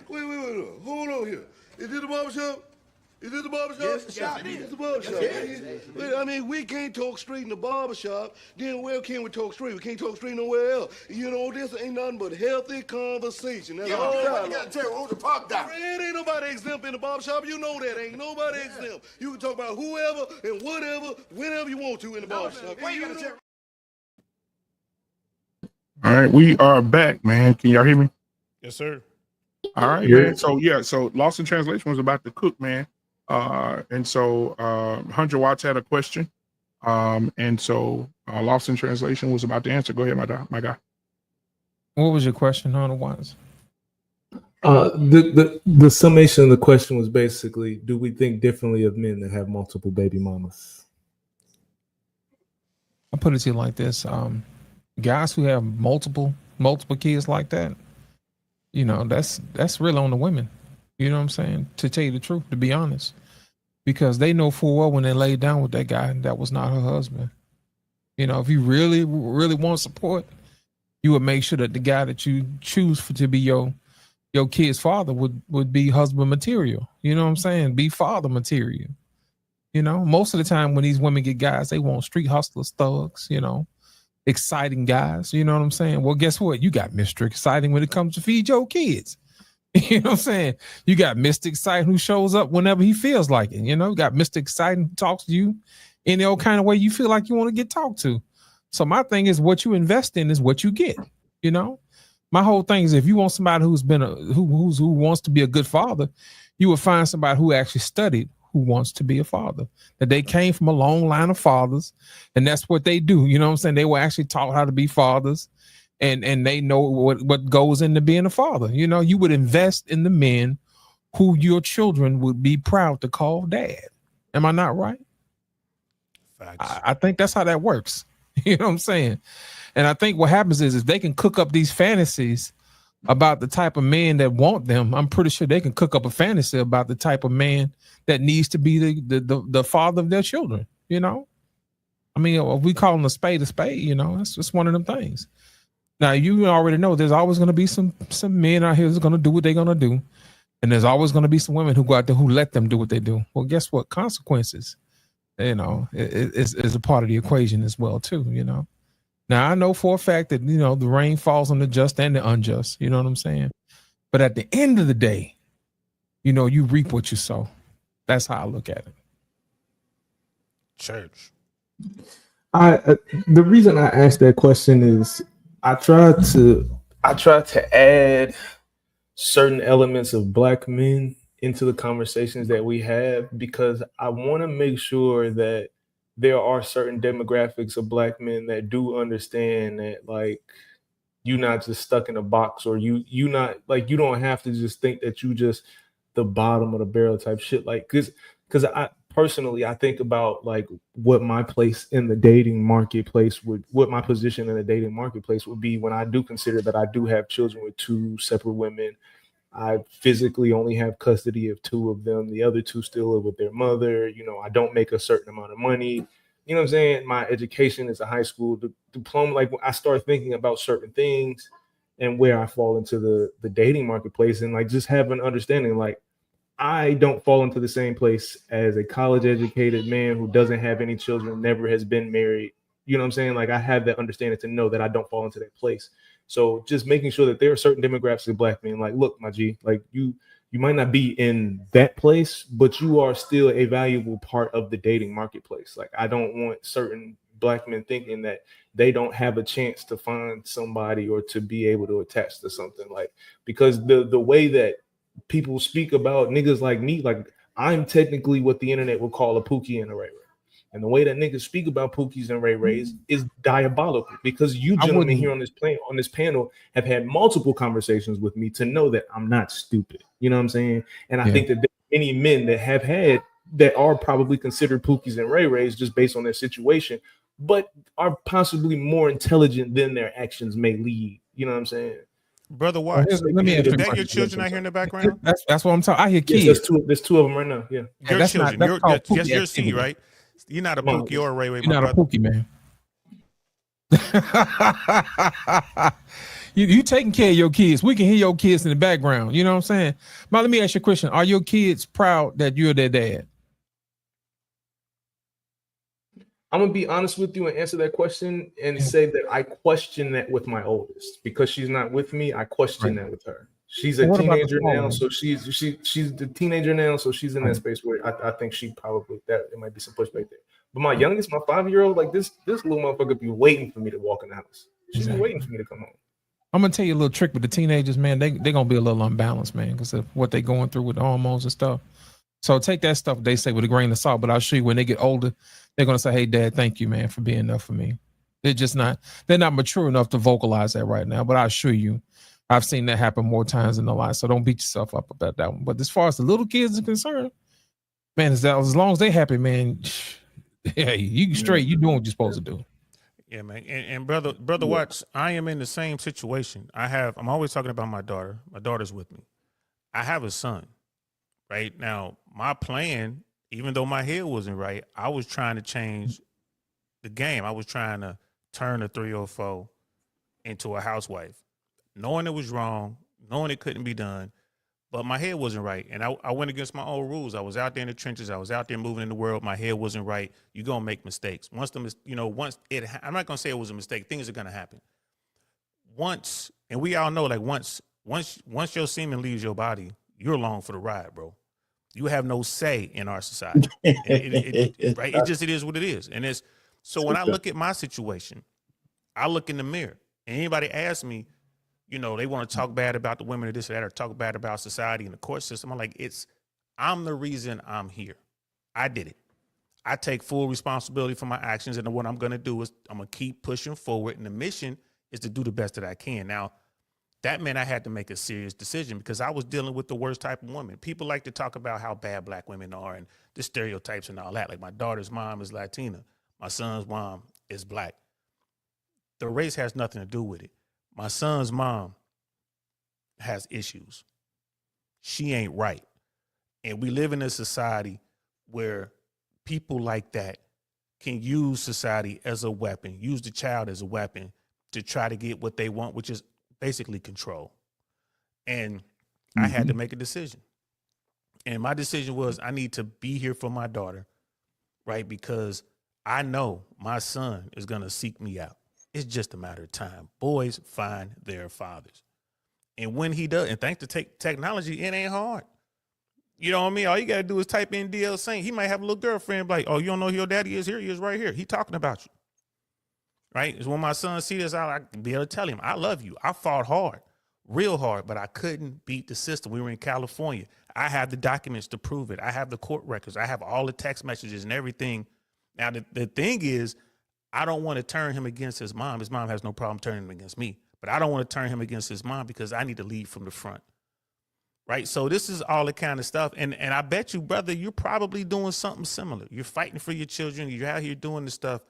Wait. Hold on here. Is this the barbershop? Is this the barbershop? Yes, it is. It's the barbershop. Yes. Wait, I mean, we can't talk straight in the barbershop. Then where can we talk straight? We can't talk straight nowhere else. You know, this ain't nothing but healthy conversation. That's all. You gotta tell who to talk down. Man, ain't nobody exempt in the barbershop. You know that. Ain't nobody exempt. You can talk about whoever and whatever, whenever you want to in the barbershop. Why you gotta tell? All right, we are back, man. Can y'all hear me? Yes, sir. All right, man. So Lost in Translation was about to cook, man. And so 100 Watts had a question. And so Lost in Translation was about to answer. Go ahead, my guy. What was your question, 100 Watts? The summation of the question was basically, do we think differently of men that have multiple baby mamas? I'll put it to you like this. Guys who have multiple kids like that, you know, that's really on the women. You know what I'm saying? To tell you the truth, to be honest, because they know full well when they laid down with that guy, that was not her husband. You know, if you really want support, you would make sure that the guy that you choose to be your kid's father would be husband material. You know what I'm saying? Be father material. You know, most of the time when these women get guys, they want street hustlers, thugs, you know, exciting guys. You know what I'm saying? Well, guess what? You got Mr. Exciting when it comes to feed your kids. You know what I'm saying? You got Mr. Exciting who shows up whenever he feels like it. You know, you got Mr. Exciting who talks to you in the old kind of way you feel like you want to get talked to. So my thing is, what you invest in is what you get. You know, my whole thing is, if you want somebody who's been who wants to be a good father, you will find somebody who actually studied who wants to be a father, that they came from a long line of fathers, and that's what they do. You know what I'm saying? They were actually taught how to be fathers, and they know what goes into being a father. You know, you would invest in the men who your children would be proud to call dad. Am I not right? Facts. I think that's how that works. You know what I'm saying? And I think what happens is if they can cook up these fantasies about the type of man that want them, I'm pretty sure they can cook up a fantasy about the type of man that needs to be the father of their children. You know, I mean, if we call them a spade, you know, that's just one of them things. Now, you already know there's always going to be some men out here who's going to do what they're going to do. And there's always going to be some women who go out there who let them do what they do. Well, guess what? Consequences, you know, is a part of the equation as well, too, you know. Now, I know for a fact that, you know, the rain falls on the just and the unjust. You know what I'm saying? But at the end of the day, you know, you reap what you sow. That's how I look at it. Church. The reason I asked that question is I try to add certain elements of Black men into the conversations that we have, because I want to make sure that there are certain demographics of Black men that do understand that, like, you're not just stuck in a box, or you not like, you don't have to just think that you just the bottom of the barrel type shit. Like, because I personally, I think about like what my place in the dating marketplace what my position in the dating marketplace would be when I do consider that I do have children with two separate women. I physically only have custody of two of them. The other two still live with their mother. You know, I don't make a certain amount of money. You know what I'm saying? My education is a high school diploma. Like, I start thinking about certain things and where I fall into the dating marketplace, and like just have an understanding, like, I don't fall into the same place as a college educated man who doesn't have any children, never has been married. You know what I'm saying? Like, I have that understanding to know that I don't fall into that place. So just making sure that there are certain demographics of Black men, like, look, my G, like you might not be in that place, but you are still a valuable part of the dating marketplace. Like, I don't want certain Black men thinking that they don't have a chance to find somebody or to be able to attach to something, like, because the way that people speak about niggas like me, like, I'm technically what the internet would call a Pookie and a Ray Ray. And the way that niggas speak about Pookies and Ray Rays is diabolical, because you gentlemen here on this panel have had multiple conversations with me to know that I'm not stupid. You know what I'm saying? And I think that there are many men that have had that are probably considered Pookies and Ray Rays just based on their situation, but are possibly more intelligent than their actions may lead. You know what I'm saying? Brother Watts, Let me is that your children out here in the background? That's what I'm talking. I hear kids. Yes, there's two of them right now. Yeah. Your children. That's your activity. C, right? You're not a Pookie or a Ray Ray. You're not a Pookie, man. You taking care of your kids. We can hear your kids in the background. You know what I'm saying? Now, let me ask you a question. Are your kids proud that you're their dad? I'm gonna be honest with you and answer that question and say that I question that with my oldest because she's not with me. I question that with her. She's a teenager now, so she's the teenager now, so she's in that space where I think she probably that it might be some pushback there. But my youngest, my 5-year-old, like this little motherfucker be waiting for me to walk in the house. She's been waiting for me to come home. I'm gonna tell you a little trick with the teenagers, man. They're gonna be a little unbalanced, man, because of what they're going through with the hormones and stuff. So take that stuff they say with a grain of salt. But I'll show you when they get older, they're gonna say, "Hey, Dad, thank you, man, for being there for me." They're not mature enough to vocalize that right now. But I assure you, I've seen that happen more times in their life. So don't beat yourself up about that one. But as far as the little kids are concerned, man, as long as they happy, man, hey, you straight, you doing what you're supposed to do. Yeah, man. And brother Watts, I am in the same situation. I'm always talking about my daughter. My daughter's with me. I have a son. Right now, my plan, even though my head wasn't right, I was trying to change the game. I was trying to turn a 304 into a housewife, knowing it was wrong, knowing it couldn't be done, but my head wasn't right. And I went against my own rules. I was out there in the trenches. I was out there moving in the world. My head wasn't right. You're going to make mistakes. I'm not going to say it was a mistake. Things are going to happen. And we all know, like once your semen leaves your body, you're along for the ride, bro. You have no say in our society. Right? It is what it is. And so when I look at my situation, I look in the mirror and anybody asks me, they want to talk bad about the women or this or that, or talk bad about society and the court system. I'm like, I'm the reason I'm here. I did it. I take full responsibility for my actions. And what I'm going to do is I'm going to keep pushing forward. And the mission is to do the best that I can. Now, that meant I had to make a serious decision because I was dealing with the worst type of woman. People like to talk about how bad black women are and the stereotypes and all that. Like my daughter's mom is Latina. My son's mom is black. The race has nothing to do with it. My son's mom has issues. She ain't right. And we live in a society where people like that can use society as a weapon, use the child as a weapon to try to get what they want, which is basically control. And I had to make a decision. And my decision was I need to be here for my daughter, right? Because I know my son is going to seek me out. It's just a matter of time. Boys find their fathers. And when he does, and thanks to technology, it ain't hard. You know what I mean? All you got to do is type in DL Saint. He might have a little girlfriend like, oh, you don't know who your daddy is? Here he is right here. He talking about you. Right? It's when my son see this, I be able to tell him, I love you. I fought hard, real hard, but I couldn't beat the system. We were in California. I have the documents to prove it. I have the court records. I have all the text messages and everything. Now, the thing is, I don't want to turn him against his mom. His mom has no problem turning him against me, but I don't want to turn him against his mom because I need to lead from the front. Right? So this is all the kind of stuff. And I bet you, brother, you're probably doing something similar. You're fighting for your children. You're out here doing the stuff.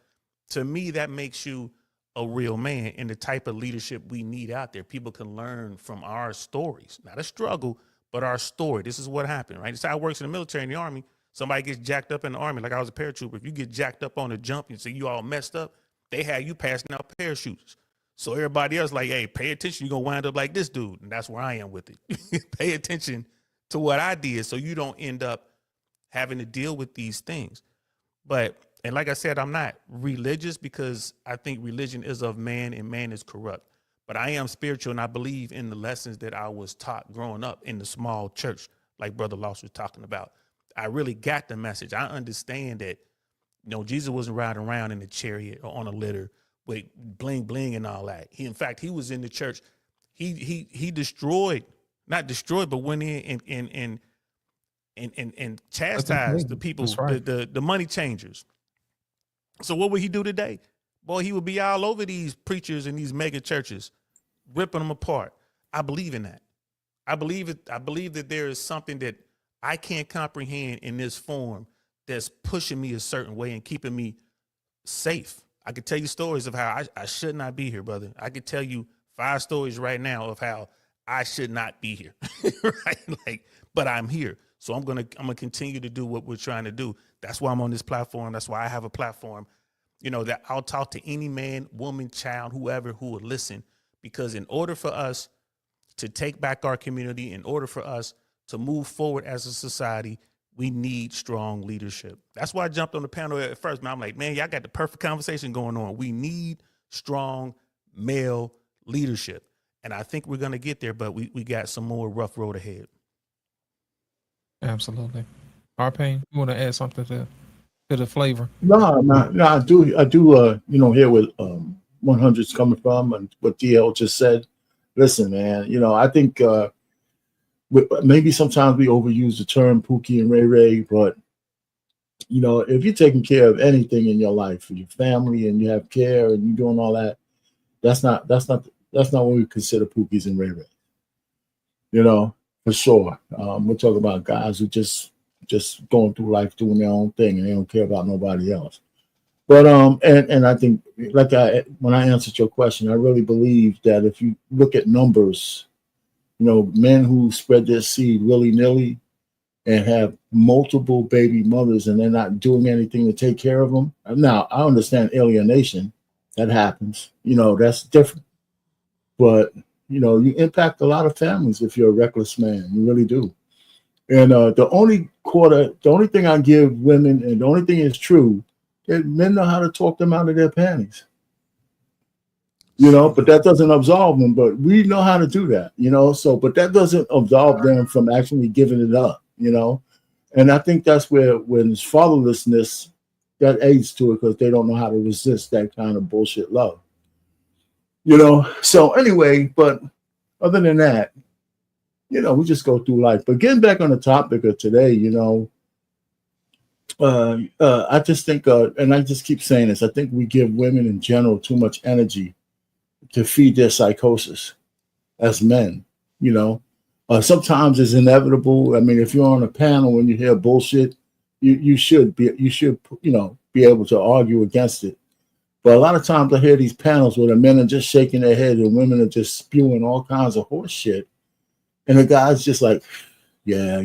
To me, that makes you a real man and the type of leadership we need out there. People can learn from our stories, not a struggle, but our story. This is what happened, right? It's how it works in the military and the army. Somebody gets jacked up in the army. Like I was a paratrooper. If you get jacked up on a jump and say you all messed up, they had you passing out parachutes. So everybody else like, hey, pay attention. You're going to wind up like this dude. And that's where I am with it. Pay attention to what I did so you don't end up having to deal with these things. And like I said, I'm not religious because I think religion is of man and man is corrupt. But I am spiritual and I believe in the lessons that I was taught growing up in the small church, like Brother Loss was talking about. I really got the message. I understand that, Jesus wasn't riding around in a chariot or on a litter with bling bling and all that. In fact, he was in the church. He destroyed, not destroyed, but went in and chastised the people, right. the money changers. So what would he do today? Boy, he would be all over these preachers and these mega churches, ripping them apart. I believe in that. I believe it. I believe that there is something that I can't comprehend in this form that's pushing me a certain way and keeping me safe. I could tell you stories of how I should not be here, brother. I could tell you 5 stories right now of how I should not be here, right? But I'm here. So I'm gonna continue to do what we're trying to do. That's why I'm on this platform. That's why I have a platform, that I'll talk to any man, woman, child, whoever who will listen, because in order for us to take back our community, in order for us to move forward as a society, we need strong leadership. That's why I jumped on the panel at first, man. I'm like, man, y'all got the perfect conversation going on. We need strong male leadership. And I think we're going to get there, but we got some more rough road ahead. Absolutely. Arpain, you want to add something to the flavor? No, I do, hear where 100's coming from and what DL just said. Listen, man, I think maybe sometimes we overuse the term Pookie and Ray Ray, but if you're taking care of anything in your life, for your family, and you have care and you're doing all that, that's not what we consider Pookies and Ray Ray. For sure. We're talking about guys who just going through life doing their own thing and they don't care about nobody else. But and I think when I answered your question, I really believe that if you look at numbers, men who spread their seed willy-nilly and have multiple baby mothers and they're not doing anything to take care of them. Now, I understand alienation. That happens. That's different. But, you impact a lot of families if you're a reckless man. You really do. And the only thing I give women, and the only thing is true, that men know how to talk them out of their panties. But that doesn't absolve them. But we know how to do that, but that doesn't absolve them from actually giving it up, And I think that's when it's fatherlessness, that aids to it because they don't know how to resist that kind of bullshit love. So anyway, but other than that, we just go through life. But getting back on the topic of today, I just think, and I just keep saying this, I think we give women in general too much energy to feed their psychosis as men, sometimes it's inevitable. I mean, if you're on a panel and you hear bullshit, you should be able to argue against it. But a lot of times I hear these panels where the men are just shaking their head and women are just spewing all kinds of horse shit. And the guy's just like, yeah,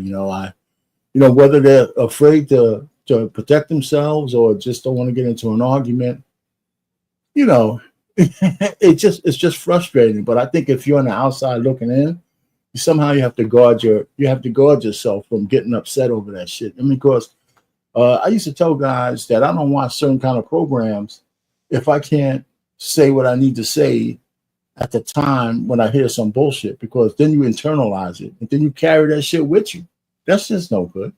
whether they're afraid to protect themselves or just don't want to get into an argument, it's just frustrating. But I think if you're on the outside looking in, somehow you have to guard yourself from getting upset over that shit. I mean, because I used to tell guys that I don't watch certain kind of programs if I can't say what I need to say at the time when I hear some bullshit, because then you internalize it and then you carry that shit with you. That's just no good.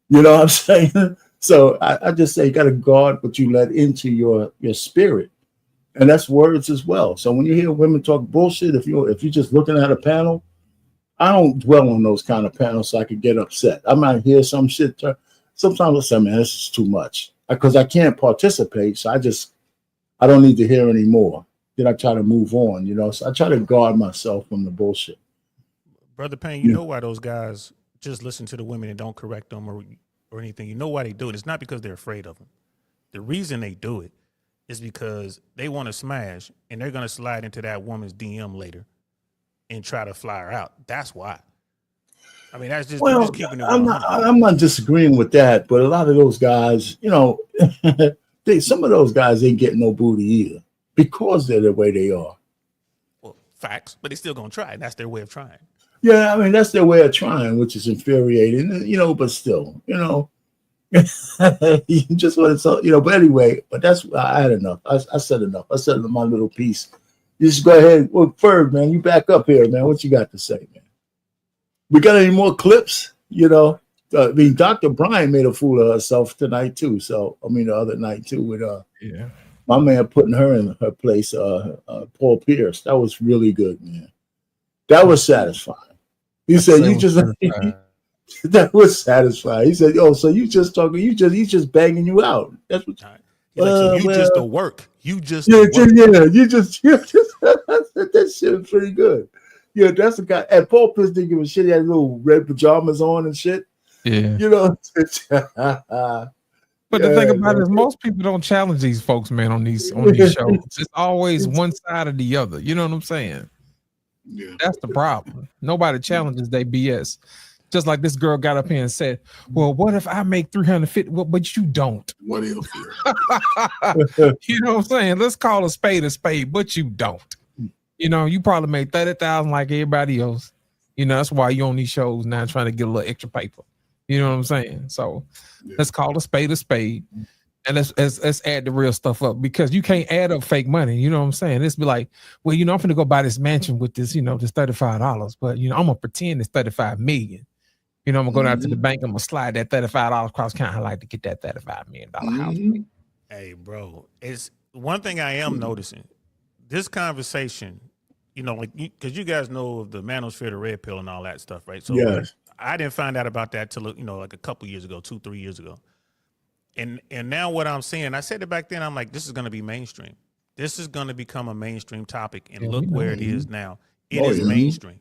You know what I'm saying? So I just say you got to guard what you let into your spirit. And that's words as well. So when you hear women talk bullshit, if you're just looking at a panel, I don't dwell on those kind of panels so I could get upset. I might hear some shit. Sometimes I say, man, this is too much, because I can't participate. So I don't need to hear anymore. Then I try to move on, So I try to guard myself from the bullshit. Brother Payne, you know why those guys just listen to the women and don't correct them or anything. You know why they do it. It's not because they're afraid of them. The reason they do it is because they want to smash, and they're going to slide into that woman's DM later and try to fly her out. That's why. I mean, that's just, just keeping it. I'm not disagreeing with that, but a lot of those guys, some of those guys ain't getting no booty either because they're the way they are. Well, facts, but they're still going to try. That's their way of trying. Yeah, I mean, that's their way of trying, which is infuriating, but still, you just want to, but anyway, but I had enough. I said enough. I said my little piece. You just go ahead. Well, Ferg, man, you back up here, man. What you got to say, man? We got any more clips? Dr. Brian made a fool of herself tonight too. So, the other night too, with my man putting her in her place, Paul Pierce. That was really good, man. That was satisfying. He said, that was satisfying. He said, "Oh, so you just talking? He's just banging you out. That's what." So you just the work. You just you just that shit was pretty good. Yeah, that's the guy. And Paul Pierce didn't give a shit. He had little red pajamas on and shit. Yeah, But the thing about it is most people don't challenge these folks, man, on these shows. It's always one side or the other. You know what I'm saying? Yeah. That's the problem. Nobody challenges their BS. Just like this girl got up here and said, well, what if I make 350? Well, but you don't. What if? You know what I'm saying? Let's call a spade, but you don't. You know, you probably made 30,000 like everybody else. You know, that's why you on these shows now trying to get a little extra paper. You know what I'm saying? So let's call a spade, and let's add the real stuff up, because you can't add up fake money. You know what I'm saying? It's be like, well, you know, I'm gonna go buy this mansion with this, you know, this $35, but you know, I'm gonna pretend it's 35 million. You know, I'm gonna go down to the bank, I'm gonna slide that $35 across counter like to get that $35 million house. Hey, bro, it's one thing I am noticing. This conversation, you know, like because you guys know of the manosphere, the red pill, and all that stuff, right? So Yes. I didn't find out about that till, you know, like a couple years ago, 2-3 years ago. And now what I'm seeing, I said it back then, I'm like, this is going to be mainstream. This is going to become a mainstream topic, and look where it is now. It is mainstream,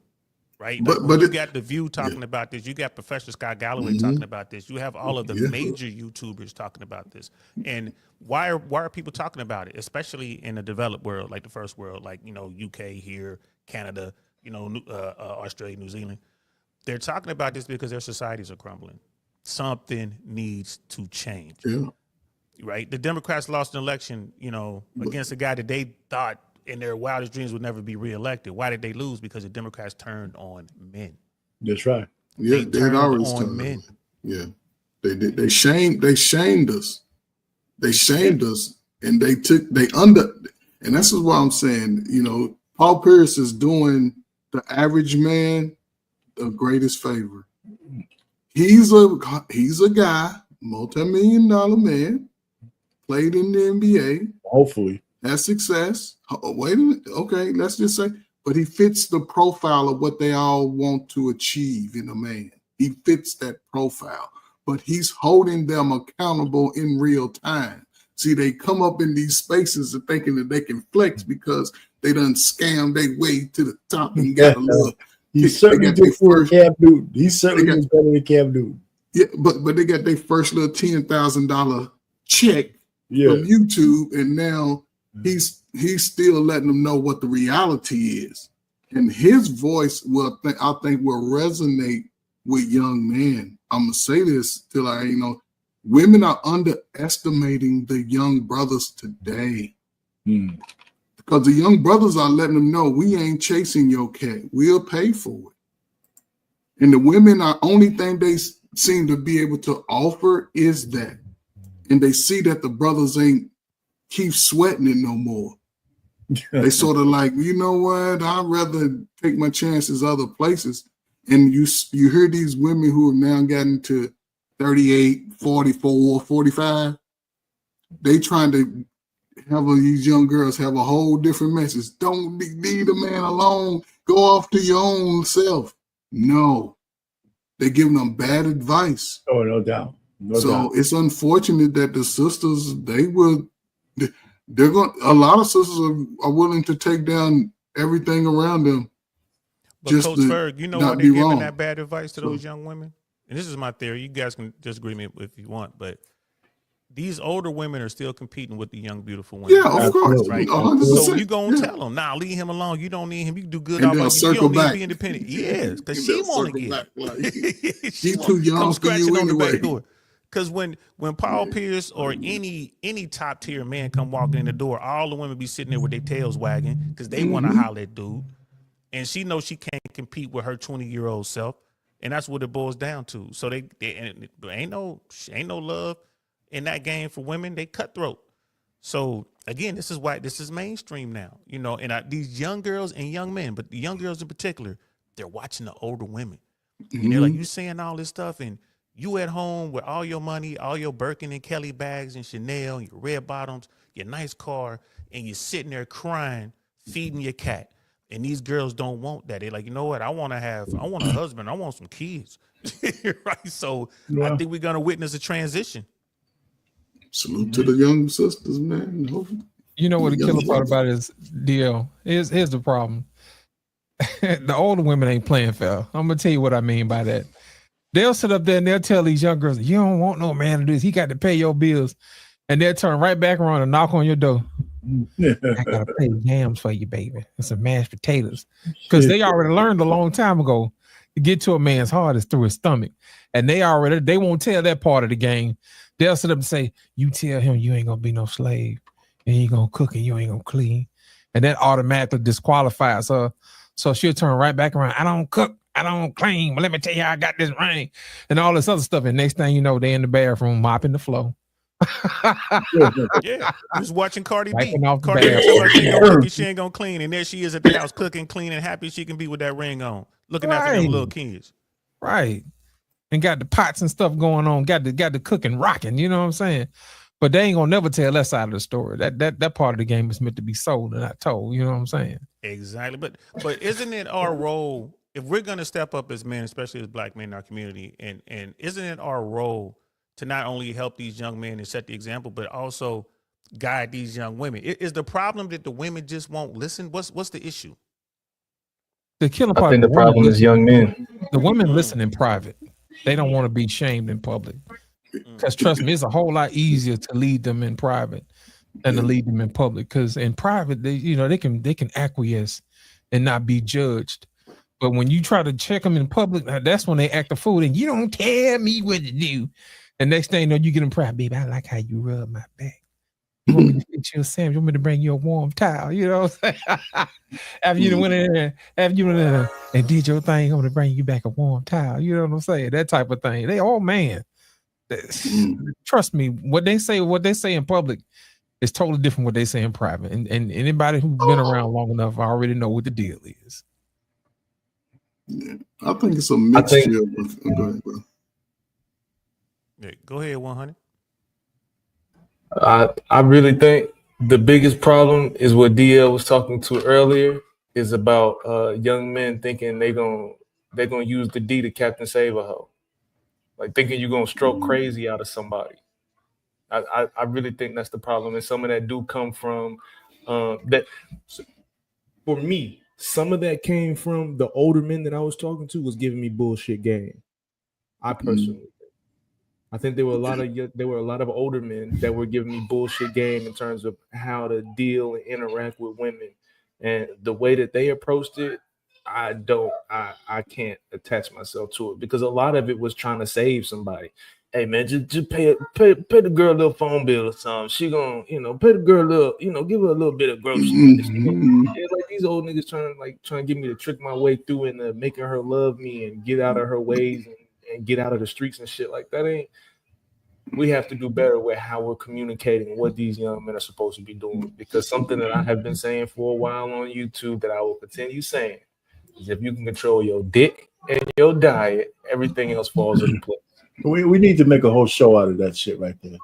right? Like But you it, got The View talking about this. You got Professor Scott Galloway talking about this. You have all of the major YouTubers talking about this. And why are people talking about it, especially in the developed world, like the first world, like, you know, UK here, Canada, you know, Australia, New Zealand. They're talking about this because their societies are crumbling. Something needs to change. yeah. Right? The Democrats lost an election, you know, against a guy that they thought in their wildest dreams would never be reelected. Why did they lose? Because the Democrats turned on men. That's right. Yeah, They they'd always on turned men. Yeah, they did. They shamed us. They shamed us, and and this is why I'm saying, you know, Paul Pierce is doing the average man the greatest favor. He's a guy, multi-million-dollar man, played in the NBA, Hopefully. has success. Oh, wait a minute. Okay, let's just say, but he fits the profile of what they all want to achieve in a man. He fits that profile, but he's holding them accountable in real time. See, they come up in these spaces and thinking that they can flex because they done scammed their way to the top and got a little. He certainly did for Cam Newton. He certainly was better than Cam Newton. Yeah, but they got their first little $10,000 check from YouTube, and now he's still letting them know what the reality is, and his voice I think will resonate with young men. I'm gonna say this till women are underestimating the young brothers today. Because the young brothers are letting them know we ain't chasing your cat. We'll pay for it. And the women are only thing they seem to be able to offer is that. And they see that the brothers ain't keep sweating it no more. They sort of like, you know what? I'd rather take my chances other places. And you hear these women who have now gotten to 38, 44, 45. They trying to have these young girls have a whole different message. Don't leave a man alone. Go off to your own self. No, they're giving them bad advice. Oh, no doubt. It's unfortunate that the sisters, a lot of sisters are willing to take down everything around them. But Coach Ferg, you know why they're giving that bad advice to those young women? And this is my theory. You guys can disagree with me if you want, but these older women are still competing with the young, beautiful women. Yeah, of course. Right? 100%. So you're going to tell them, nah, leave him alone. You don't need him. You can do good. And You circle don't back. need to be independent. Yes, because she want to get it. She's too young come for scratching you on anyway. the back door. Because when Paul Pierce or any top tier man come walking in the door, all the women be sitting there with their tails wagging because they want to holler at dude. And she knows she can't compete with her 20-year-old self. And that's what it boils down to. So they ain't no love in that game for women. They cutthroat. So again, this is mainstream now, you know, and these young girls and young men, but the young girls in particular, they're watching the older women. And they're like, you saying all this stuff and you at home with all your money, all your Birkin and Kelly bags and Chanel, your red bottoms, your nice car, and you're sitting there crying, feeding your cat. And these girls don't want that. They're like, you know what? I want a husband. I want some kids. Right. So I think we're going to witness a transition. Salute to the young sisters, man. You know what the killer part about it is, DL? Here's the problem. The older women ain't playing fair. I'm going to tell you what I mean by that. They'll sit up there and they'll tell these young girls, you don't want no man to do this. He got to pay your bills. And they'll turn right back around and knock on your door. I got to pay yams for you, baby. And some mashed potatoes. Because they already learned a long time ago to get to a man's heart is through his stomach. And they won't tell that part of the game. They'll sit up and say, you tell him you ain't going to be no slave. You ain't going to cook and you ain't going to clean. and that automatically disqualifies her. So she'll turn right back around. I don't cook, I don't clean, but let me tell you how I got this ring and all this other stuff. And next thing you know, they in the bathroom mopping the floor. Yeah, just watching Cardi B. Wiping off the Cardi B, bathroom. like she ain't gonna cook and she ain't gonna clean, and there she is at the house cooking, clean, and happy she can be with that ring on, looking after them little kids. Right. And got the pots and stuff going on, got the cooking rocking, you know what I'm saying? But they ain't gonna never tell that side of the story. That part of the game is meant to be sold and not told, you know what I'm saying? Exactly. But isn't it our role, if we're gonna step up as men, especially as black men in our community, and isn't it our role to not only help these young men and set the example, but also guide these young women? Is the problem that the women just won't listen? What's the issue? The killer part. I think the problem is young men. The women listen in private. They don't want to be shamed in public. Because trust me, it's a whole lot easier to lead them in private than to lead them in public. Because in private, they can acquiesce and not be judged. But when you try to check them in public, that's when they act a fool. And you don't tell me what to do. And next thing you know, you get in private, baby, I like how you rub my back. You want me to fix you a sandwich? You want me to bring you a warm towel? You know what I'm saying? After you went in there, and did your thing, I'm going to bring you back a warm towel. You know what I'm saying? That type of thing. They, oh man. Trust me, what they say in public is totally different what they say in private. And anybody who's been around long enough already know what the deal is. Yeah, I think it's a mixture. Go ahead, bro. Yeah, go ahead, 100. I really think the biggest problem is what DL was talking to earlier, is about young men thinking they're gonna use the D to Captain Save a hoe. Like thinking you're gonna stroke crazy out of somebody. I really think that's the problem. And some of that do come from that. For me, some of that came from the older men that I was talking to was giving me bullshit game. I personally think. I think there were a lot of older men that were giving me bullshit game in terms of how to deal and interact with women, and the way that they approached it. I can't attach myself to it because a lot of it was trying to save somebody. Hey man, just pay the girl a little phone bill or something. She gonna, pay the girl a little, give her a little bit of groceries. Yeah, like these old niggas trying to get me to trick my way through into making her love me and get out of her ways and get out of the streets and shit like that. We have to do better with how we're communicating what these young men are supposed to be doing, because something that I have been saying for a while on YouTube that I will continue saying is if you can control your dick and your diet, everything else falls into place. We need to make a whole show out of that shit right there.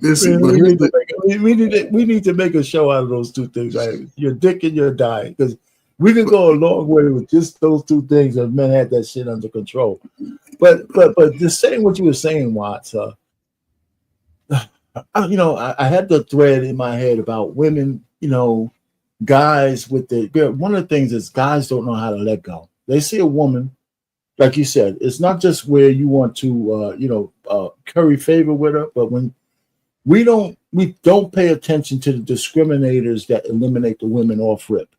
Listen, we need to make a show out of those two things, right? Your dick and your diet, because we can go a long way with just those two things if men had that shit under control. But just saying what you were saying, Watts, I had the thread in my head about women, guys with one of the things is guys don't know how to let go. They see a woman, like you said, it's not just where you want to, curry favor with her, but when we don't pay attention to the discriminators that eliminate the women off rip.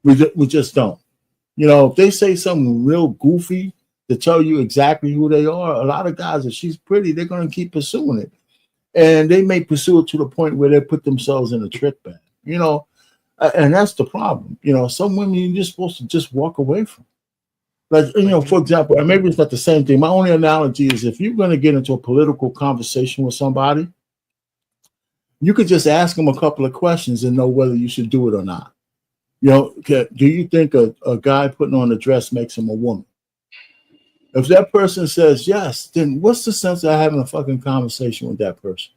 We just don't. If they say something real goofy to tell you exactly who they are, a lot of guys, if she's pretty, they're going to keep pursuing it. And they may pursue it to the point where they put themselves in a trick bag, and that's the problem. Some women you're just supposed to just walk away from. Like, for example, and maybe it's not the same thing. My only analogy is if you're going to get into a political conversation with somebody, you could just ask them a couple of questions and know whether you should do it or not. Do you think a guy putting on a dress makes him a woman? If that person says yes, then what's the sense of having a fucking conversation with that person?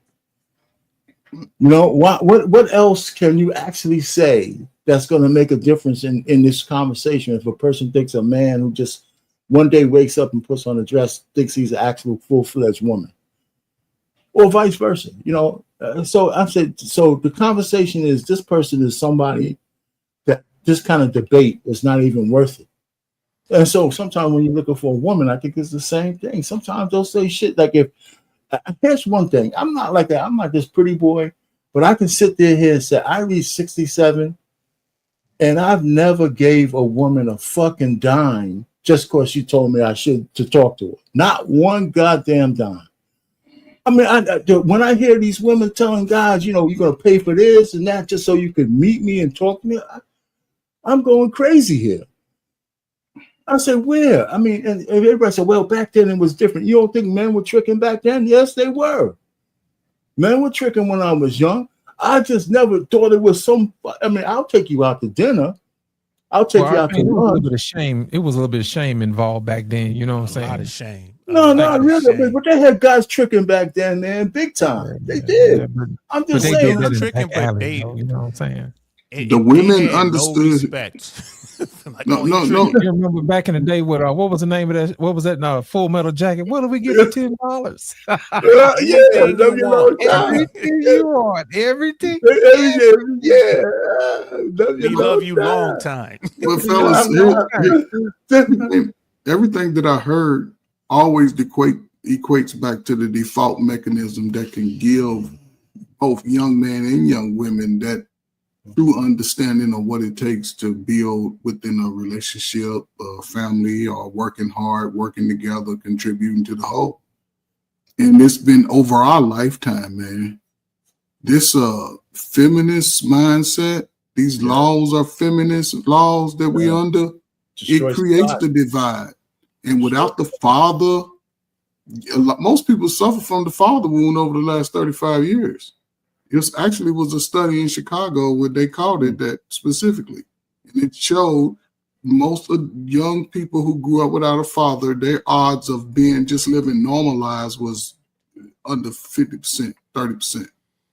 What else can you actually say that's going to make a difference in this conversation? If a person thinks a man who just one day wakes up and puts on a dress thinks he's an actual full-fledged woman, or vice versa, So I said, so the conversation is this person is somebody that this kind of debate is not even worth it. And so sometimes when you're looking for a woman, I think it's the same thing. Sometimes they'll say shit like here's one thing. I'm not like that. I'm not this pretty boy, but I can sit there here and say, I reach 67 and I've never gave a woman a fucking dime just because she told me I should to talk to her. Not one goddamn dime. I mean, when I hear these women telling guys, you know, you're gonna pay for this and that just so you can meet me and talk to me, I'm going crazy here. I said, where? I mean, and everybody said, well, back then it was different. You don't think men were tricking back then? Yes, they were. Men were tricking when I was young. I just never thought it was some. I mean, I'll take you out to dinner. I'll take you out to lunch. It was a little bit of shame. It was a little bit of shame involved back then. You know what I'm saying? A lot of shame. No, not really. But they had guys tricking back then, man, big time. They did. Yeah, I'm just saying. Tricking, but you know what I'm saying? The women understood. No respect. Like, no. You remember back in the day what was the name of that? What was that? No, Full Metal Jacket. What did we get for $10? Everything you want. Everything. Yeah. We love you long time. But fellas, everything that I heard always equates back to the default mechanism that can give both young men and young women that true understanding of what it takes to build within a relationship, a family, or working hard, working together, contributing to the whole. And it's been over our lifetime, man. This feminist mindset, these laws are feminist laws that we under. It creates the divide. And without the father, most people suffer from the father wound over the last 35 years. It actually was a study in Chicago where they called it that specifically. And it showed most of young people who grew up without a father, their odds of being just living normal lives was under 50%, 30%.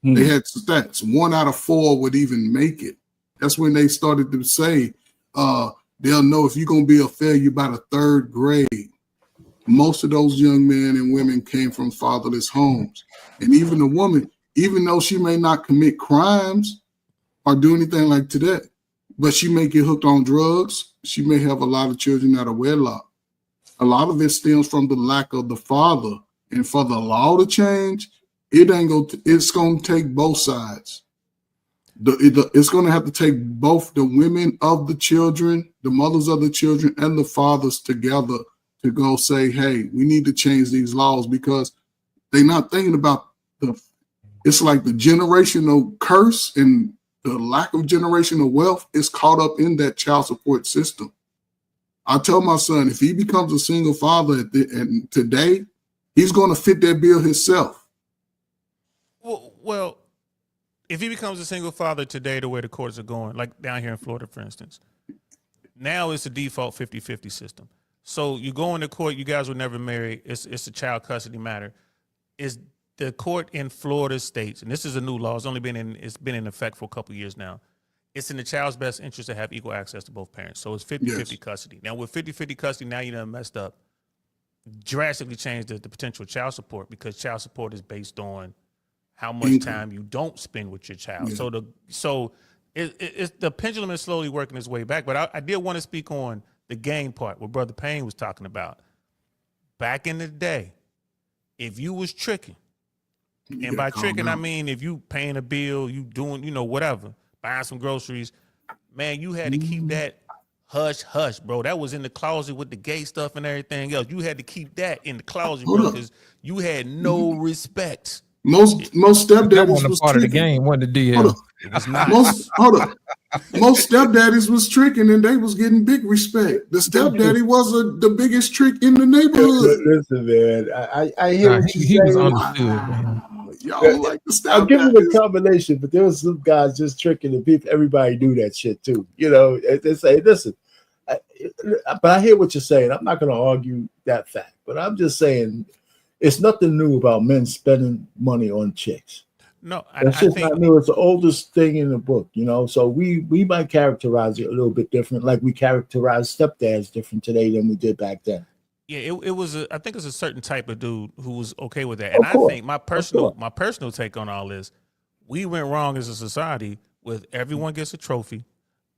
They had stats. 1 out of 4 would even make it. That's when they started to say, they'll know if you're going to be a failure by the 3rd grade. Most of those young men and women came from fatherless homes. And even the woman, even though she may not commit crimes or do anything like that, but she may get hooked on drugs. She may have a lot of children out of wedlock. A lot of it stems from the lack of the father. And for the law to change, it's going to take both sides. It's going to have to take both the women of the children, the mothers of the children, and the fathers together to go say, hey, we need to change these laws, because they're not thinking about it's like the generational curse and the lack of generational wealth is caught up in that child support system. I tell my son, if he becomes a single father and today, he's going to fit that bill himself. Well, if he becomes a single father today, the way the courts are going, like down here in Florida, for instance, now it's a default 50-50 system. So you go into court, you guys were never married. It's a child custody matter. Is the court in Florida states, and this is a new law, it's been in effect for a couple of years now. It's in the child's best interest to have equal access to both parents. So it's 50-50 custody. Now with 50-50 custody, now you done messed up. Drastically changed the potential child support, because child support is based on how much time you don't spend with your child. Yeah. So it's the pendulum is slowly working its way back. But I did want to speak on the game part, what Brother Payne was talking about. Back in the day, if you was tricking, and by tricking, I mean if you paying a bill, you doing, whatever, buying some groceries, man, you had to keep that hush, hush, bro. That was in the closet with the gay stuff and everything else. You had to keep that in the closet, bro, because you had no respect. Most stepdaddies was part of the game. What the deal? It was not. Most stepdaddies was tricking, and they was getting big respect. The stepdaddy was the biggest trick in the neighborhood. Listen, man, I hear what you was saying. Understood, man. Y'all like the stepdaddies. I'll give you the combination, but there was some guys just tricking, and people, everybody do that shit too. They say, listen, but I hear what you're saying. I'm not going to argue that fact, but I'm just saying it's nothing new about men spending money on chicks. No, that's just not new. It's the oldest thing in the book, So we might characterize it a little bit different, like we characterize stepdads different today than we did back then. Yeah, it was. I think it's a certain type of dude who was okay with that, and I think my personal take on all this, we went wrong as a society with everyone gets a trophy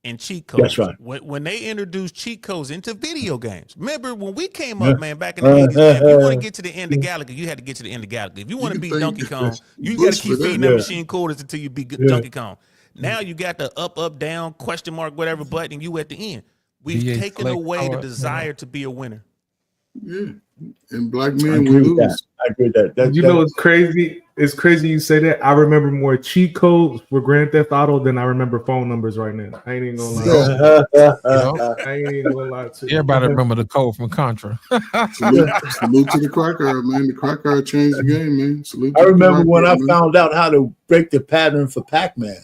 and cheat codes. That's right. When they introduced cheat codes into video games, remember when we came up, man, back in the 80s, man, if you want to get to the end of Galaga, you had to get to the end of Galaga. If you want to beat Donkey Kong, you got to keep feeding that machine quarters until you beat Donkey Kong. Now you got the up, down, question mark, whatever button, you at the end. We've taken away the desire to be a winner. Yeah. And black I men agree will with that. lose. I agree with that. You know, it's crazy. It's crazy you say that. I remember more cheat codes for Grand Theft Auto than I remember phone numbers right now. I ain't even gonna lie. I ain't even gonna lie to you. Everybody remember the code from Contra. Salute to the crack era, man. The crack era changed the game, man. Salute to I remember the when crack I era, man. found out how to break the pattern for Pac-Man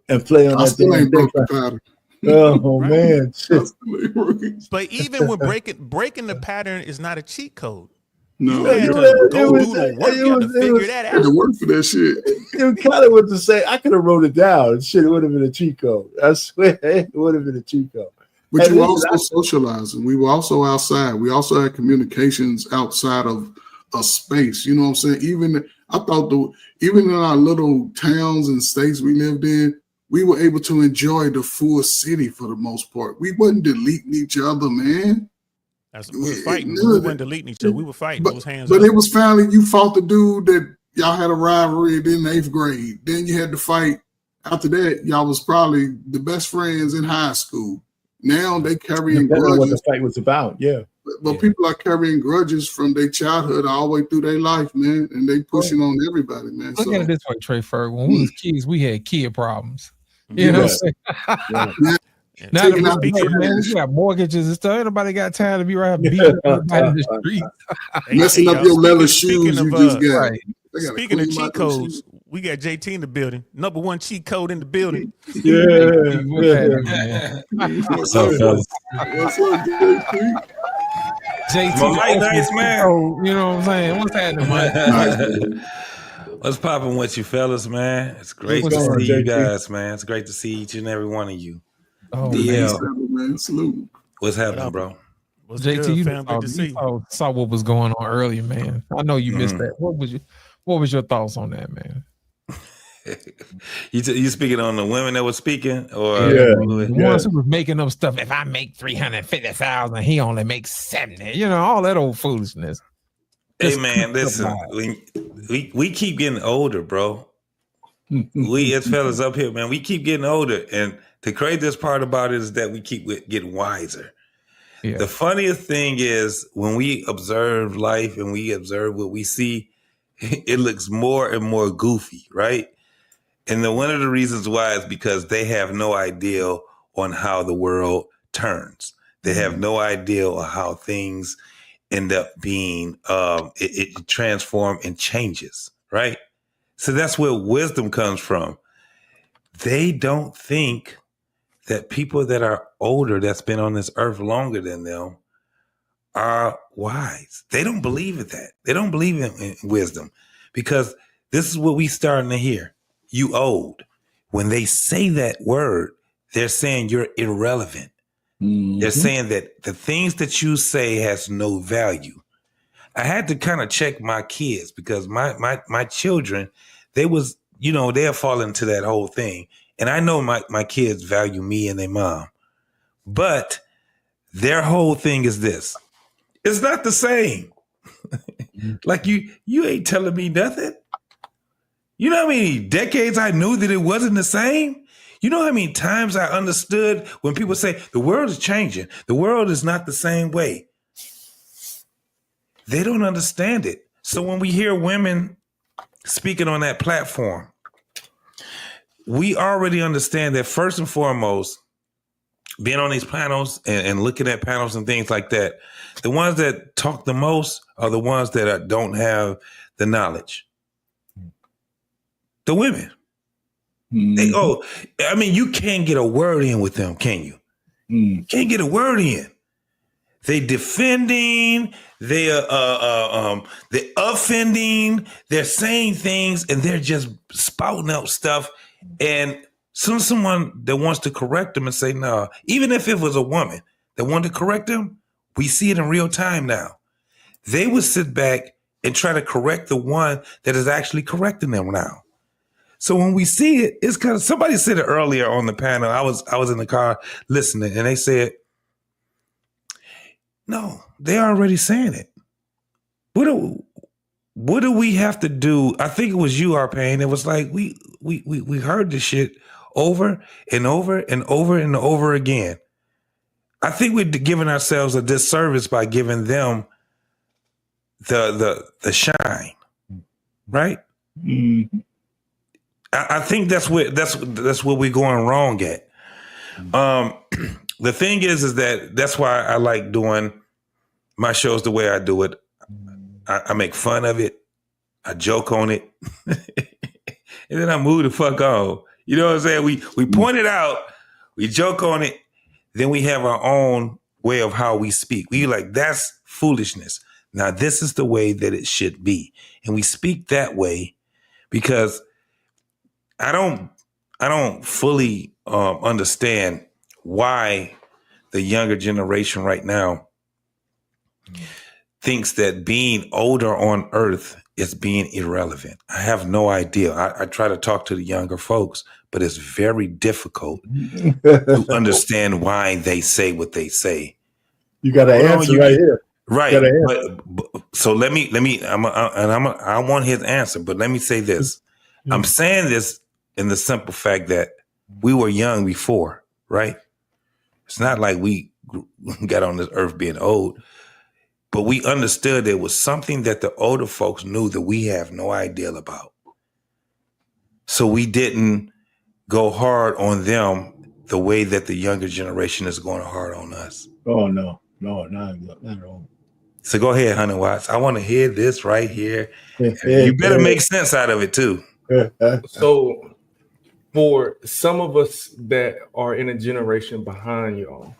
and play on I that still damn ain't broke the thing. pattern. Oh Right. man, shit. I still ain't broke it. But even with breaking the pattern is not a cheat code. No, You had you to go do the work. You had to figure that had to out. work for that shit. It kind of was to say I could have wrote it down. Shit, it would have been a cheat code. I swear, it would have been a cheat code. But And you were listen, also socializing. We were also outside. We also had communications outside of a space. You know what I'm saying? Even in our little towns and states we lived in, we were able to enjoy the full city for the most part. We wasn't deleting each other, man. We was fighting. None We of weren't that. deleting each other. We were fighting. But, It was hands but up. it was finally you fought the dude that y'all had a rivalry in 8th grade. Then you had to fight. After that, y'all was probably the best friends in high school. Now they carrying depending on what the grudges. fight was about. Yeah. But people are carrying grudges from their childhood all the way through their life, man. And they pushing on everybody, man. Look at it this way, Trey Ferg. When we was kids, we had kid problems. You know what I'm saying? Yeah. Now Taking that out we the big, man, trash. we got mortgages and stuff. Nobody got time to be right beating everybody in the street. Messing up y'all, your leather speaking shoes of, you just got. right. They gotta Speaking of clean cheat out them codes, shoes. we got JT in the building. Number one cheat code in the building. Yeah. What's happening, man? What's up, fellas? What's up, JT? JT, My mic nice, man. Oh, you know what I'm saying? What's happening, man? What's popping with you, fellas, man? It's great What's to going on, see you JT? guys, man. It's great to see each and every one of you. Oh, DL, Man, salute. what's happening, bro? What's JT, good, you fam? Good to see you. saw what was going on earlier, man. I know you missed that. What was your thoughts on that, man? You speaking on the women that were speaking, or The ones who was making up stuff. If I make 350,000, he only makes 70. You know, all that old foolishness. Hey, man, listen, we keep getting older, bro. We as fellas up here, man, we keep getting older, and the craziest part about it is that we keep getting wiser. Yeah. The funniest thing is when we observe life and we observe what we see, it looks more and more goofy, right? And then one of the reasons why is because they have no idea on how the world turns. They have no idea on how things end up being, it transforms and changes, right? So that's where wisdom comes from. They don't think that people that are older, that's been on this earth longer than them, are wise. They don't believe in that. They don't believe in wisdom, because this is what we starting to hear. You old. When they say that word, they're saying you're irrelevant. They're saying that the things that you say has no value. I had to kind of check my kids, because my children, they was, they're falling into that whole thing. And I know my kids value me and their mom, but their whole thing is this. It's not the same. Like you ain't telling me nothing. You know how many decades I knew that it wasn't the same? You know how many times I understood when people say the world is changing, the world is not the same way. They don't understand it. So when we hear women speaking on that platform, we already understand that first and foremost, being on these panels and looking at panels and things like that, the ones that talk the most are the ones that don't have the knowledge. The women. You can't get a word in with them, can you? Can't get a word in. They defending, they offending, they're saying things, and they're just spouting out stuff. And someone that wants to correct them and say, no, even if it was a woman that wanted to correct them, we see it in real time now. They would sit back and try to correct the one that is actually correcting them now. So when we see it, it's kind of, somebody said it earlier on the panel. I was in the car listening, and they said, no, they're already saying it. What do we have to do? I think it was you, Arpain. It was like we heard this shit over and over and over and over again. I think we're giving ourselves a disservice by giving them the shine, right? Mm-hmm. I think that's where we're going wrong at. The thing is that's why I like doing my shows the way I do it. I make fun of it, I joke on it, and then I move the fuck on. You know what I'm saying? We point it out, we joke on it, then we have our own way of how we speak. We like, that's foolishness. Now this is the way that it should be, and we speak that way because I don't fully understand why the younger generation right now thinks that being older on earth is being irrelevant. I have no idea. I try to talk to the younger folks, but it's very difficult to understand why they say what they say. You got an answer right here. Right. But so let me, I want his answer, but let me say this. I'm saying this in the simple fact that we were young before, right? It's not like we got on this earth being old, but we understood there was something that the older folks knew that we have no idea about. So we didn't go hard on them the way that the younger generation is going hard on us. Oh, no, not at all. So go ahead, Honey Watts. I want to hear this right here. You better make sense out of it too. So for some of us that are in a generation behind y'all,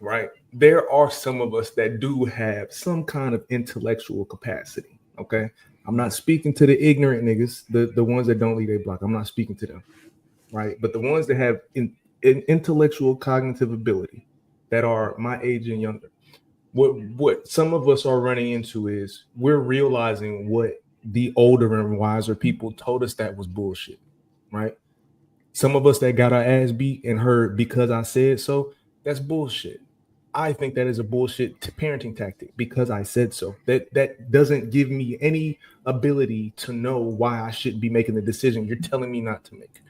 right? There are some of us that do have some kind of intellectual capacity. Okay. I'm not speaking to the ignorant niggas, the ones that don't leave their block. I'm not speaking to them. Right. But the ones that have intellectual cognitive ability that are my age and younger. What some of us are running into is we're realizing what the older and wiser people told us that was bullshit, right? Some of us that got our ass beat and heard because I said so, that's bullshit. I think that is a bullshit parenting tactic because I said so. That doesn't give me any ability to know why I shouldn't be making the decision you're telling me not to make.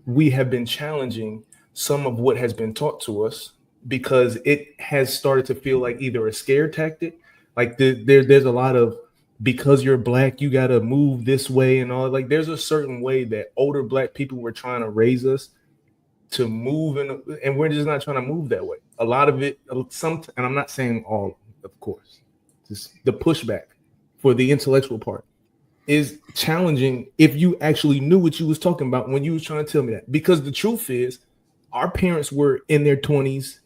We have been challenging some of what has been taught to us because it has started to feel like either a scare tactic, like there's a lot of because you're black, you got to move this way and all. Like there's a certain way that older black people were trying to raise us to move, and we're just not trying to move that way. A lot of it, and I'm not saying all, of course, just the pushback for the intellectual part is challenging if you actually knew what you was talking about when you was trying to tell me that. Because the truth is, our parents were in their 20s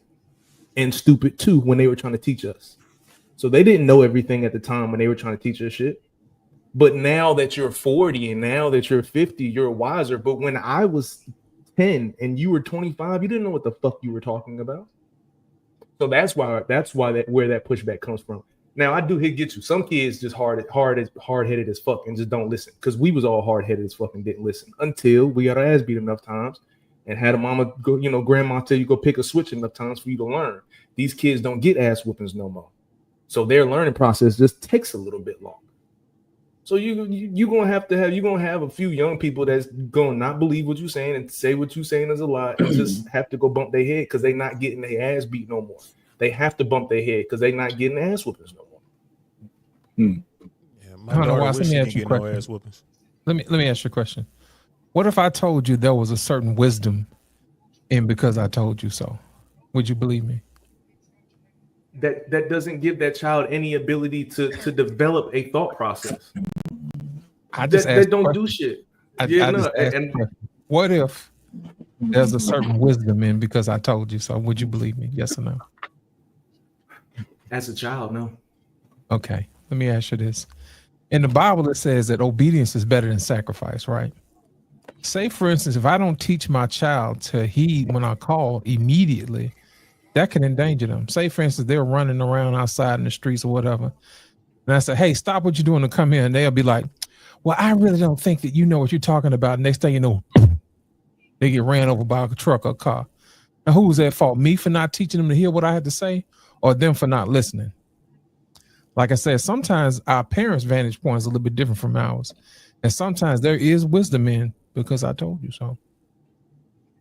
and stupid too when they were trying to teach us. So they didn't know everything at the time when they were trying to teach us shit. But now that you're 40 and now that you're 50, you're wiser. But when I was 10 and you were 25, you didn't know what the fuck you were talking about. So that's why where that pushback comes from. Now I do get you. Some kids just hard-headed as fuck and just don't listen. Because we was all hard-headed as fuck and didn't listen until we got our ass beat enough times and had a mama go, grandma tell you go pick a switch enough times for you to learn. These kids don't get ass whoopings no more. So their learning process just takes a little bit longer. So you're gonna have a few young people that's gonna not believe what you're saying and say what you're saying is a lie and just have to go bump their head because they're not getting their ass beat no more. They have to bump their head because they're not getting ass whoopings no more. Yeah, my daughter wish she didn't get no ass whoopings. Let me ask you a question. What if I told you there was a certain wisdom in because I told you so? Would you believe me? That doesn't give that child any ability to develop a thought process. I just they don't do shit. What if there's a certain wisdom in because I told you so? Would you believe me? Yes or no? As a child, no. Okay, let me ask you this. In the Bible, it says that obedience is better than sacrifice, right? Say, for instance, if I don't teach my child to heed when I call immediately, that can endanger them. Say, for instance, they're running around outside in the streets or whatever. And I say, hey, stop what you're doing to come here. And they'll be like, well, I really don't think that you know what you're talking about. Next thing you know, they get ran over by a truck or a car. Now, who was at fault? Me for not teaching them to hear what I had to say or them for not listening? Like I said, sometimes our parents' vantage point is a little bit different from ours. And sometimes there is wisdom in because I told you so.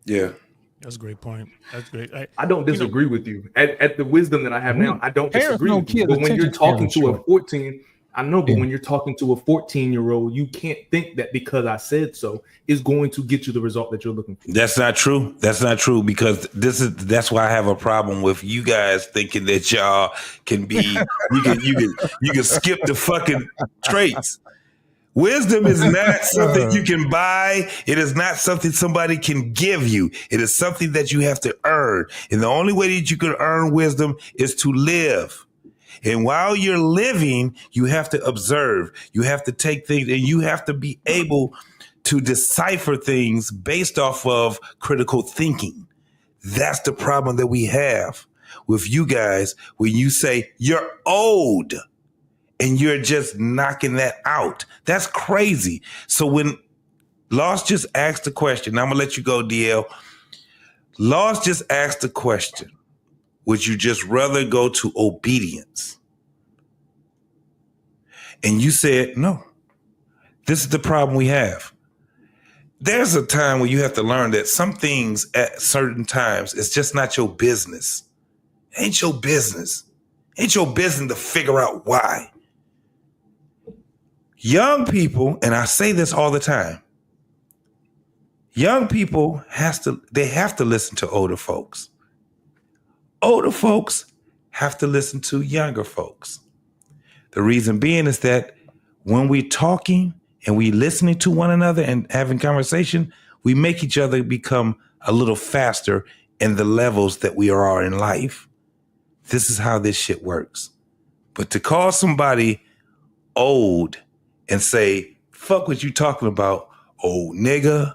Yeah. That's a great point. That's great. I don't disagree with you. At the wisdom that I have now, I don't Parents disagree don't with you. kill But when you're attention talking span to a short. 14, I know, but Yeah. when you're talking to a 14-year-old, you can't think that because I said so is going to get you the result that you're looking for. That's not true. That's not true, because that's why I have a problem with you guys thinking that y'all can be you can skip the fucking traits. Wisdom is not something you can buy. It is not something somebody can give you. It is something that you have to earn. And the only way that you can earn wisdom is to live. And while you're living, you have to observe. You have to take things, and you have to be able to decipher things based off of critical thinking. That's the problem that we have with you guys when you say you're old and you're just knocking that out. That's crazy. So when Lost just asked the question, I'm going to let you go, DL. Lost just asked the question, would you just rather go to obedience? And you said, no. This is the problem we have. There's a time where you have to learn that some things at certain times, it's just not your business. It ain't your business. It ain't your business to figure out why. Young people, and I say this all the time, young people have to listen to older folks. Older folks have to listen to younger folks. The reason being is that when we're talking and we listening to one another and having conversation, we make each other become a little faster in the levels that we are in life. This is how this shit works. But to call somebody old and say, fuck what you talking about, old nigga,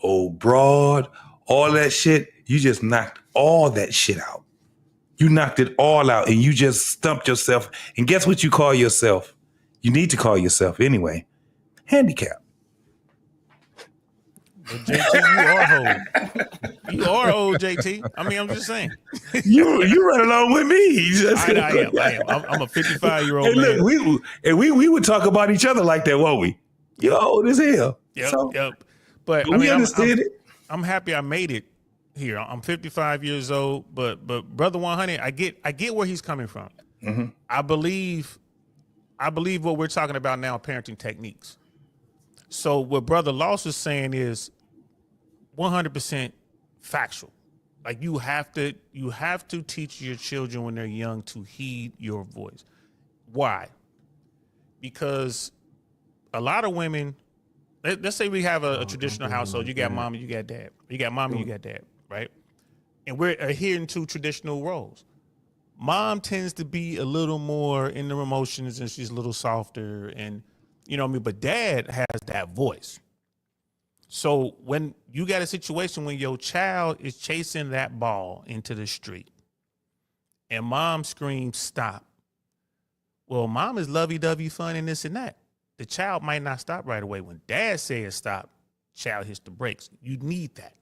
old broad, all that shit, you just knocked all that shit out. You knocked it all out and you just stumped yourself. And guess what you call yourself? You need to call yourself anyway. Handicap. But JT, you are old. You are old, JT. I mean, I'm just saying. you run along with me. I am. I'm a 55-year-old hey, man. Look, we would talk about each other like that, won't we? You're old as hell. Yep. But we understand it. I'm happy I made it here. I'm 55 years old, but brother 100, I get where he's coming from. Mm-hmm. I believe what we're talking about now, parenting techniques. So what Brother Loss is saying is 100% factual. Like you have to teach your children when they're young to heed your voice. Why? Because a lot of women, let's say we have a traditional household. You got mom and you got dad. You got mom and you got dad, right? And we're adhering to traditional roles. Mom tends to be a little more in the emotions and she's a little softer, and you know what I mean? But dad has that voice. So when you got a situation when your child is chasing that ball into the street and mom screams, stop. Well, mom is lovey-dovey, fun, and this and that. The child might not stop right away. When dad says stop, child hits the brakes. You need that.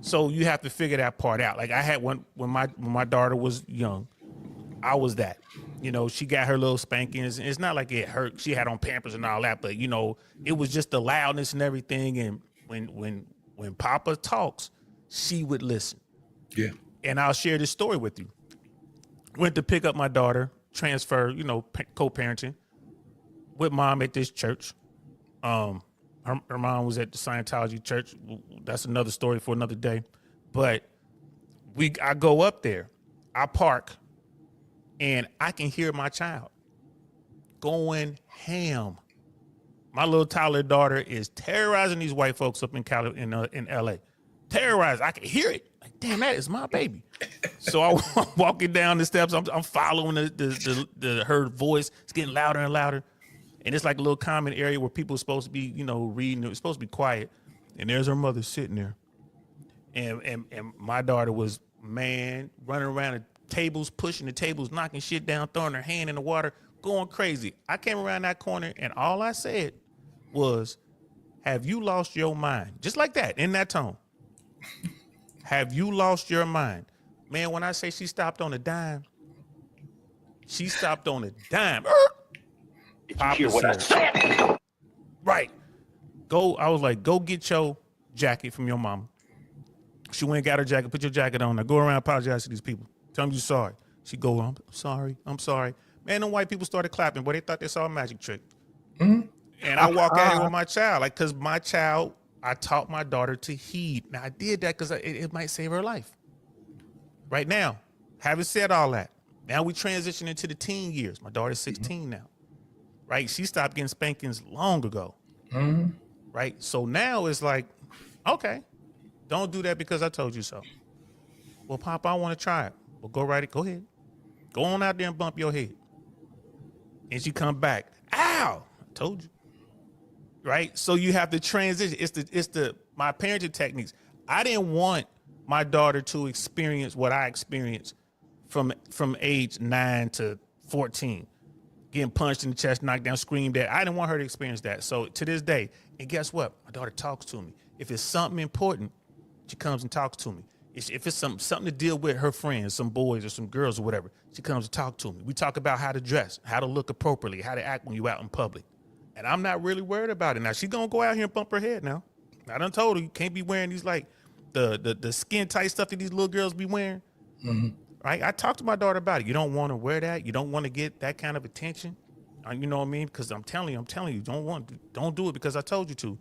So you have to figure that part out. Like I had when my daughter was young, I was that. You know, she got her little spankings. It's not like it hurt. She had on Pampers and all that, but you know, it was just the loudness and everything. And when Papa talks, she would listen. Yeah. And I'll share this story with you. Went to pick up my daughter, transfer, you know, co-parenting with mom at this church. Her mom was at the Scientology church. That's another story for another day. But I go up there, I park, and I can hear my child going ham. My little toddler daughter is terrorizing these white folks up in LA. Terrorized. I can hear it. Like, damn, that is my baby. So I'm walking down the steps. I'm following her voice. It's getting louder and louder. And it's like a little common area where people are supposed to be, you know, reading. It's supposed to be quiet. And there's her mother sitting there. And my daughter was, man, running around the tables, pushing the tables, knocking shit down, throwing her hand in the water, going crazy. I came around that corner and all I said was, have you lost your mind? Just like that, in that tone. Have you lost your mind? Man, when I say she stopped on a dime, she stopped on a dime. Did you hear what I said? Right. I was like, go get your jacket from your mama. She went and got her jacket. Put your jacket on. Now go around, apologize to these people. Tell them you're sorry. She go, I'm sorry. I'm sorry. Man, them white people started clapping, but they thought they saw a magic trick. And I walk out here with my child, like, because my child, I taught my daughter to heed. Now, I did that because it might save her life. Right now, having said all that, now we transition into the teen years. My daughter's 16 now, right? She stopped getting spankings long ago, right? So now it's like, okay, don't do that because I told you so. Well, Papa, I want to try it. Well, go ahead. Go on out there and bump your head. And she come back, ow, I told you. Right? So you have to transition. It's my parenting techniques. I didn't want my daughter to experience what I experienced from age 9 to 14. Getting punched in the chest, knocked down, screamed at. I didn't want her to experience that. So to this day, and guess what? My daughter talks to me. If it's something important, she comes and talks to me. If it's something to deal with her friends, some boys or some girls or whatever, she comes to talk to me. We talk about how to dress, how to look appropriately, how to act when you're out in public. And I'm not really worried about it. Now, she's going to go out here and bump her head now. I done told her you can't be wearing these, like, the skin tight stuff that these little girls be wearing. Right? I talked to my daughter about it. You don't want to wear that. You don't want to get that kind of attention. You know what I mean? Because I'm telling you, don't do it because I told you to.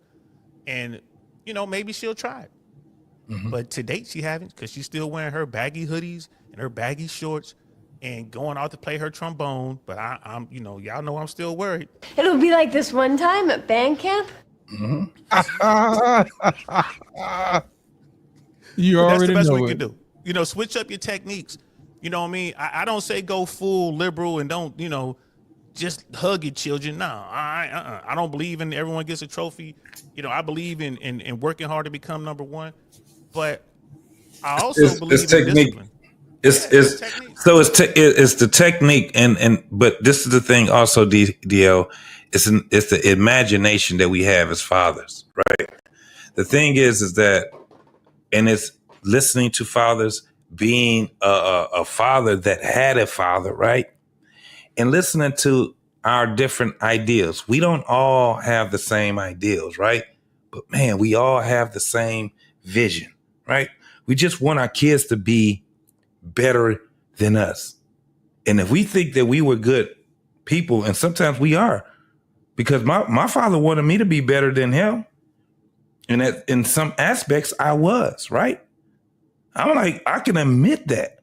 And, you know, maybe she'll try it. But to date, she haven't, because she's still wearing her baggy hoodies and her baggy shorts and going out to play her trombone. But I'm, you know, y'all know I'm still worried. It'll be like this one time at band camp. You That's already the best know we it. can do. You know, switch up your techniques. You know what I mean? I don't say go full liberal and don't, you know, just hug your children. No, I don't believe in everyone gets a trophy. You know, I believe in working hard to become number one. But I also believe in discipline. It's the technique, but this is the thing also, DL. It's the imagination that we have as fathers, right? The thing is that, and it's listening to fathers, being a father that had a father, right? And listening to our different ideals. We don't all have the same ideals, right? But man, we all have the same vision, right? We just want our kids to be better than us. And if we think that we were good people, and sometimes we are, because my father wanted me to be better than him. And that in some aspects I was, right? I'm like, I can admit that.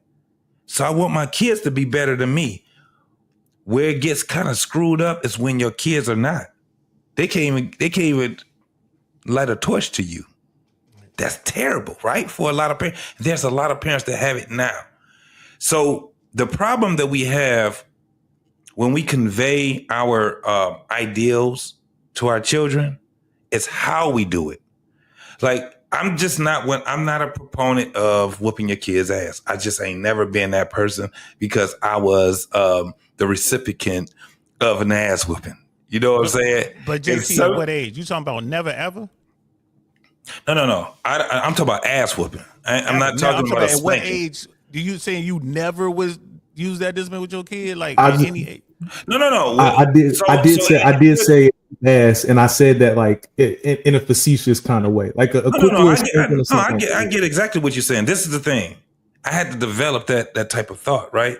So I want my kids to be better than me. Where it gets kind of screwed up is when your kids are not. They can't even light a torch to you. That's terrible, right? For a lot of parents. There's a lot of parents that have it now. So the problem that we have when we convey our ideals to our children is how we do it. Like, I'm not a proponent of whooping your kid's ass. I just ain't never been that person because I was the recipient of an ass whooping. You know what I'm saying? But JT, at what age? You talking about never ever? No. I'm talking about ass whooping. I'm not talking about a at what spanking. age? Do you saying you never use that discipline with your kid? Like at any age? No. I did say ass, and I said that like in a facetious kind of way, like a quick little spanking or something. I get exactly what you're saying. This is the thing. I had to develop that type of thought, right?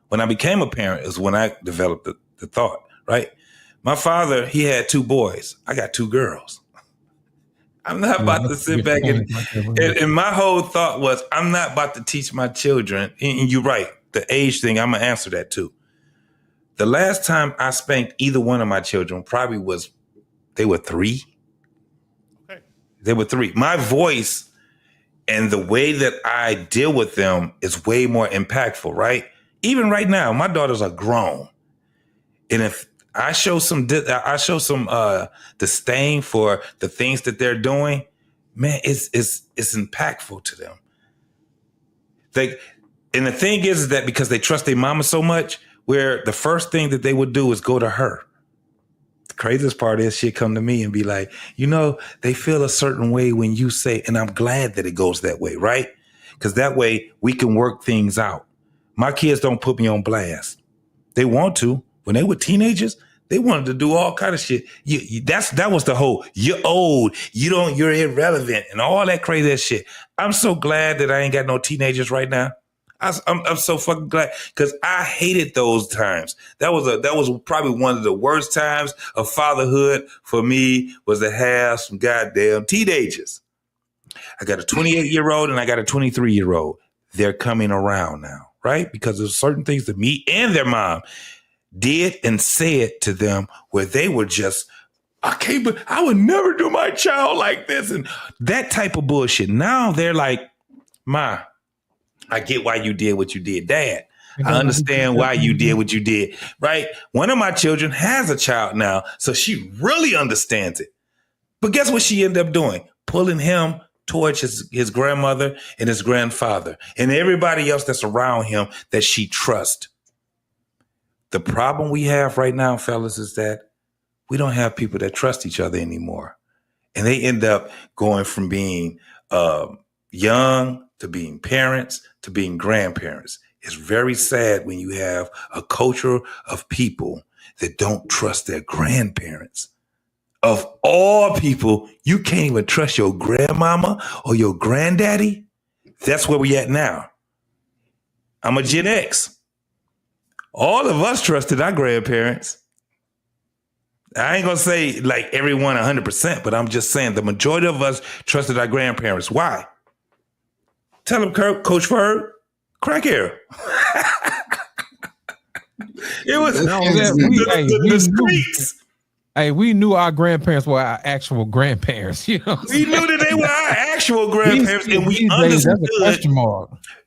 When I became a parent is when I developed the thought, right? My father, he had 2 boys. I got 2 girls. I'm not about to sit back and my whole thought was, I'm not about to teach my children. And you're right. The age thing, I'm going to answer that too. The last time I spanked either one of my children probably they were 3. Okay. They were 3. My voice and the way that I deal with them is way more impactful, right? Even right now, my daughters are grown. And if I show some disdain for the things that they're doing, man, it's impactful to them. And the thing is that because they trust their mama so much, where the first thing that they would do is go to her. The craziest part is she'd come to me and be like, you know, they feel a certain way when you say, and I'm glad that it goes that way, right? Because that way we can work things out. My kids don't put me on blast. They want to. When they were teenagers, They wanted to do all kind of shit. That was the whole, you're old, you're irrelevant, and all that crazy ass shit. I'm so glad that I ain't got no teenagers right now. I'm so fucking glad, because I hated those times. That was probably one of the worst times of fatherhood for me, was to have some goddamn teenagers. I got a 28-year-old and I got a 23-year-old. They're coming around now, right? Because there's certain things that me and their mom did and said to them where they were just, I would never do my child like this, and that type of bullshit. Now they're like, Ma, I get why you did what you did. Dad, I understand why you did what you did, right? One of my children has a child now, so she really understands it. But guess what she ended up doing? Pulling him towards his grandmother and his grandfather and everybody else that's around him that she trusts. The problem we have right now, fellas, is that we don't have people that trust each other anymore. And they end up going from being young to being parents to being grandparents. It's very sad when you have a culture of people that don't trust their grandparents. Of all people, you can't even trust your grandmama or your granddaddy. That's where we at now. I'm a Gen X. All of us trusted our grandparents. I ain't gonna say like everyone 100%, but I'm just saying the majority of us trusted our grandparents. Why? Tell them, Coach Ferg, crack hair. It was the streets. Hey, we knew our grandparents were our actual grandparents. You know, we knew that they were our actual grandparents, and we understood.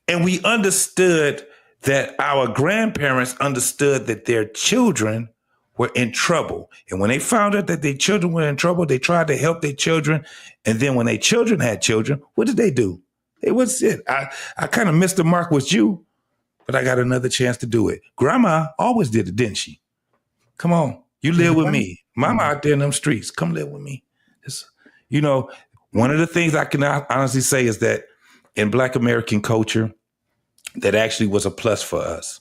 And we understood that our grandparents understood that their children were in trouble. And when they found out that their children were in trouble, they tried to help their children. And then when their children had children, what did they do? It was it. I kind of missed the mark with you, but I got another chance to do it. Grandma always did it, didn't she? Come on, you live with me. Mama out there in them streets, come live with me. One of the things I can honestly say is that in Black American culture, that actually was a plus for us.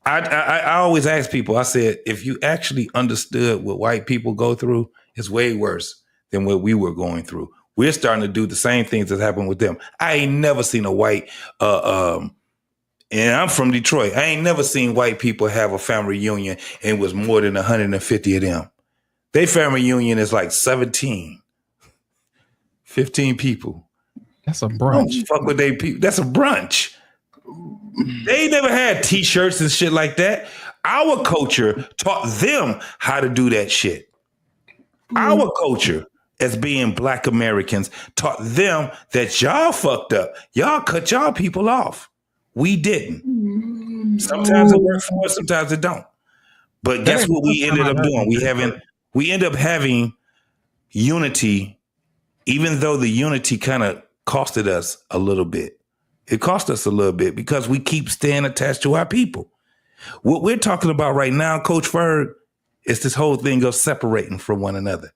I always ask people, I said, if you actually understood what white people go through, it's way worse than what we were going through. We're starting to do the same things that happened with them. I ain't never seen a white, and I'm from Detroit. I ain't never seen white people have a family reunion and it was more than 150 of them. Their family reunion is like 17, 15 people. That's a brunch. Don't fuck with they people. That's a brunch. They never had T-shirts and shit like that. Our culture taught them how to do that shit. Our culture, as being Black Americans, taught them that y'all fucked up. Y'all cut y'all people off. We didn't. Sometimes it works for us, sometimes it don't. But guess what we ended up doing? We end up having unity, even though the unity kind of costed us a little bit. It cost us a little bit because we keep staying attached to our people. What we're talking about right now, Coach Ferg, is this whole thing of separating from one another.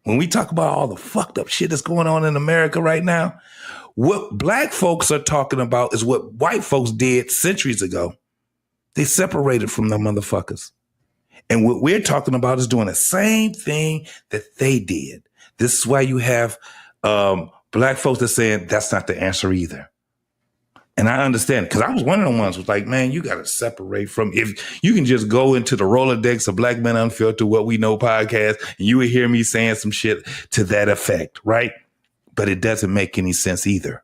When we talk about all the fucked up shit that's going on in America right now, what Black folks are talking about is what white folks did centuries ago. They separated from the motherfuckers. And what we're talking about is doing the same thing that they did. This is why you have Black folks that saying that's not the answer either. And I understand, because I was one of the ones who was like, man, you got to separate from, if you can just go into the Rolodex of Black Men Unfiltered, What We Know podcast, and you would hear me saying some shit to that effect, right? But it doesn't make any sense either.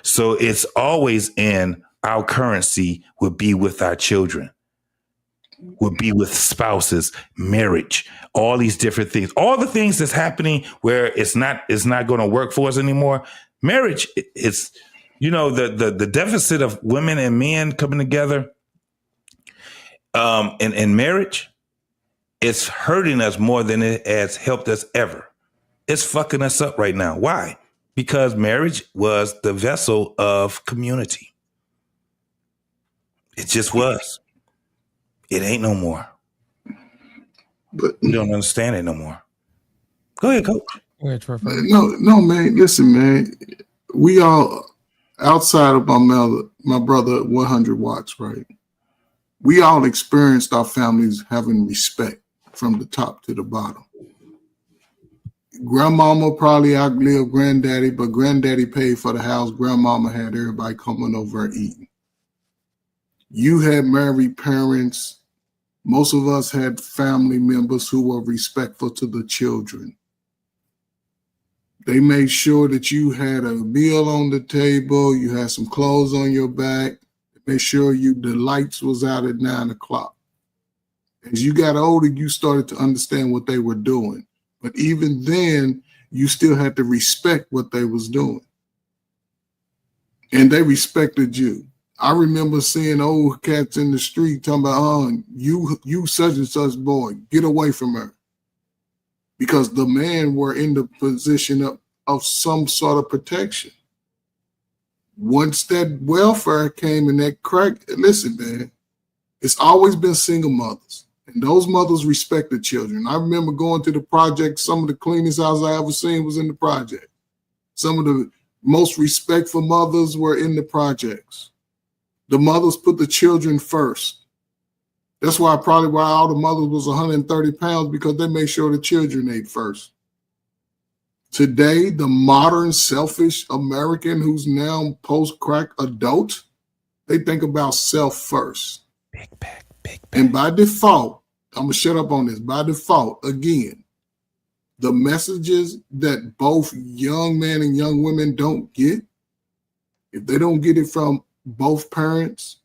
So it's always in our currency would be with our children, would be with spouses, marriage, all these different things, all the things that's happening where it's not going to work for us anymore. Marriage, it's, the deficit of women and men coming together in marriage, it's hurting us more than it has helped us ever. It's fucking us up right now. Why? Because marriage was the vessel of community. It just was. It ain't no more. But you don't understand it no more. Go ahead, Coach. Go ahead, Trevor. No, man. Listen, man. We all, outside of my brother 100 watts, right? we all experienced our families having respect from the top to the bottom. Grandmama probably outlived granddaddy, but granddaddy paid for the house. Grandmama had everybody coming over and eating. You had married parents. Most of us had family members who were respectful to the children. They made sure that you had a meal on the table, you had some clothes on your back, made sure the lights was out at 9 o'clock. As you got older, you started to understand what they were doing. But even then, you still had to respect what they was doing. And they respected you. I remember seeing old cats in the street talking about, oh, you such and such boy, get away from her. Because the men were in the position of some sort of protection. Once that welfare came and that crack, listen, man, it's always been single mothers. And those mothers respect the children. I remember going to the project. Some of the cleanest house I ever seen was in the project. Some of the most respectful mothers were in the projects. The mothers put the children first. That's why all the mothers was 130 pounds, because they made sure the children ate first. Today, the modern selfish American who's now post-crack adult, they think about self first. Big back. And by default, I'm going to shut up on this. By default, again, the messages that both young men and young women don't get, if they don't get it from both parents,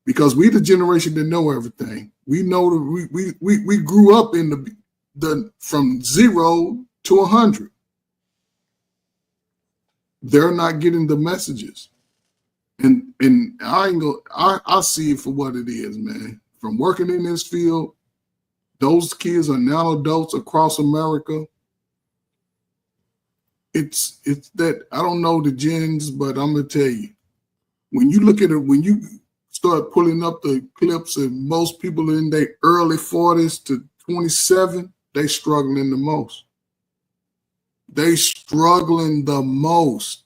because we the generation that know everything. We know that we grew up in the from 0 to 100. They're not getting the messages. And I see it for what it is, man. From working in this field, those kids are now adults across America. It's that, I don't know the gens, but I'm gonna tell you, when you look at it, when you start pulling up the clips of most people in their early 40s to 27, they struggling the most. They struggling the most,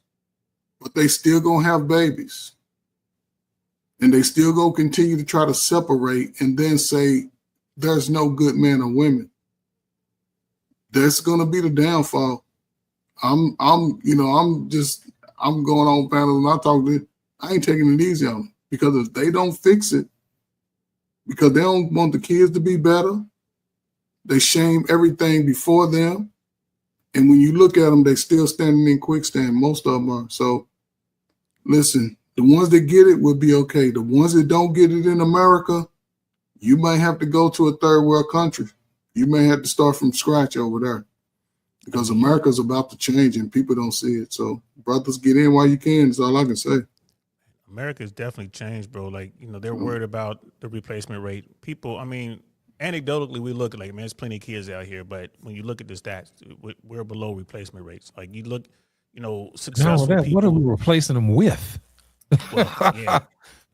but they still gonna have babies. And they still gonna continue to try to separate and then say there's no good men or women. That's gonna be the downfall. I'm going on panels and I ain't taking it easy on them, because if they don't fix it, because they don't want the kids to be better, they shame everything before them. And when you look at them, they still standing in quicksand. Most of them are. So listen, the ones that get it will be okay. The ones that don't get it in America, you might have to go to a third world country. You may have to start from scratch over there, because America's about to change and people don't see it. So brothers, get in while you can. That's all I can say. America's definitely changed, bro. Like, they're worried about the replacement rate. People, anecdotally, we look at, like, man, there's plenty of kids out here, but when you look at the stats, we're below replacement rates. Like, you look, successful people. What are we replacing them with? Well, yeah.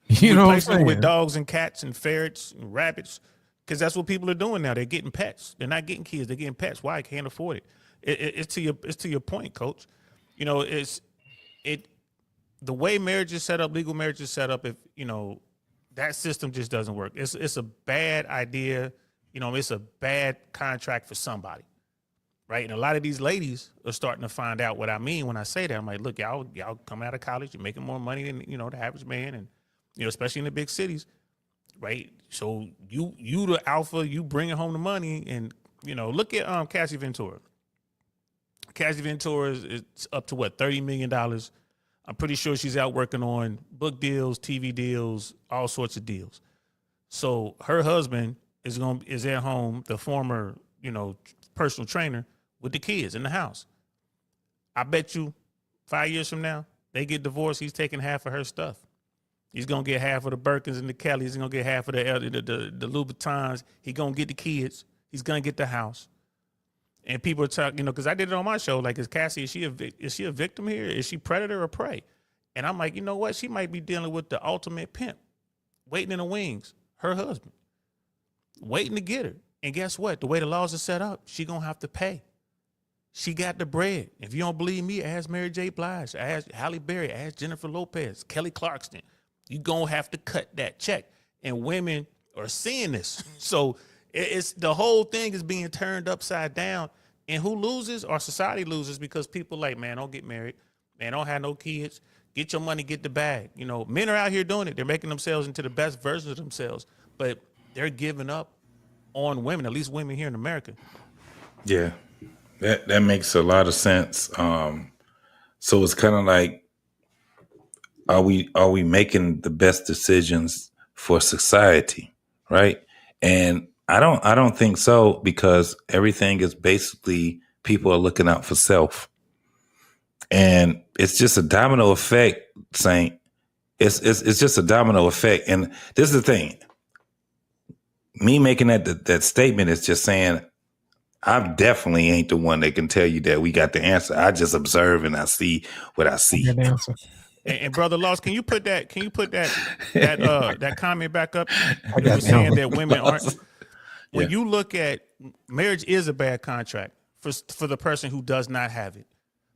You know what I'm saying? With dogs and cats and ferrets and rabbits, because that's what people are doing now. They're getting pets. They're not getting kids. They're getting pets. Why? Can't afford it. It's to your point, Coach. The way marriage is set up, legal marriage is set up, if that system just doesn't work. It's a bad idea. It's a bad contract for somebody, right? And a lot of these ladies are starting to find out what I mean when I say that. I'm like, look, y'all coming out of college, you're making more money than the average man, and especially in the big cities, right? So you the alpha, you bringing home the money, and look at Cassie Ventura. Cassie Ventura is up to what, $30 million. I'm pretty sure she's out working on book deals, TV deals, all sorts of deals. So her husband is at home, the former, personal trainer, with the kids in the house. I bet you 5 years from now, they get divorced, he's taking half of her stuff. He's gonna get half of the Birkins and the Kellys. He's gonna get half of the Louboutins. He's gonna get the kids. He's gonna get the house. And people are talking, because I did it on my show. Like, is Cassie, is she a victim here? Is she predator or prey? And I'm like, you know what? She might be dealing with the ultimate pimp, waiting in the wings, her husband, waiting to get her. And guess what? The way the laws are set up, she gonna have to pay. She got the bread. If you don't believe me, ask Mary J. Blige, ask Halle Berry, ask Jennifer Lopez, Kelly Clarkson. You gonna have to cut that check. and women are seeing this. So it's the whole thing is being turned upside down. And who loses? Our society loses because people like, man, don't get married. Man, don't have no kids. Get your money, get the bag. You know, men are out here doing it. They're making themselves into the best versions of themselves, but they're giving up on women, at least women here in America. Yeah, that makes a lot of sense. So it's kind of like, are we making the best decisions for society, right? And I don't think so, because everything is basically people are looking out for self, and it's just a domino effect. Saint, it's just a domino effect, and this is the thing. Me making that statement is just saying, I definitely ain't the one that can tell you that we got the answer. I just observe and I see what I see. And Brother Lost, can you put that that comment back up? You were saying that women aren't. When you look at marriage, is a bad contract for the person who does not have it.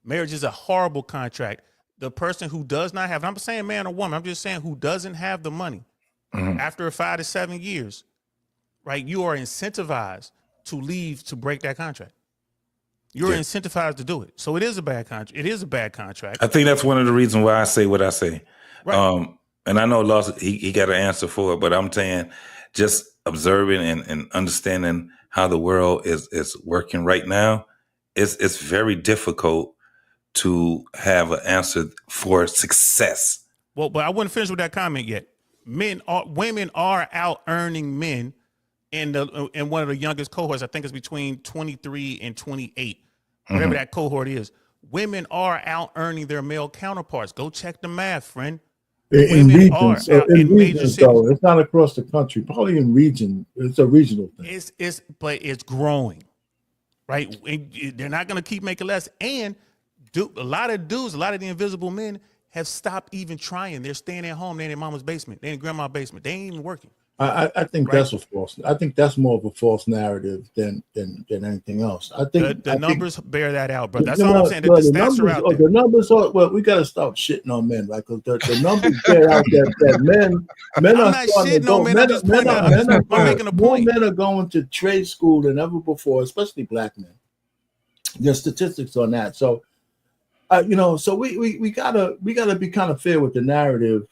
Marriage is a horrible contract. The person who does not have it, I'm saying man or woman, I'm just saying who doesn't have the money, after 5 to 7 years, right? You are incentivized to leave to break that contract. You're incentivized to do it. So it is a bad contract. It is a bad contract. I think that's one of the reasons why I say what I say. Right. And I know Lost, he got an answer for it, but I'm saying just observing and understanding how the world is working right now, it's very difficult to have an answer for success. Well, but I wouldn't finish with that comment yet. Women are out earning men in one of the youngest cohorts. I think it's between 23 and 28, whatever that cohort is. Women are out earning their male counterparts. Go check the math, friend. In regions, though, it's not across the country. Probably in region, it's a regional thing. But it's growing, right? They're not going to keep making less. And a lot of the invisible men have stopped even trying. They're staying at home. They're in their mama's basement. They're in grandma's basement. They ain't even working. I think that's a false. I think that's more of a false narrative than anything else. I think the numbers bear that out, bro. That's all I'm saying. The stats are out there. The numbers are, well, we got to stop shitting on men, right? Because the numbers bear out that men are not shitting on men. I'm making a point. More men are going to trade school than ever before, especially black men. There's statistics on that. So, so we gotta be kind of fair with the narratives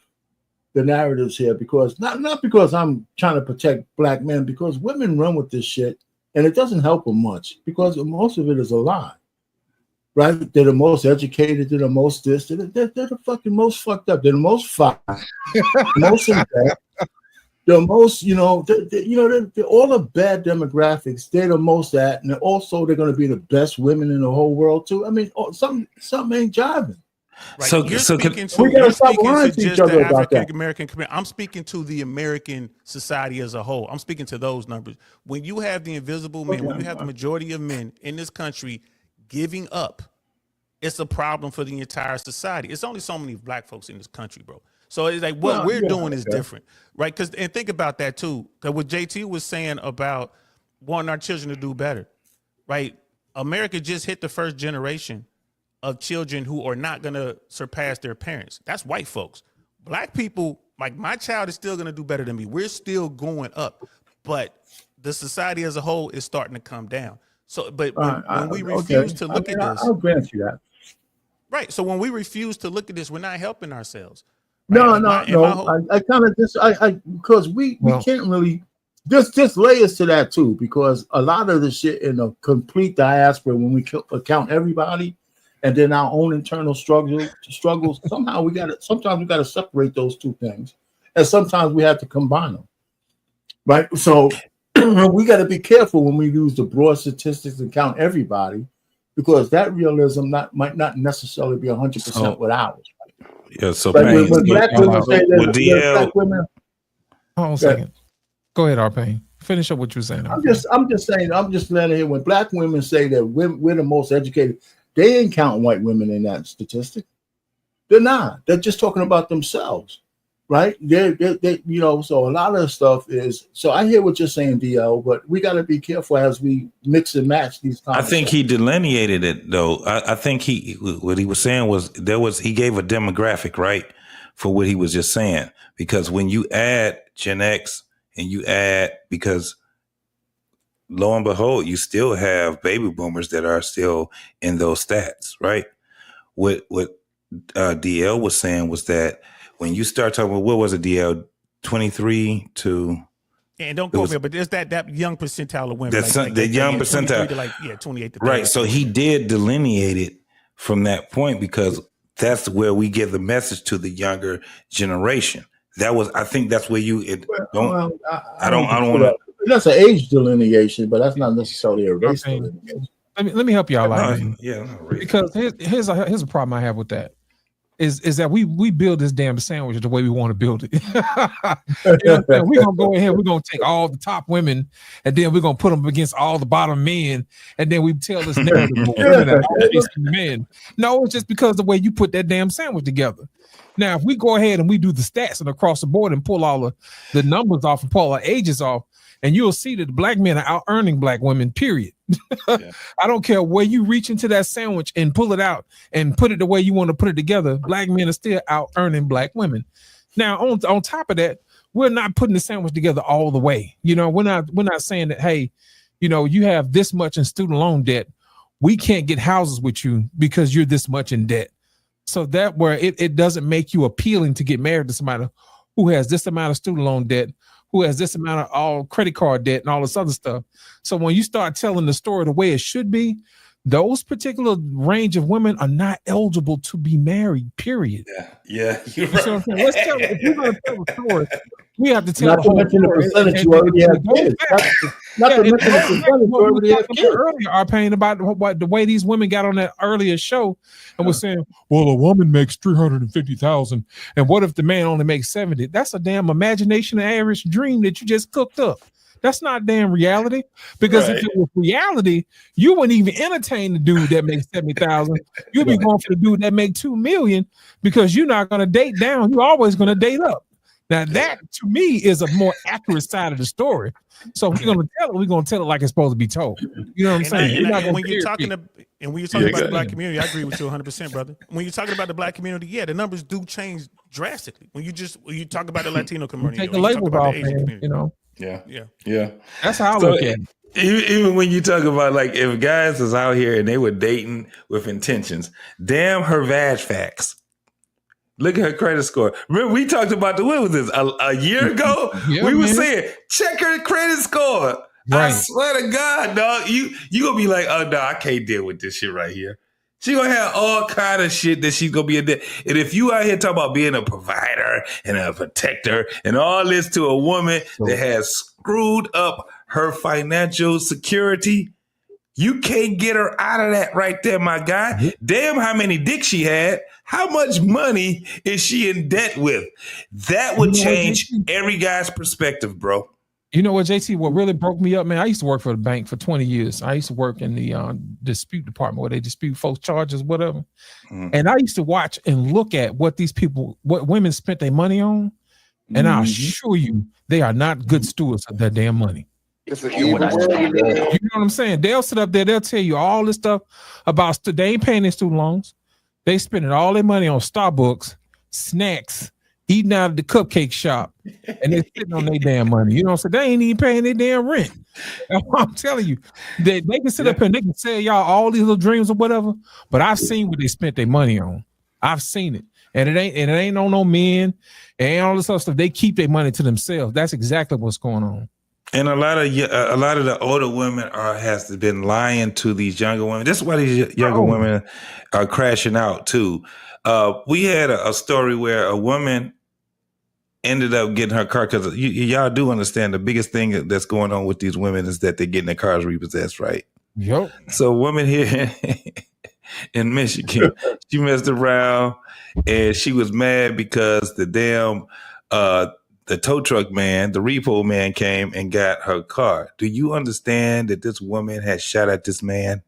here, because not because I'm trying to protect black men, because women run with this shit and it doesn't help them much, because most of it is a lie, right? They're the most educated, they're the most this, they're the fucking most fucked up, they're the most fine, most in debt, the most, they're all the bad demographics, they're the most that, and also they're going to be the best women in the whole world too. I mean, something ain't jiving. Right. So you're so speaking can, to just the African American community. I'm speaking to the American society as a whole. I'm speaking to those numbers. When you have the invisible men, when you have the majority of men in this country giving up, it's a problem for the entire society. It's only so many black folks in this country, bro. So it's like what we're doing is different, right? And think about that too. Because what JT was saying about wanting our children to do better, right? America just hit the first generation of children who are not going to surpass their parents. That's white folks. Black people, like my child is still going to do better than me. We're still going up, but the society as a whole is starting to come down. So, but when we refuse to look at this, I'll grant you that. Right. So when we refuse to look at this, we're not helping ourselves. Right? No. I kind of just, because we can't really just layers to that too, because a lot of the shit in a complete diaspora, when we count everybody, and then our own internal struggles. Sometimes we got to separate those two things, and sometimes we have to combine them, right? So we got to be careful when we use the broad statistics and count everybody, because that realism might not necessarily be 100% with ours. Yeah. So when black women say that black women. Hold on a second. Go ahead, Arpain. Finish up what you're saying. I'm just letting here. When black women say that we're the most educated, they ain't counting white women in that statistic. They're not. They're just talking about themselves, right? They so a lot of the stuff is. So I hear what you're saying, DL, but we got to be careful as we mix and match these concepts. I think he delineated it though. I think what he was saying was he gave a demographic, right? for what he was just saying. Because when you add Gen X and you add, because lo and behold, you still have baby boomers that are still in those stats, right? What DL was saying was that when you start talking about, what was it, DL, 23 to... And don't quote me, but there's that young percentile of women. The young percentile. To 28 to 30. Right. So he did delineate it from that point, because that's where we give the message to the younger generation. I think that's where I don't want to. That's an age delineation, but that's not necessarily a race delineation. Let me help y'all out. Yeah, because here's a problem I have with that. Is that we build this damn sandwich the way we want to build it. You know we're gonna go ahead, we're gonna take all the top women, and then we're gonna put them against all the bottom men, and then we tell this narrative of women are always men. No, it's just because the way you put that damn sandwich together. Now, if we go ahead and we do the stats and across the board and pull all the numbers off and pull our ages off, and you'll see that black men are out earning black women, period. Yeah. I don't care where you reach into that sandwich and pull it out and put it the way you want to put it together. Black men are still out earning black women. Now, on top of that, we're not putting the sandwich together all the way. You know, we're not saying that, hey, you know, you have this much in student loan debt. We can't get houses with you because you're this much in debt. So that where it doesn't make you appealing to get married to somebody who has this amount of student loan debt, who has this amount of all credit card debt and all this other stuff. So when you start telling the story the way it should be, those particular range of women are not eligible to be married, period. Yeah. You're right. So let's tell, if we're going to tell a story, we have to tell not to mention the percentage you already have kids. Not to mention the percentage you already have kids. Earlier, our pain about what the way these women got on that earlier show and was saying, well, a woman makes $350,000, and what if the man only makes 70? That's a damn imagination and average dream that you just cooked up. That's not damn reality. Because if it was reality, you wouldn't even entertain the dude that makes 70,000. You'd be going for the dude that make 2 million, because you're not going to date down. You're always going to date up. Now that to me is a more accurate side of the story. So if we're going to tell it, we're going to tell it like it's supposed to be told. You know what I'm saying? When you're talking about the black community, I agree with you 100%, brother. When you're talking about the black community, yeah, the numbers do change drastically. When you talk about the Latino community, take the labels off, man, you know. Yeah. That's how I look at it. Even when you talk about, like, if guys is out here and they were dating with intentions, damn her vag facts. Look at her credit score. Remember, we talked about what was this, a year ago? We were saying, check her credit score. Right. I swear to God, dog, you gonna be like, oh no, I can't deal with this shit right here. She gonna have all kind of shit that she's gonna be a debt. And if you out here talking about being a provider and a protector and all this to a woman that has screwed up her financial security, you can't get her out of that right there, my guy. Mm-hmm. Damn how many dicks she had. How much money is she in debt with? That would change every guy's perspective, bro. You know what, JT, what really broke me up, man, I used to work for the bank for 20 years. I used to work in the dispute department where they dispute folks' charges, whatever. Mm-hmm. And I used to watch and look at what women spent their money on. And I assure you, they are not good stewards of their damn money. It's an evil world. You know what I'm saying? They'll sit up there, they'll tell you all this stuff about they ain't paying their student loans. They spending all their money on Starbucks, snacks, eating out of the cupcake shop, and they're sitting on their damn money. You know what I'm saying? They ain't even paying their damn rent. I'm telling you, they can sit up here and they can sell y'all all these little dreams or whatever, but I've seen what they spent their money on. I've seen it. And it ain't on no men and all this other stuff. They keep their money to themselves. That's exactly what's going on. And a lot of the older women has been lying to these younger women. This is why these younger women are crashing out too. We had a story where a woman ended up getting her car, because y'all do understand the biggest thing that's going on with these women is that they're getting their cars repossessed, right? Yep. So a woman here in Michigan, she messed around and she was mad because the damn the tow truck man, the repo man, came and got her car. Do you understand that this woman has shot at this man?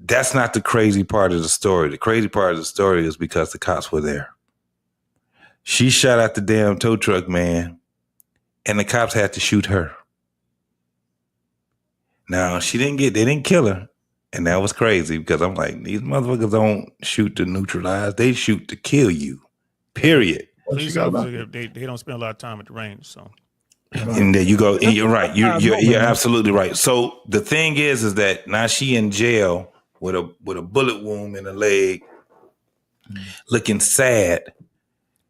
That's not the crazy part of the story. The crazy part of the story is because the cops were there. She shot at the damn tow truck man, and the cops had to shoot her. Now, they didn't kill her. And that was crazy, because I'm like, these motherfuckers don't shoot to neutralize. They shoot to kill you. Period. Police officers, they don't spend a lot of time at the range, so. And there you go. And you're right. You're absolutely right. So the thing is that now she in jail with a bullet wound in the leg, looking sad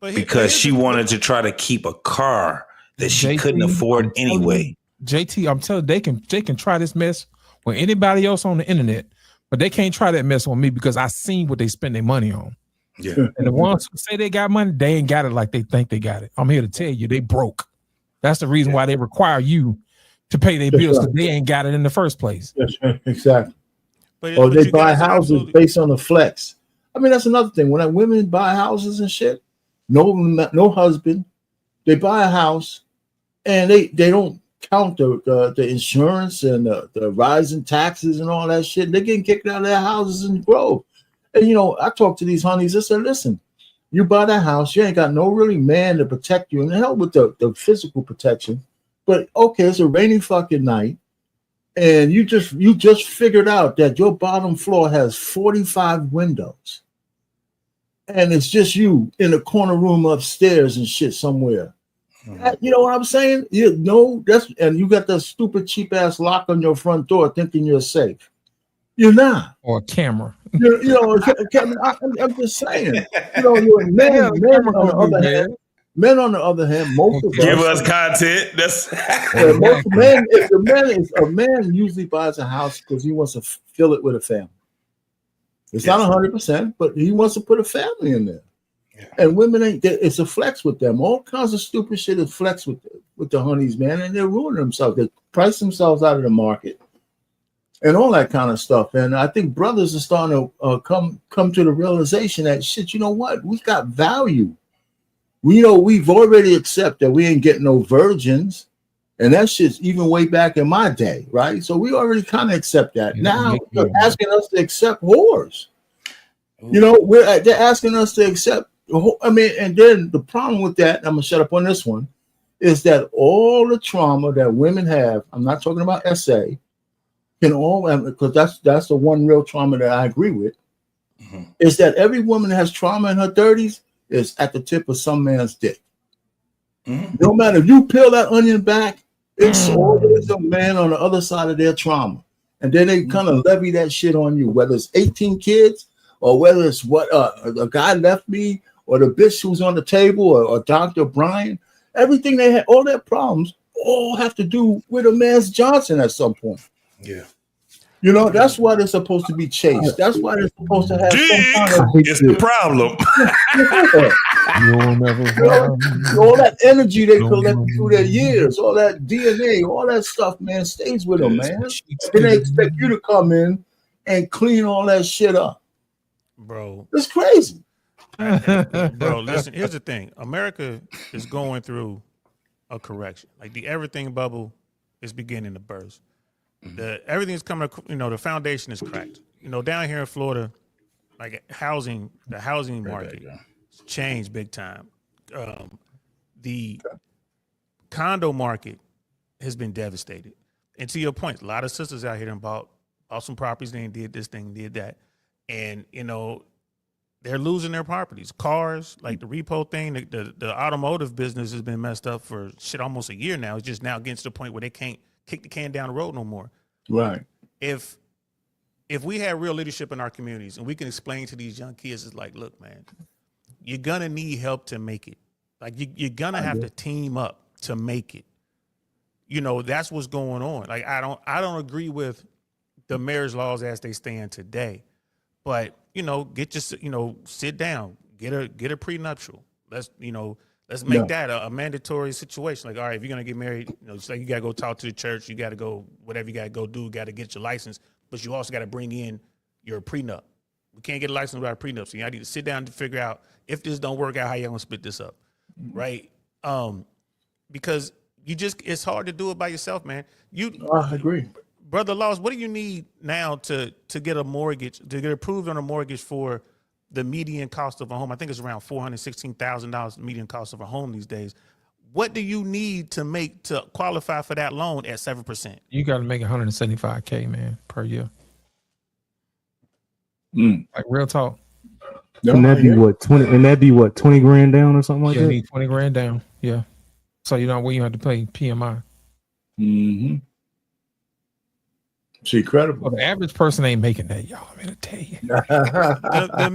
because she wanted to try to keep a car that she couldn't afford anyway. JT, I'm telling you, they can try this mess with anybody else on the internet, but they can't try that mess on me because I seen what they spend their money on. Yeah. And the ones who say they got money, they ain't got it like they think they got it. I'm here to tell you, they broke. That's the reason why they require you to pay their bills because they ain't got it in the first place. Yes, exactly. But they buy houses based on the flex. I mean, that's another thing. When women buy houses and shit, no husband, they buy a house and they don't count the insurance and the rising taxes and all that shit. They're getting kicked out of their houses in Grove. And, I talk to these honeys. I said, listen, you buy that house, you ain't got no really man to protect you. And the hell with the physical protection. But, okay, it's a rainy fucking night. And you just figured out that your bottom floor has 45 windows. And it's just you in a corner room upstairs and shit somewhere. You know what I'm saying? And you got that stupid cheap ass lock on your front door thinking you're safe. You're not. Or a camera. I'm just saying. You're men on the other hand, most of give us content. That's most men. If a man usually buys a house because he wants to fill it with a family. It's not 100%, but he wants to put a family in there. Yeah. And women it's a flex with them. All kinds of stupid shit is flex with the honeys, man, and they're ruining themselves. They price themselves out of the market and all that kind of stuff. And I think brothers are starting to come to the realization that shit, you know what? We got value. We've already accepted that we ain't getting no virgins. And that shit's even way back in my day, right? So we already kind of accept that. Now they're asking us to accept whores. They're asking us to accept. And then the problem with that, I'm gonna shut up on this one, is that all the trauma that women have, I'm not talking about SA, because that's the one real trauma that I agree with, is that every woman that has trauma in her 30s is at the tip of some man's dick. No matter if you peel that onion back, it's always a man on the other side of their trauma. And then they kind of levy that shit on you, whether it's 18 kids or whether it's what a guy left me or the bitch who's on the table or Dr. Brian. Everything they had, all their problems, all have to do with a man's Johnson at some point. Yeah. That's why they're supposed to be chased. That's why they're supposed to have some kind of it's the problem. All that energy they collected through their years, all that DNA, all that stuff, man, stays with them, man. Then they expect you to come in and clean all that shit up. Bro. It's crazy. Bro, listen, here's the thing. America is going through a correction. Like the everything bubble is beginning to burst. Everything's coming, the foundation is cracked. Down here in Florida, like the housing market changed big time. The condo market has been devastated. And to your point, a lot of sisters out here bought some properties, they did this thing, did that. And, they're losing their properties. Cars, like the repo thing, the automotive business has been messed up for almost a year now. It's just now getting to the point where they can't kick the can down the road no more. Right. If we have real leadership in our communities and we can explain to these young kids, it's like, look, man, you're gonna need help to make it. Like you're gonna have to team up to make it. That's what's going on. Like I don't agree with the marriage laws as they stand today, but sit down, get a prenuptial. Let's make that a mandatory situation. Like, all right, if you're gonna get married, it's like you gotta go talk to the church, you gotta go whatever you gotta go do, gotta get your license, but you also gotta bring in your prenup. We can't get a license without a prenup. So you need to sit down to figure out if this don't work out, how you gonna split this up, right? Because it's hard to do it by yourself, man. I agree. Brother Laws, what do you need now to get a mortgage, to get approved on a mortgage for the median cost of a home? I think it's around $416,000 median cost of a home these days. What do you need to qualify for that loan at 7%? You got to make $175K, man, per year. Like real talk. And that'd be what 20, and that'd be what 20 grand down or something like that. Need 20 grand down. Yeah. So you know where you have to pay PMI. Mm-hmm. It's incredible. Well, the average person ain't making that, y'all. I'm gonna tell you. the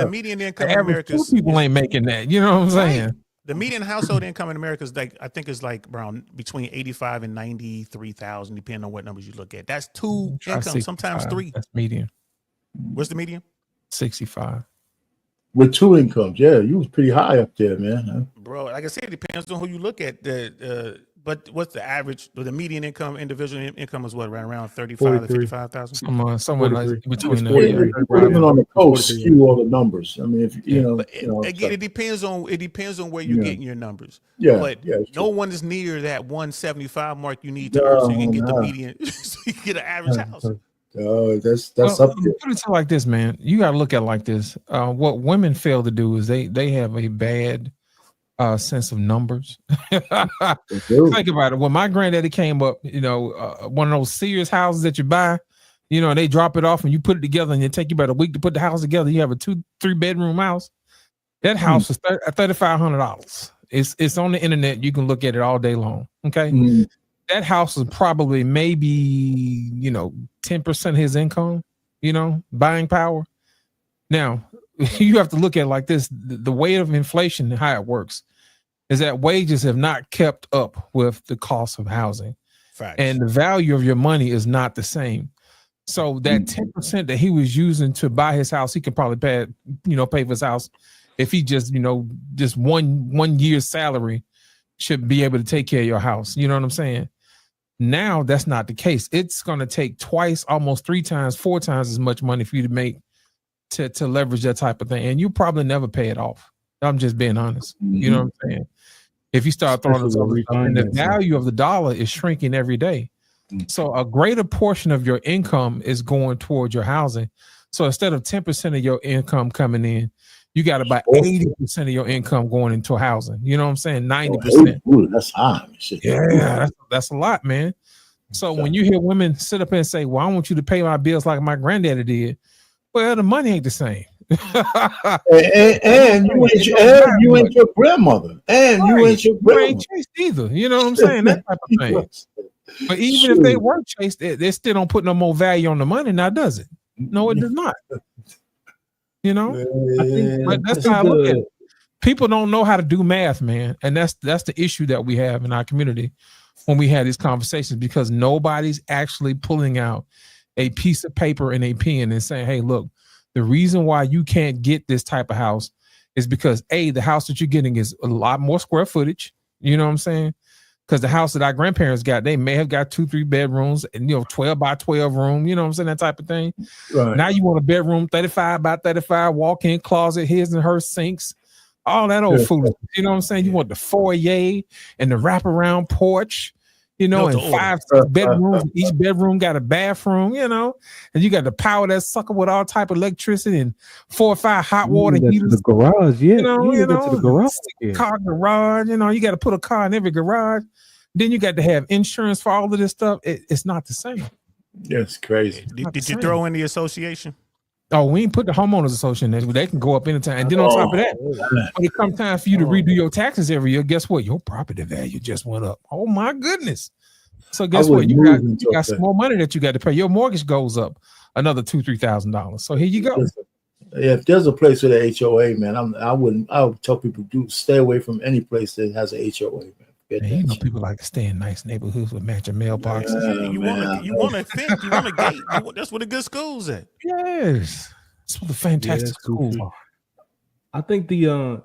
median income in America, people ain't making that. You know what I'm saying? The median household income in America is like, I think is like around between 85 and 93,000, depending on what numbers you look at. That's two income, sometimes three. That's median. What's the median? 65. With two incomes, yeah, you was pretty high up there, man. Bro, like I said, it depends on who you look at. But what's the average? The median income, individual income is what, right around 35 to 55,000? Somewhere like between there. Even on the coast, skew all the numbers. I mean, if you know, again, it depends on where you're getting your numbers. Yeah, but no one is near that 175 mark you need to earn so you can get the median, so you can get an average house. Oh, that's up there. Put it like this, man. You got to look at it like this. What women fail to do is they have a bad sense of numbers. Think about it. When my granddaddy came up, you know, one of those Sears houses that you buy, you know, they drop it off and you put it together and it take you about a week to put the house together. You have a 2-3 bedroom house. That house is $3,500. It's on the internet. You can look at it all day long. Okay. That house is probably maybe, you know, 10% of his income, you know, buying power. Now, you have to look at it like this. The weight of inflation and how it works is that wages have not kept up with the cost of housing. Facts. And the value of your money is not the same. So that 10% that he was using to buy his house, he could probably pay for his house if he just, you know, just one year's salary should be able to take care of your house. You know what I'm saying? Now that's not the case. It's going to take twice, almost 3 times, 4 times as much money for you to make to leverage that type of thing. And you probably never pay it off. I'm just being honest. You know what I'm saying? If you start throwing it, and the value of the dollar is shrinking every day. So a greater portion of your income is going towards your housing. So instead of 10% of your income coming in, you got about 80% of your income going into housing. You know what I'm saying? 90%. That's high. Shit. Yeah, that's a lot, man. So when you hear women sit up and say, well, I want you to pay my bills like my granddaddy did. Well, the money ain't the same. and you ain't your grandmother. And you ain't your grandmother. You ain't chased either. You know what I'm saying? That type of thing. But even if they were chased, they still don't put no more value on the money now, does it? No, it does not. You know, but that's how I look at it. People don't know how to do math, man, and that's the issue that we have in our community when we have these conversations, because nobody's actually pulling out a piece of paper and a pen and saying, "Hey, look, the reason why you can't get this type of house is because the house that you're getting is a lot more square footage." You know what I'm saying? Because the house that our grandparents got, they may have got 2-3 bedrooms and 12 by 12 room, you know what I'm saying, that type of thing. Right. Now you want a bedroom 35 by 35, walk-in closet, his and her sinks, all that old food. You know what I'm saying? You want the foyer and the wraparound porch, and 5-6 bedrooms. Each bedroom got a bathroom, and you got to power that sucker with all type of electricity and 4 or 5 hot water heaters. The garage, to the garage. Car garage, you got to put a car in every garage. Then you got to have insurance for all of this stuff. It's not the same. That's crazy. Did you throw in the association? Oh, we ain't put the homeowners association. They can go up anytime. And then on top of that, when it comes time for you to redo your taxes every year, guess what? Your property value just went up. Oh my goodness. So guess what? You got some more money that you got to pay. Your mortgage goes up another $2,000-$3,000. So here you go. Yeah, if there's a place with an HOA, man, I would tell people stay away from any place that has an HOA, man. People like to stay in nice neighborhoods with matching mailboxes. You want a fence, you want a gate. That's where the good schools at. Yes, that's what the fantastic schools are. I think the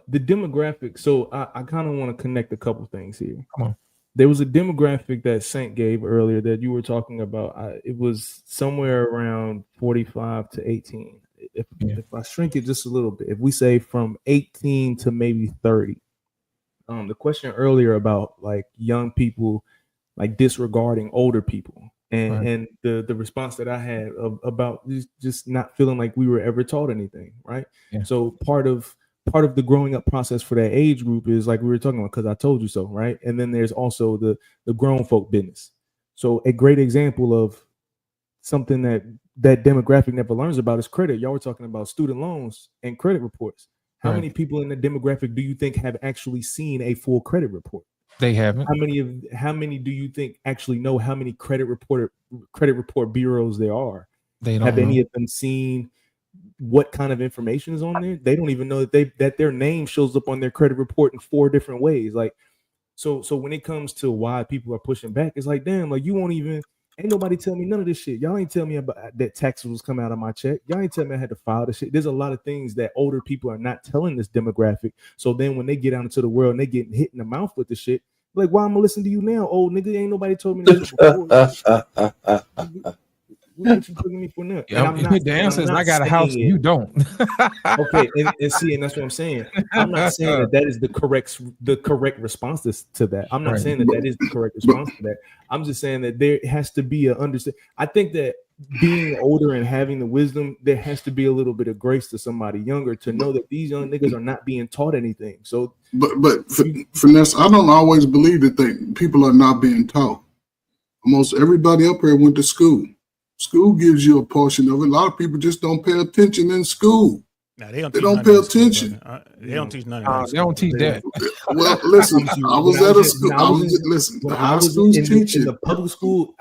demographic. So I kind of want to connect a couple things here. Come on. There was a demographic that Saint gave earlier that you were talking about. It was somewhere around 45 to 18. If I shrink it just a little bit, if we say from 18 to maybe 30. The question earlier about like young people like disregarding older people and the response that I had about just not feeling like we were ever taught anything, right? Yeah. So part of the growing up process for that age group is like we were talking about, because I told you so, right? And then there's also the grown folk business. So a great example of something that demographic never learns about is credit. Y'all were talking about student loans and credit reports. How many people in the demographic do you think have actually seen a full credit report? They haven't. How many do you think actually know how many credit report bureaus there are? They don't have know. any of them seen what kind of information is on there? They don't even know that their name shows up on their credit report in 4 different ways. Like, so when it comes to why people are pushing back, it's like, damn, like you won't even. Ain't nobody tell me none of this shit. Y'all ain't tell me about that taxes was coming out of my check. Y'all ain't tell me I had to file this shit. There's a lot of things that older people are not telling this demographic. So then when they get out into the world and they get hit in the mouth with the shit, like, why I'm gonna listen to you now, old nigga? Ain't nobody told me this shit before. What you telling me for now? Yeah, the answer is I got a house and you don't. Okay, and see, and that's what I'm saying. I'm not saying that is the correct response to that. I'm not saying that is the correct response to that. I'm just saying that there has to be a understanding. I think that being older and having the wisdom, there has to be a little bit of grace to somebody younger to know that these young niggas are not being taught anything. So, but Finesse, I don't always believe that people are not being taught. Almost everybody up here went to school. School gives you a portion of it. A lot of people just don't pay attention in school. Nah, they don't pay attention. They don't teach none of that. They don't teach that. Well, listen, I was at a school. The high school's teaching. In the public school,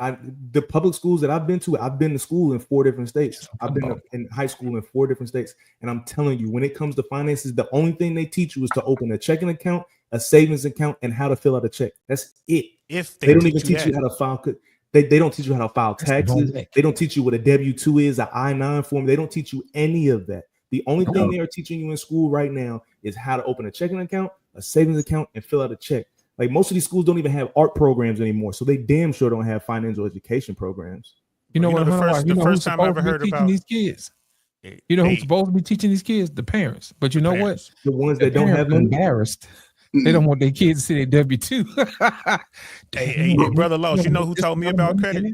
the public schools that I've been to, I've been to school in 4 different states. I've been in high school in 4 different states. And I'm telling you, when it comes to finances, the only thing they teach you is to open a checking account, a savings account, and how to fill out a check. That's it. If they don't even teach you how to file. They don't teach you how to file taxes. They don't teach you what a W-2 is, an I-9 form. They don't teach you any of that. The only thing they are teaching you in school right now is how to open a checking account, a savings account, and fill out a check. Like, most of these schools don't even have art programs anymore, so they damn sure don't have financial education programs. You know what? The first time I ever heard about these kids. You know who's supposed to be teaching these kids? The parents. But you know what? The ones that don't have money. Embarrassed. They don't want their kids to see their W-2. hey, Brother Loss, you know who taught me about credit?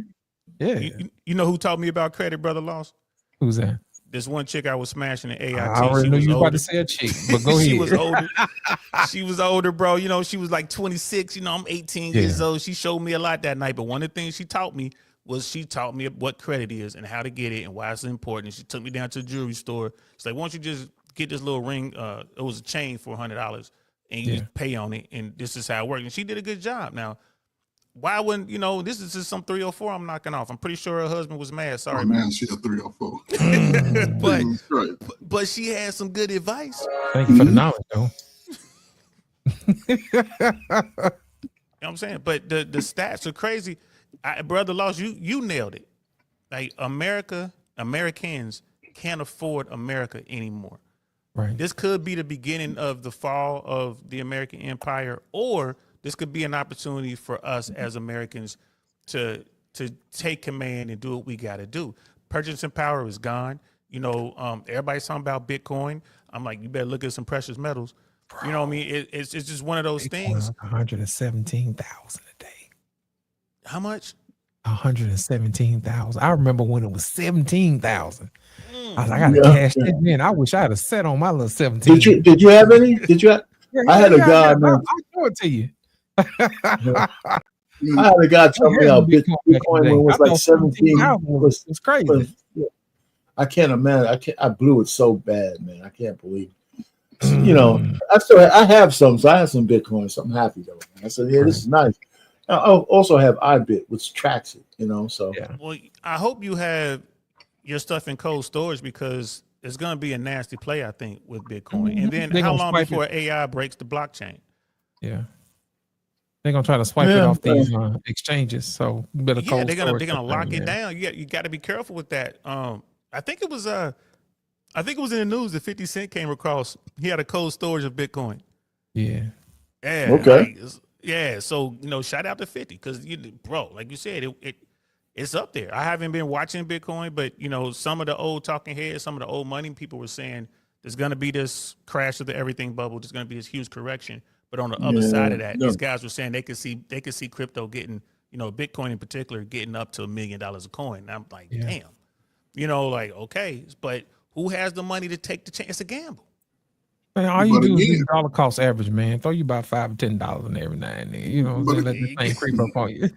Yeah. You know who taught me about credit, Brother Loss? Who's that? This one chick I was smashing in AIT. I already knew you were about to say a chick, but go ahead. She was older. She was older, bro. You know, she was like 26. You know, I'm 18 years old. She showed me a lot that night. But one of the things she taught me what credit is and how to get it and why it's important. And she took me down to the jewelry store. She's like, why don't you just get this little ring? It was a chain for $100. And you just pay on it, and this is how it works. And she did a good job. Now, why wouldn't, this is just some 304 I'm knocking off. I'm pretty sure her husband was mad. Sorry, man. She's a 304. but she had some good advice. Thank you for the knowledge, though. You know what I'm saying? But the stats are crazy. Brother Loss, you nailed it. Like, Americans can't afford America anymore. Right. This could be the beginning of the fall of the American empire, or this could be an opportunity for us as Americans to take command and do what we got to do. Purchasing power is gone. Everybody's talking about Bitcoin. I'm like, you better look at some precious metals. Bro, you know what I mean? It's just one of those things. 117,000 a day. How much? 117,000. I remember when it was 17,000. I was like, I gotta cash that in. I wish I had a set on my little 17. Did you have any? Did you? I had a guy. I'll show it to you. I had a guy tell me how Bitcoin when it was like 17. It's crazy. I can't imagine. I blew it so bad, man. I can't believe it. I have some. So I have some Bitcoin. So I'm happy though. I said, this is nice. I also have iBit, which tracks it. So well, I hope you have your stuff in cold storage, because it's going to be a nasty play, I think, with Bitcoin. And then how long before AI breaks the blockchain? Yeah, they're gonna try to swipe it off these exchanges. So you better they're gonna lock it down. You got to be careful with that. I think it was in the news that 50 Cent came across. He had a cold storage of Bitcoin. Yeah. Okay. So shout out to 50, because bro, like you said, it's up there. I haven't been watching Bitcoin, but some of the old talking heads, some of the old money people were saying there's gonna be this crash of the everything bubble. There's gonna be this huge correction. But on the other side of that, these guys were saying they could see crypto getting, Bitcoin in particular, getting up to $1 million a coin. And I'm like, damn, okay, but who has the money to take the chance? It's a gamble. Man, all you do is dollar cost average, man. Throw you about $5 or $10 in every now and then. Let the thing creep up on you.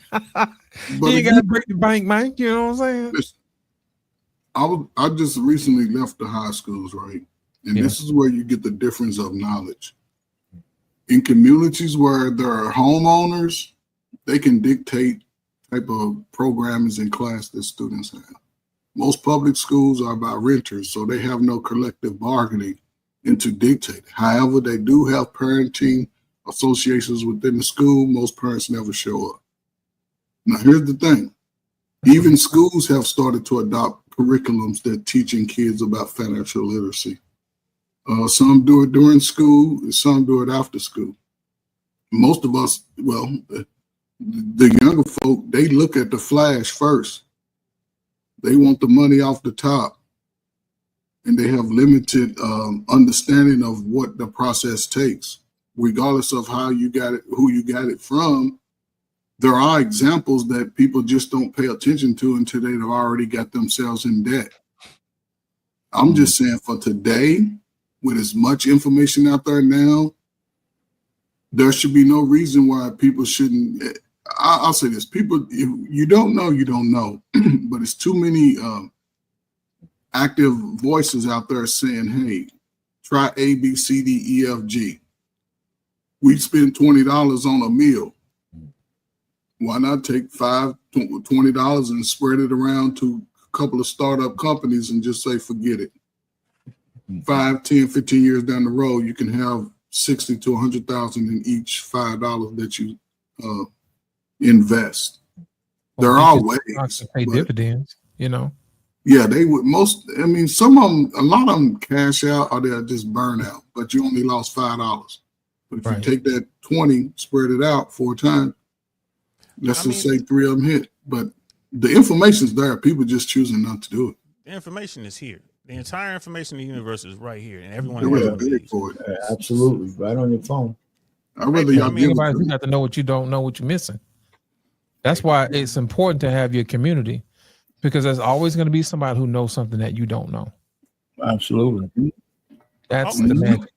You ain't got to break the bank, man. You know what I'm saying? I just recently left the high schools, right? And this is where you get the difference of knowledge. In communities where there are homeowners, they can dictate type of programmings in class that students have. Most public schools are about renters, so they have no collective bargaining into dictating. However, they do have parenting associations within the school. Most parents never show up. Now, here's the thing. Even schools have started to adopt curriculums that teaching kids about financial literacy. Some do it during school, and some do it after school. Most of us, well, the younger folk, they look at the flash first. They want the money off the top, and they have limited understanding of what the process takes. Regardless of how you got it, who you got it from, there are examples that people just don't pay attention to until they've already got themselves in debt. I'm just saying for today, with as much information out there now, there should be no reason why people shouldn't. I'll say this: people, if you don't know, you don't know. But it's too many active voices out there saying, "Hey, try A, B, C, D, E, F, G." We spend $20 on a meal. Why not take $20 and spread it around to a couple of startup companies and just say, forget it. 5, 10, 15 years down the road, you can have 60 to 100,000 in each $5 that you invest. There are ways to pay dividends, you know. Yeah, they would some of them, a lot of them cash out or they'll just burn out, but you only lost $5. But if you take that 20, spread it out 4 times, let's just say 3 of them hit. But the information's there. People just choosing not to do it. The information is here. The entire information in the universe is right here, and everyone has for it. Absolutely, right on your phone. You got to know what you don't know, what you're missing. That's why it's important to have your community, because there's always going to be somebody who knows something that you don't know. Absolutely. That's the magic.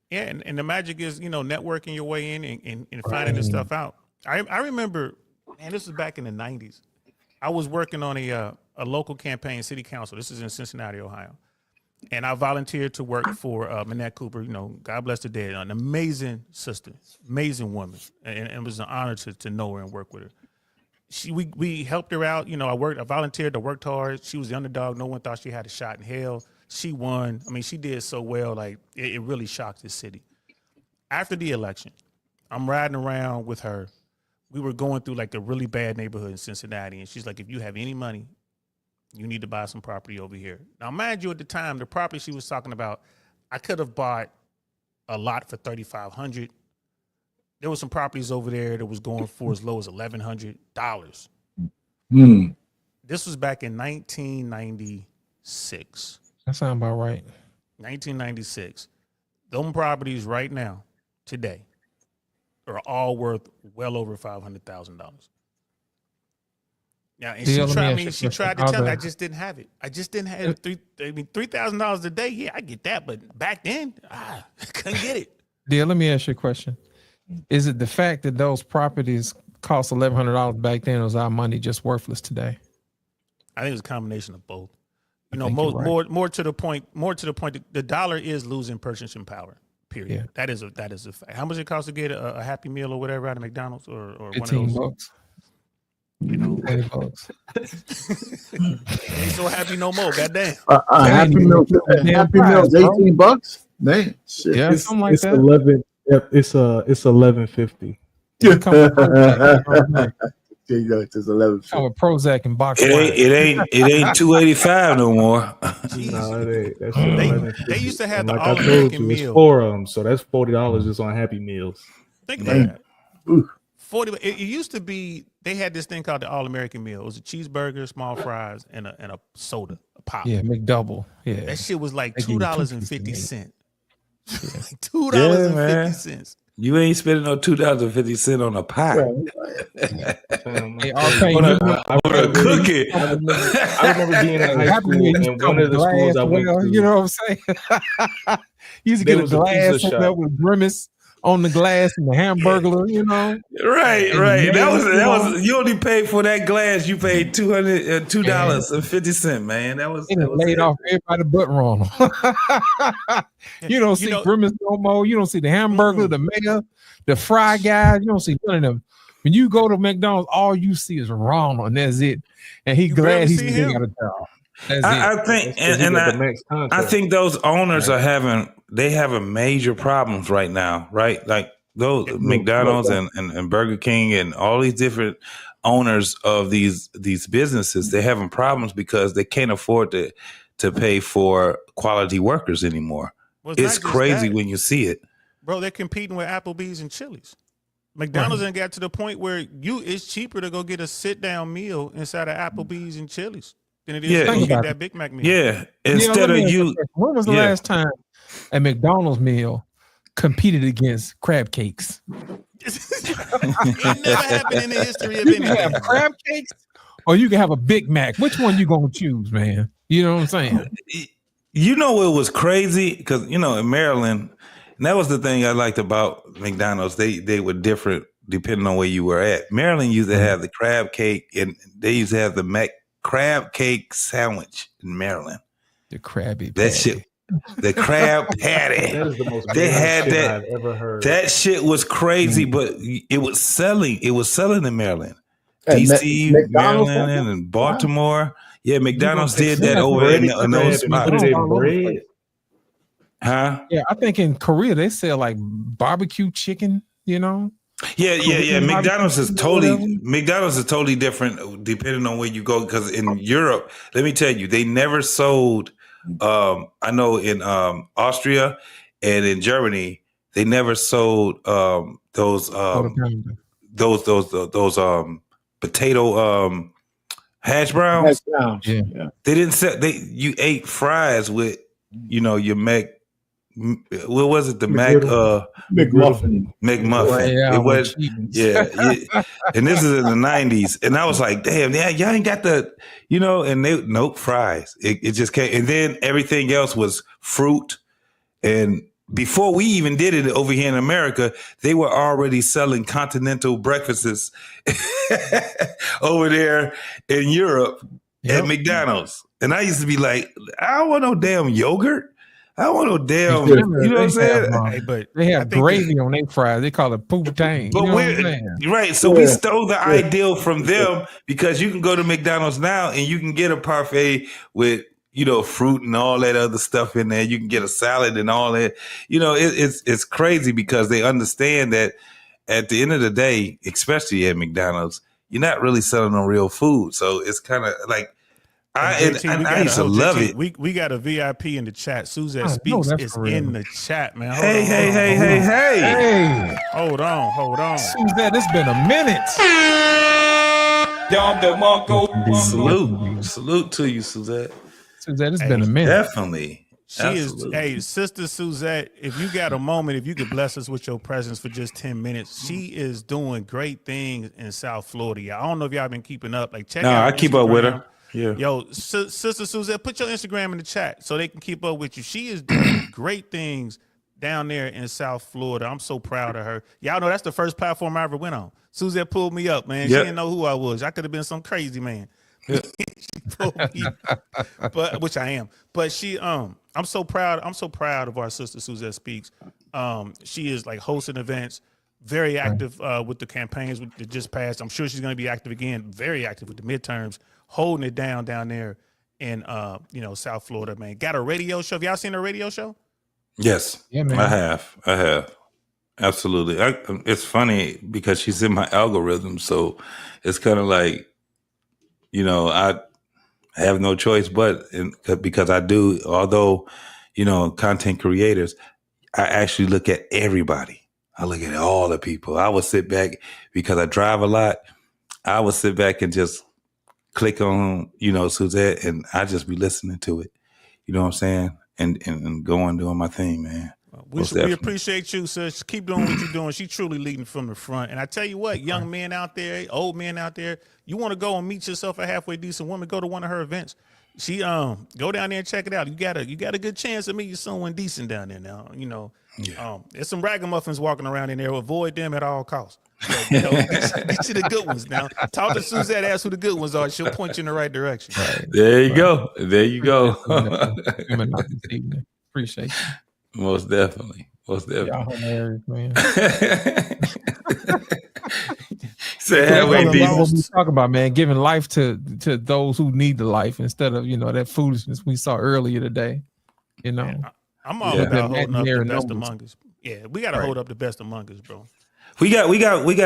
Yeah, and the magic is, networking your way in and finding this stuff out. I remember, man, this was back in the 90s. I was working on a local campaign, city council. This is in Cincinnati, Ohio. And I volunteered to work for Manette Cooper, God bless the dead, an amazing sister, amazing woman. And it was an honor to know her and work with her. We helped her out. I volunteered, I worked hard. She was the underdog. No one thought she had a shot in hell. She won. She did so well. Like, it really shocked the city. After the election, I'm riding around with her. We were going through like a really bad neighborhood in Cincinnati. And she's like, if you have any money, you need to buy some property over here. Now, mind you, at the time, the property she was talking about, I could have bought a lot for $3,500. There was some properties over there that was going for as low as $1,100. This was back in 1996. That sounds about right. 1996. Those properties right now, today, are all worth well over $500,000. Now, and she tried to tell me I just didn't have it. I just didn't have it. $3,000 a day. Yeah, I get that, but back then, I couldn't get it. Deal, let me ask you a question. Is it the fact that those properties cost $1,100 back then, or is our money just worthless today? I think it was a combination of both. More to the point. The dollar is losing purchasing power. Period. Yeah. That is a fact. How much it costs to get a Happy Meal or whatever out of McDonald's or one of those? $15. $20. Ain't so happy no more. Goddamn. Happy Meal. Happy Meal's $18. Man, shit. Yeah, something like it's that. 11. Yep, it's $11.50. It's 11. Come with Prozac and box. It ain't $2.85 no more. No, it ain't. They used to have the Like I told All-American you, meal. it's 4 of them, so that's $40 just on Happy Meals. Think about that. 40. It used to be they had this thing called the All-American meal. It was a cheeseburger, small fries, and a soda, a pop. Yeah, McDouble. Yeah, that shit was like $2.50. $2.50. You ain't spending no $2.50 on a pie. On a cookie. I remember being in high school and one of the schools I went to. You know what I'm saying? You used to get a glass with grimace. on the glass and the hamburger, you know. Right, And right. That the was you only paid for that glass. You paid $2.50, man. That was laid it. off everybody but Ronald. You don't see Grimace no more. You don't see the hamburger, the mayor, the fry guys. You don't see none of them. When you go to McDonald's, all you see is Ronald, and that's it. And he glad he's still got a job. I think, I think those owners are having major problems right now, right? Like those McDonald's and Burger King and all these different owners of these businesses, they're having problems because they can't afford to pay for quality workers anymore. It's crazy when you see it. Bro, they're competing with Applebee's and Chili's. McDonald's ain't got to the point where it's cheaper to go get a sit-down meal inside of Applebee's and Chili's than it is to get that Big Mac meal. Yeah. Instead of you. When was the last time a McDonald's meal competed against crab cakes? It never happened in the history of anything. You can have crab cakes or you can have a Big Mac. Which one you gonna choose, man? You know what I'm saying? You know what was crazy? Because, you know, in Maryland, and that was the thing I liked about McDonald's. They were different depending on where you were at. Maryland used to have the crab cake, and they used to have the crab cake sandwich in Maryland. The Krabby That shit. The crab patty. That is the most they had shit that. I've ever heard. That shit was crazy, but it was selling. It was selling in Maryland, DC, Maryland, and Baltimore. Wow. Yeah, McDonald's did that over in those spots. Huh? Yeah, I think in Korea they sell like barbecue chicken. You know. Yeah. McDonald's is totally different depending on where you go. Because in Europe, let me tell you, they never sold. I know in Austria and in Germany, they never sold those potato hash browns. Yeah. They didn't sell. You ate fries with, you know, your what was it? The McMuffin. McMuffin. It was, and this is in the 90s. And I was like, damn, y'all ain't got the, you know, and nope, fries. It just came. And then everything else was fruit. And before we even did it over here in America, they were already selling continental breakfasts over there in Europe at McDonald's. And I used to be like, I don't want no damn yogurt. I don't want no damn, you know what I'm saying? But they have gravy on their fries. They call it poutine. But right. So we stole the ideal from them because you can go to McDonald's now and you can get a parfait with, you know, fruit and all that other stuff in there. You can get a salad and all that. You know, it's crazy because they understand that at the end of the day, especially at McDonald's, you're not really selling no real food. So it's kind of like, I used to love it. We got a VIP in the chat. Suzette Speaks is in the chat, man. Hey. Hold on. Suzette, it's been a minute. Salute to you, Suzette. Suzette, it's been a minute. Definitely. Is, Sister Suzette, if you got a moment, if you could bless us with your presence for just 10 minutes, she is doing great things in South Florida. I don't know if y'all been keeping up. Like, check out I keep up with her. Yeah. Yo, Sister Suzette, put your Instagram in the chat so they can keep up with you. She is doing great things down there in South Florida. I'm so proud of her. Y'all know that's the first platform I ever went on. Suzette pulled me up, man. She didn't know who I was. I could have been some crazy man. She pulled me, which I am. But she, I'm so proud. I'm so proud of our sister Suzette Speaks. She is like hosting events, very active with the campaigns that just passed. I'm sure she's going to be active again, very active with the midterms, holding it down there in South Florida, man. Got a radio show. Have y'all seen her radio show? Yes, yeah, man. I have. Absolutely. It's funny because she's in my algorithm, so it's kind of like, you know, I have no choice because I do. Although, you know, content creators, I actually look at everybody. I look at all the people. I would sit back because I drive a lot. I would sit back and just click on, you know, Suzette, and I just be listening to it. You know what I'm saying? And going doing my thing, man. We appreciate you, sis. Keep doing what you're doing. She's truly leading from the front. And I tell you what, young men out there, old men out there, you want to go and meet yourself a halfway decent woman, go to one of her events. She go down there and check it out. You got a good chance of meeting someone decent down there now. You know, There's some ragamuffins walking around in there. Avoid them at all costs. But, you know, get you the good ones now. Talk to Suzette, ask who the good ones are. She'll point you in the right direction. Right. There you go. There you go. Appreciate you. Most definitely. Most definitely. Y'all hilarious, man. What we talk about, man, giving life to those who need the life instead of, you know, that foolishness we saw earlier today. You know, I'm all about holding up the best among us. Yeah, we got to hold up the best among us, bro. We got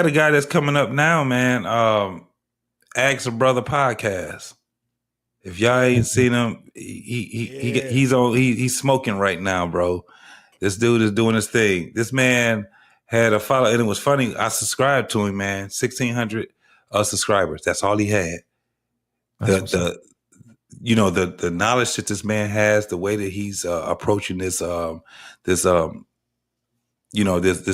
a guy that's coming up now, man. Ask a Brother podcast. If y'all ain't seen him, he's smoking right now, bro. This dude is doing his thing. This man had a follow, and it was funny. I subscribed to him, man. 1,600 subscribers. That's all he had. The knowledge that this man has, the way that he's approaching this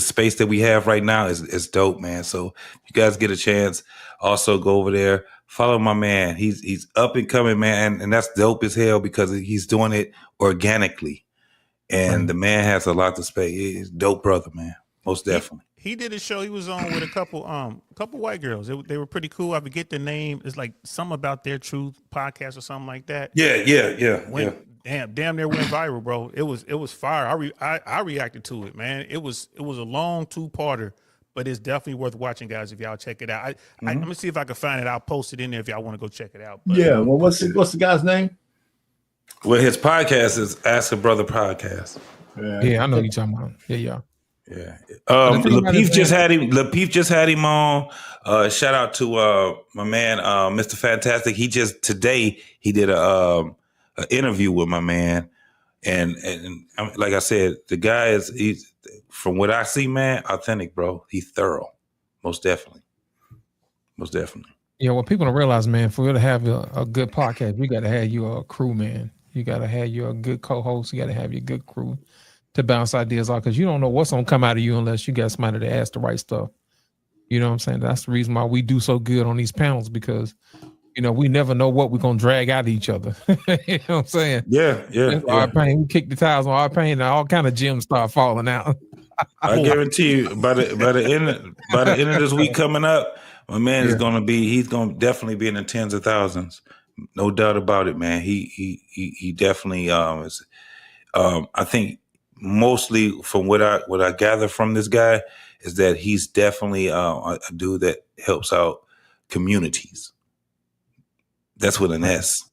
space that we have right now is dope, man. So if you guys get a chance, also go over there, follow my man. He's up and coming, man, and that's dope as hell because he's doing it organically, and the man has a lot to say. He's a dope brother, man. Most definitely. He did a show. He was on with a couple white girls. They were pretty cool. I forget the name. It's like something about Their Truth podcast or something like that. Yeah. Damn near went viral, bro. It was fire. I reacted to it, man. It was a long 2-parter, but it's definitely worth watching, guys. If y'all check it out, let me see if I can find it. I'll post it in there if y'all want to go check it out. But, well, what's the guy's name? Well, his podcast is Ask a Brother Podcast. Yeah, I know you're talking about. Yeah. Lapeef just had him on. Shout out to my man, Mr. Fantastic. Today he did an interview with my man, and like I said, the guy he's from what I see, man, authentic, bro. He's thorough, most definitely. Yeah, well, people don't realize, man, for you to have a good podcast, we got to have you a crew, man. You got to have you a good co-host. You got to have your good crew to bounce ideas off, because you don't know what's gonna come out of you unless you got somebody to ask the right stuff. You know what I'm saying? That's the reason why we do so good on these panels, because you know we never know what we're gonna drag out of each other. You know what I'm saying? Yeah. Our pain, we kick the tires on our pain, and all kind of gems start falling out. I guarantee you, by the end of this week coming up, my man is gonna definitely be in the tens of thousands, no doubt about it, man. He definitely is. I think. Mostly from what I gather from this guy is that he's definitely a dude that helps out communities. That's with an S.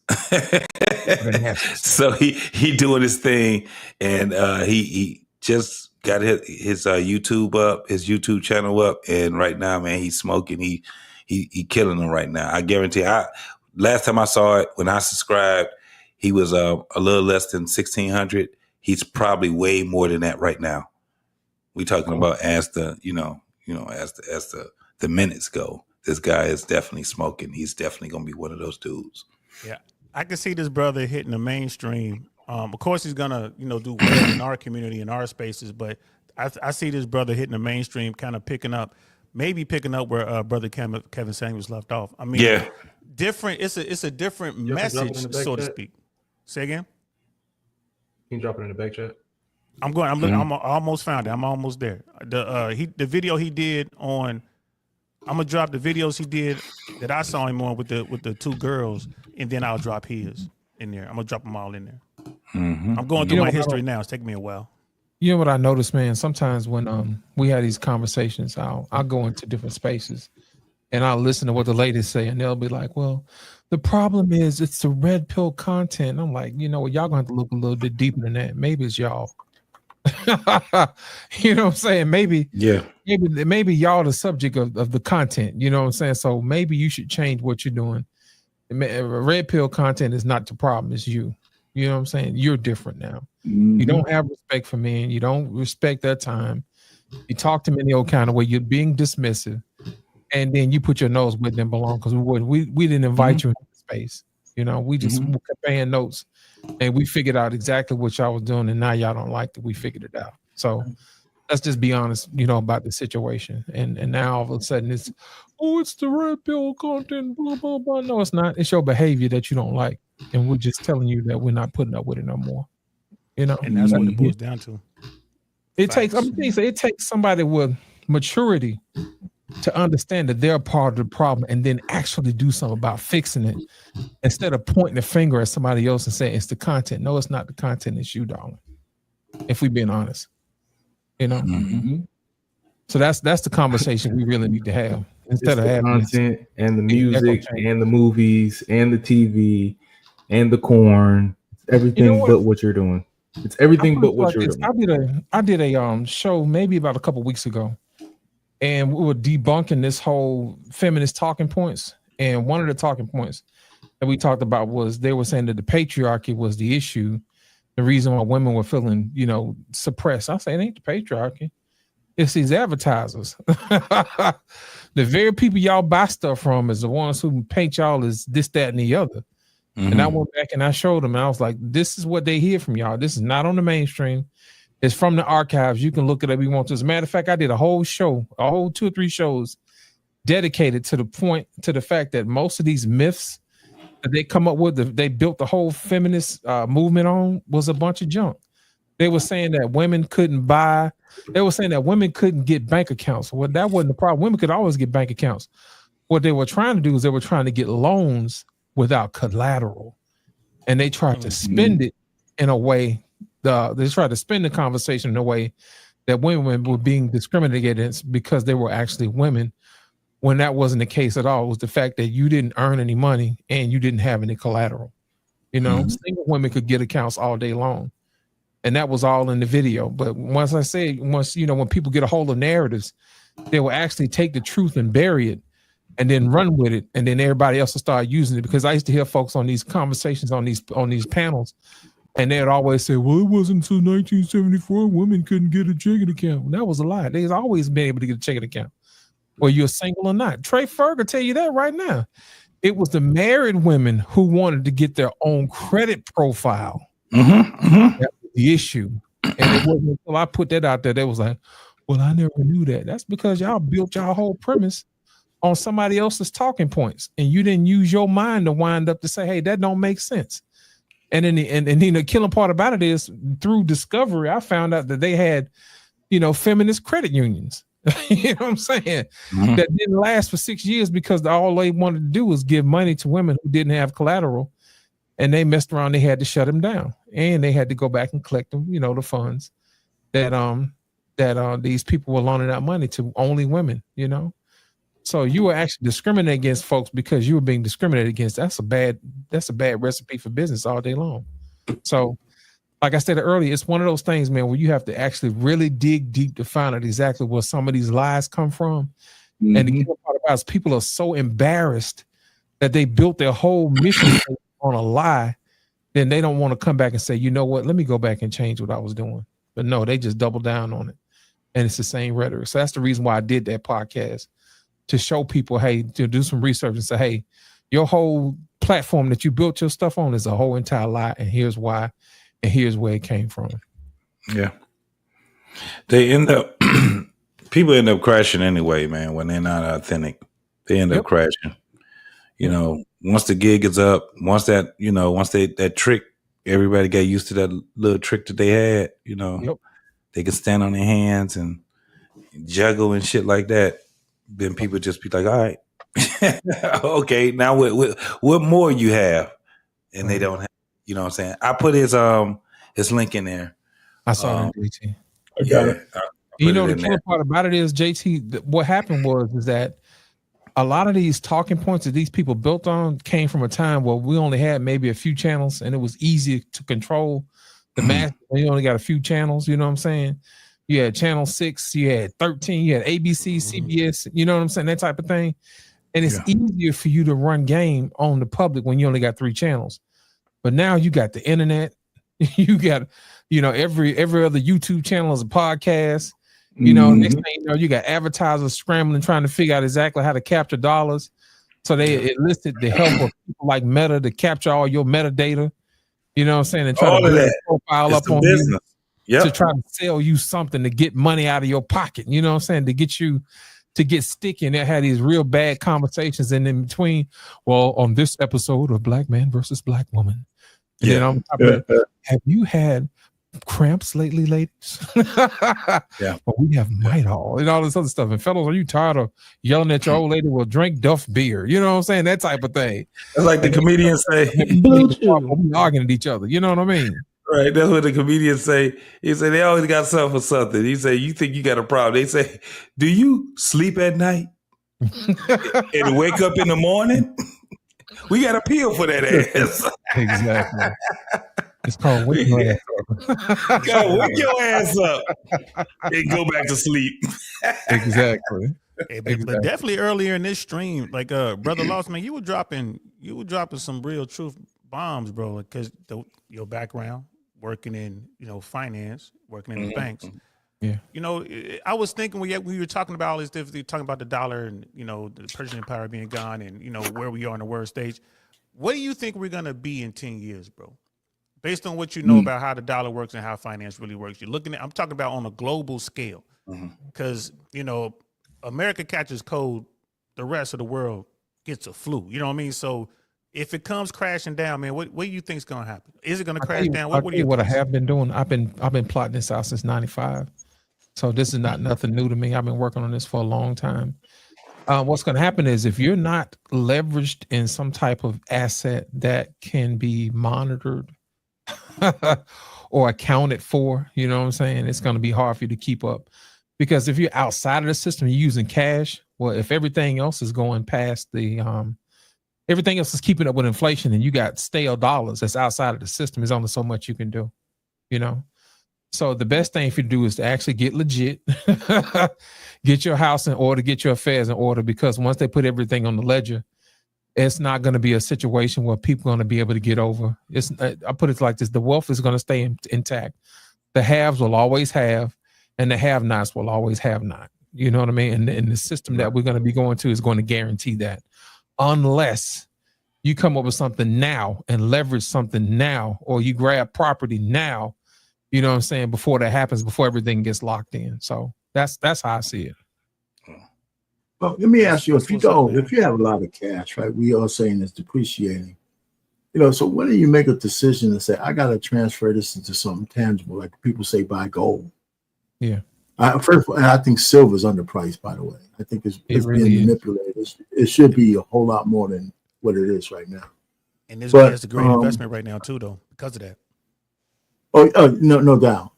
So he doing his thing, and he just got his YouTube channel up, and right now, man, he's smoking. He killing them right now. I guarantee. Last time I saw it, when I subscribed, he was a little less than 1,600. He's probably way more than that right now. We talking about as the minutes go. This guy is definitely smoking. He's definitely gonna be one of those dudes. Yeah, I can see this brother hitting the mainstream. Of course, he's gonna do well in our community, in our spaces. But I see this brother hitting the mainstream, kind of picking up where brother Kevin Samuels left off. I mean, different. It's a different message, so to speak. Say again. Can you drop it in the back chat? I'm going. I'm looking. I almost found it. I'm almost there. The video he did on. I'm gonna drop the videos he did that I saw him on with the 2 girls, and then I'll drop his in there. I'm gonna drop them all in there. I'm going through my history now. It's taking me a while. You know what I noticed, man? Sometimes when we have these conversations, I'll go into different spaces, and I'll listen to what the ladies say, and they'll be like, "Well, the problem is it's the red pill content." I'm like, you know what? Y'all gonna have to look a little bit deeper than that. Maybe it's y'all. You know what I'm saying? Maybe y'all the subject of the content. You know what I'm saying? So maybe you should change what you're doing. Red pill content is not the problem. It's you. You know what I'm saying? You're different now. You don't have respect for men. You don't respect their time. You talk to them any old kind of way. You're being dismissive. And then you put your nose where it didn't belong, because we didn't invite you into the space. You know, we just were comparing notes, and we figured out exactly what y'all was doing, and now y'all don't like that we figured it out. So let's just be honest, about the situation. And now all of a sudden it's the red pill content, blah, blah, blah. No, it's not. It's your behavior that you don't like. And we're just telling you that we're not putting up with it no more. And that's what it boils down to. It takes, I'm saying, it takes somebody with maturity to understand that they're a part of the problem and then actually do something about fixing it instead of pointing the finger at somebody else and saying it's the content. No, it's not the content, it's you, darling. If we're being honest, you know. Mm-hmm. So that's the conversation we really need to have instead of having content and the music and the movies and the TV and the corn. It's everything but what you're doing. It's everything but what you're doing. I did a show maybe about a couple weeks ago, and we were debunking this whole feminist talking points. And one of the talking points that we talked about was they were saying that the patriarchy was the issue, the reason why women were feeling, suppressed. I say it ain't the patriarchy. It's these advertisers. The very people y'all buy stuff from is the ones who paint y'all as this, that, and the other. Mm-hmm. And I went back and I showed them, and I was like, this is what they hear from y'all. This is not on the mainstream. It's from the archives. You can look it up if you want to. As a matter of fact, I did a whole 2 or 3 shows dedicated to the fact that most of these myths that they come up with, they built the whole feminist movement on, was a bunch of junk. They were saying that women couldn't buy. They were saying that women couldn't get bank accounts. Well, that wasn't the problem. Women could always get bank accounts. What they were trying to do is they were trying to get loans without collateral, and they tried to spend it in a way. They tried to spin the conversation in a way that women were being discriminated against because they were actually women, when that wasn't the case at all. It was the fact that you didn't earn any money and you didn't have any collateral. Single women could get accounts all day long. And that was all in the video. But once when people get a hold of narratives, they will actually take the truth and bury it and then run with it. And then everybody else will start using it. Because I used to hear folks on these conversations, on these panels, and they'd always say, well, it wasn't until 1974 women couldn't get a checking account. Well, that was a lie. They've always been able to get a checking account, whether you're single or not. Trey Ferg will tell you that right now. It was the married women who wanted to get their own credit profile. That was the issue. And it wasn't until I put that out there, they was like, well, I never knew that. That's because y'all built y'all whole premise on somebody else's talking points, and you didn't use your mind to wind up to say, hey, that don't make sense. And then the killing part about it is, through discovery, I found out that they had, feminist credit unions. You know what I'm saying? That didn't last for 6 years because all they wanted to do was give money to women who didn't have collateral, and they messed around. They had to shut them down, and they had to go back and collect them, the funds that these people were loaning out money to only women. So you were actually discriminating against folks because you were being discriminated against. That's a bad recipe for business all day long. So, like I said earlier, it's one of those things, man, where you have to actually really dig deep to find out exactly where some of these lies come from. And the part about it is people are so embarrassed that they built their whole mission on a lie, then they don't want to come back and say, you know what, let me go back and change what I was doing. But no, they just double down on it. And it's the same rhetoric. So that's the reason why I did that podcast, to show people, hey, to do some research and say, hey, your whole platform that you built your stuff on is a whole entire lie, and here's why, and here's where it came from. Yeah. People end up crashing anyway, man, when they're not authentic. They end up crashing. Once the gig is up, once that trick, everybody got used to that little trick that they had, they could stand on their hands and juggle and shit like that. Then people just be like, all right, okay, now what more you have? And they don't have, you know what I'm saying? I put his link in there. I saw that, JT. I got it. The killer part about it is, JT, what happened is that a lot of these talking points that these people built on came from a time where we only had maybe a few channels, and it was easy to control the mass. You only got a few channels, you know what I'm saying? You had Channel 6, you had 13, you had ABC, CBS, you know what I'm saying? That type of thing. And it's easier for you to run game on the public when you only got 3 channels. But now you got the internet, you got, every other YouTube channel is a podcast. Next thing you know, you got advertisers scrambling, trying to figure out exactly how to capture dollars. So they enlisted the help of people like Meta to capture all your metadata, you know what I'm saying? And try to build a profile up on you. To try to sell you something to get money out of your pocket, you know what I'm saying? To get you to get sticky, and they had these real bad conversations. And in between, well, on this episode of Black Man versus Black Woman, have you had cramps lately, ladies? Yeah. But we have Midol and all this other stuff. And fellas, are you tired of yelling at your old lady? Well, drink Duff beer. You know what I'm saying? That type of thing. That's like the comedians say. We arguing at each other. You know what I mean? Right. That's what the comedians say. He said they always got something for something. He said, you think you got a problem. They say, do you sleep at night and wake up in the morning? We got a pill for that ass. Exactly. It's called wake your ass up. Gotta wake your ass up and go back to sleep. Exactly. Hey, but definitely earlier in this stream, like Brother Lost, man, you were dropping some real truth bombs, bro, because your background working in finance, working in the banks. Yeah. I was thinking when you were talking about all this different, talking about the dollar and the purchasing power being gone and where we are in the world stage. What do you think we're gonna be in 10 years, bro? Based on what you know about how the dollar works and how finance really works. I'm talking about on a global scale. Because America catches cold, the rest of the world gets a flu. You know what I mean? So if it comes crashing down, man, what do you think is going to happen? Is it going to crash down? What I have been doing, I've been plotting this out since '95. So this is not nothing new to me. I've been working on this for a long time. What's going to happen is if you're not leveraged in some type of asset that can be monitored or accounted for, you know what I'm saying? It's going to be hard for you to keep up. Because if you're outside of the system, you're using cash. Well, if everything else is going past the everything else is keeping up with inflation and you got stale dollars that's outside of the system, there's only so much you can do, So the best thing for you to do is to actually get legit, get your house in order, get your affairs in order, because once they put everything on the ledger, it's not going to be a situation where people are going to be able to get over. I put it like this: the wealth is going to stay intact. The haves will always have, and the have-nots will always have not. You know what I mean? And the system that we're going to be going to is going to guarantee that, unless you come up with something now and leverage something now, or you grab property now. You know what I'm saying? Before that happens, before everything gets locked in. So that's how I see it. Well, let me ask you, if you have a lot of cash, right? We are saying it's depreciating. So when do you make a decision and say, I got to transfer this into something tangible? Like people say, buy gold. Yeah. First of all, and I think silver is underpriced, by the way. I think it's really being manipulated. It should be a whole lot more than what it is right now. And it's a great investment right now too, though, because of that. Oh, no doubt.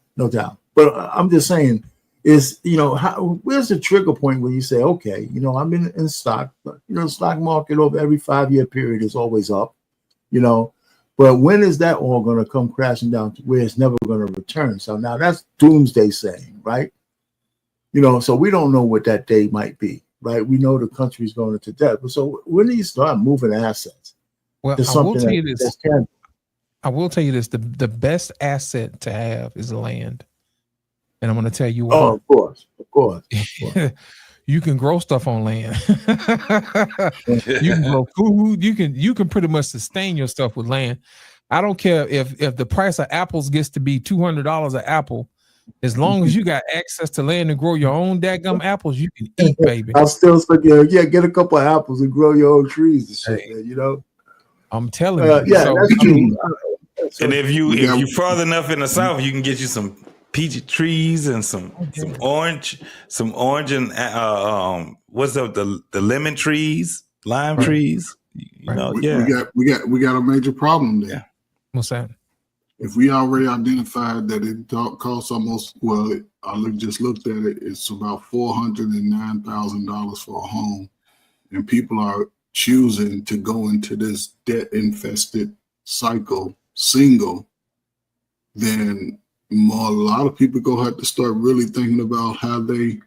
But I'm just saying, where's the trigger point where you say, okay, I'm in stock, but stock market over every 5-year period is always up, but when is that all going to come crashing down to where it's never going to return? So now that's doomsday saying, right? So we don't know what that day might be, right? We know the country's going into debt, but so when do you start moving assets? Well, I will tell you this. I will tell you this: the best asset to have is land, and I'm going to tell you why. Oh, of course. You can grow stuff on land. You can grow food. You can pretty much sustain your stuff with land. I don't care if the price of apples gets to be $200 an apple. As long as you got access to land and grow your own dadgum apples, you can eat, baby. I'll still get a couple of apples and grow your own trees and shit, man, I'm telling you. Yeah, that's true. And if you farther enough in the south, you can get you some peach trees and some orange and what's up the lemon trees, lime trees. We got a major problem there. Yeah. What's that? If we already identified that it costs almost, I just looked at it, it's about $409,000 for a home, and people are choosing to go into this debt-infested cycle single, then a lot of people gonna have to start really thinking about how they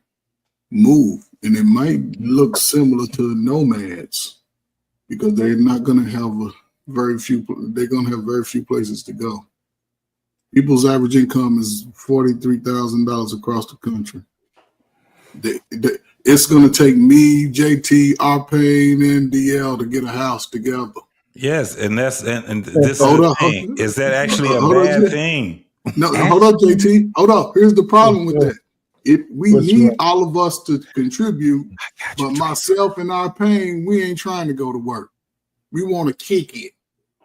move, and it might look similar to nomads because they're not gonna have very few places to go. People's average income is $43,000 across the country. It's going to take me, JT, R-Pain, and DL to get a house together. Yes, and this is the thing. Is that actually a bad thing? No, hold up, JT. Hold up. Here's the problem with that. We need all of us to contribute, but myself and R-Pain, we ain't trying to go to work. We want to kick it.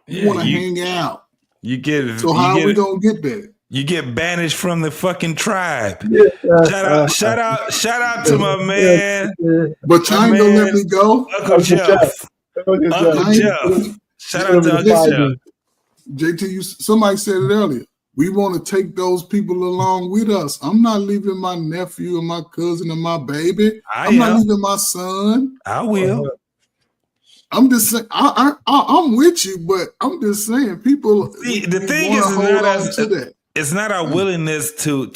We want to hang out. You get it. So how are we gonna get that? You get banished from the fucking tribe. Yeah, Shout out to my man. But you ain't gonna let me go. Uncle Jeff. Uncle Jeff. Shout out to Uncle Jeff. JT, somebody said it earlier. We want to take those people along with us. I'm not leaving my nephew and my cousin and my baby. I'm not leaving my son. I will. I'm just saying. I'm with you, but I'm just saying. People. See, the thing is, it's not our willingness to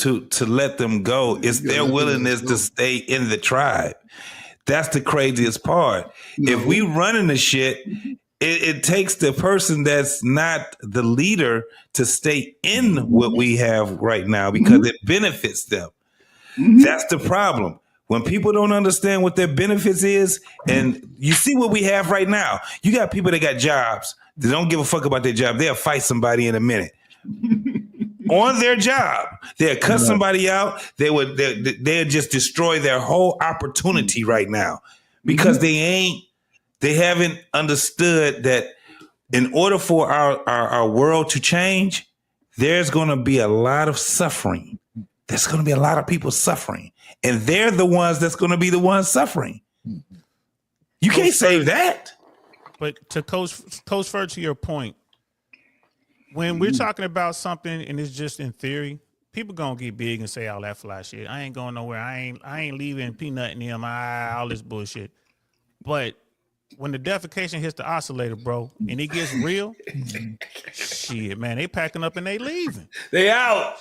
let them go. It's their willingness to stay in the tribe. That's the craziest part. No. If we running the shit, it takes the person that's not the leader to stay in what we have right now because it benefits them. That's the problem. When people don't understand what their benefits is, and you see what we have right now, you got people that got jobs. They don't give a fuck about their job. They'll fight somebody in a minute. On their job, they'll cut somebody out. They'll just destroy their whole opportunity right now because they haven't understood that in order for our world to change, there's going to be a lot of suffering. There's going to be a lot of people suffering, and they're the ones that's going to be the ones suffering. You can't save that. But to Coach Ferg, to your point, when we're talking about something and it's just in theory, people gonna get big and say all that fly shit. I ain't going nowhere. I ain't leaving Peanut and them. All this bullshit. But when the defecation hits the oscillator, bro, and it gets real, shit, man, they packing up and they leaving. They out.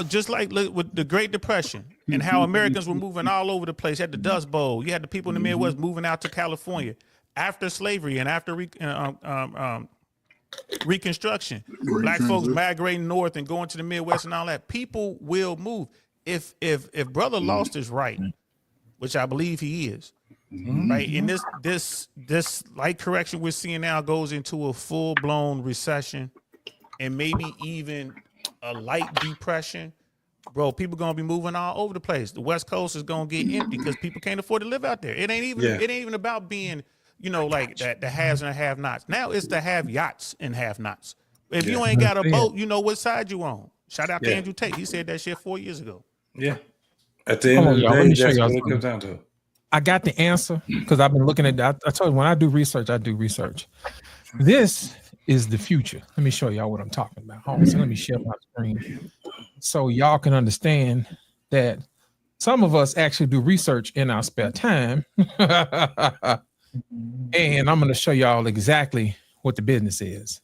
Just like with the Great Depression and how Americans were moving all over the place. You had the Dust Bowl. You had the people in the Midwest moving out to California after slavery and after Reconstruction. Black folks migrating north and going to the Midwest and all that. People will move. If brother lost his right, which I believe he is, right? And this light correction we're seeing now goes into a full-blown recession and maybe even a light depression. Bro, people gonna be moving all over the place. The West Coast is gonna get empty because people can't afford to live out there. It ain't even about being, like that, the haves and the have-nots. Now it's the have-yachts and have-nots. If you ain't got a boat, you know what side you on. Shout out to Andrew Tate. He said that shit 4 years ago. Yeah. At the end of the day, that's what it comes down to. I got the answer because I've been looking at that. I told you when I do research, I do research. This is the future. Let me show y'all what I'm talking about. Hold on, so let me share my screen so y'all can understand that some of us actually do research in our spare time. And I'm going to show y'all exactly what the business is.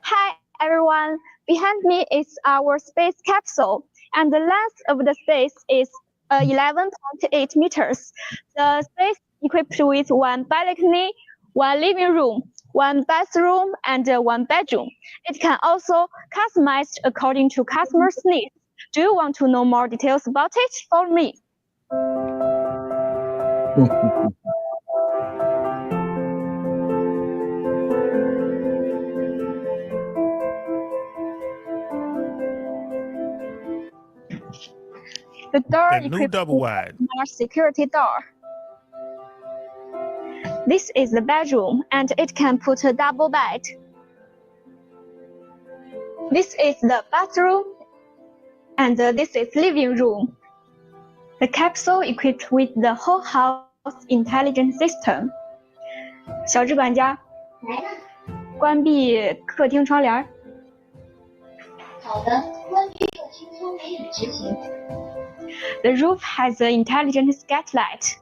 Hi, everyone. Behind me is our space capsule, and the length of the space is 11.8 meters. The space equipped with one balcony, one living room, one bathroom, and one bedroom. It can also customize according to customers' needs. Do you want to know more details about it? Follow me. The door equipped double wide smart security door. This is the bedroom, and it can put a double bed. This is the bathroom, and this is living room. The capsule equipped with the whole house intelligent system. 小智管家，关闭客厅窗帘。好的，关闭客厅窗帘，执行。The roof has an intelligent skylight.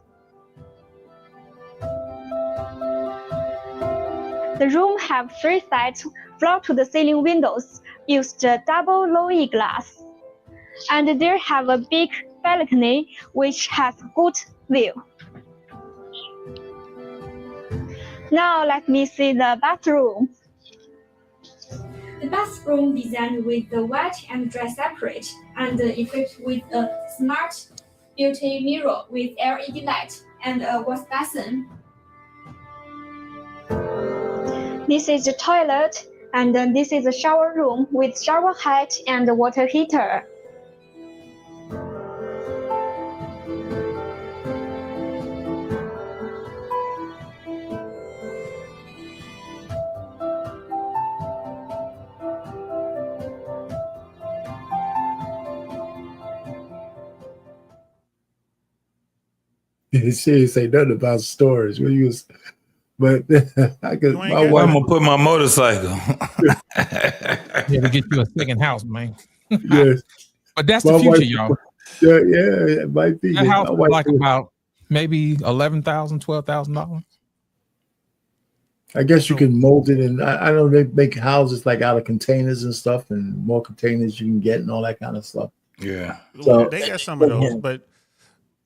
The room have 3 sets floor-to-the-ceiling windows, used double low-E glass, and there have a big balcony which has good view. Now let me see the bathroom. The bathroom designed with the wet and dry separate and equipped with a smart beauty mirror with LED light and a wash basin. This is the toilet, and this is a shower room with shower head and a water heater. She didn't say nothing about storage. When you was, but I could. My I'm wife. gonna put my motorcycle. Yeah, to get you a second house, man. Yes, But that's my the future, wife. y'all. Yeah, it might be. That house My is wife like said- about maybe $11,000, $12,000. I guess you can mold it, and I know they make houses like out of containers and stuff, and more containers you can get, and all that kind of stuff. Yeah. So They got some of those, but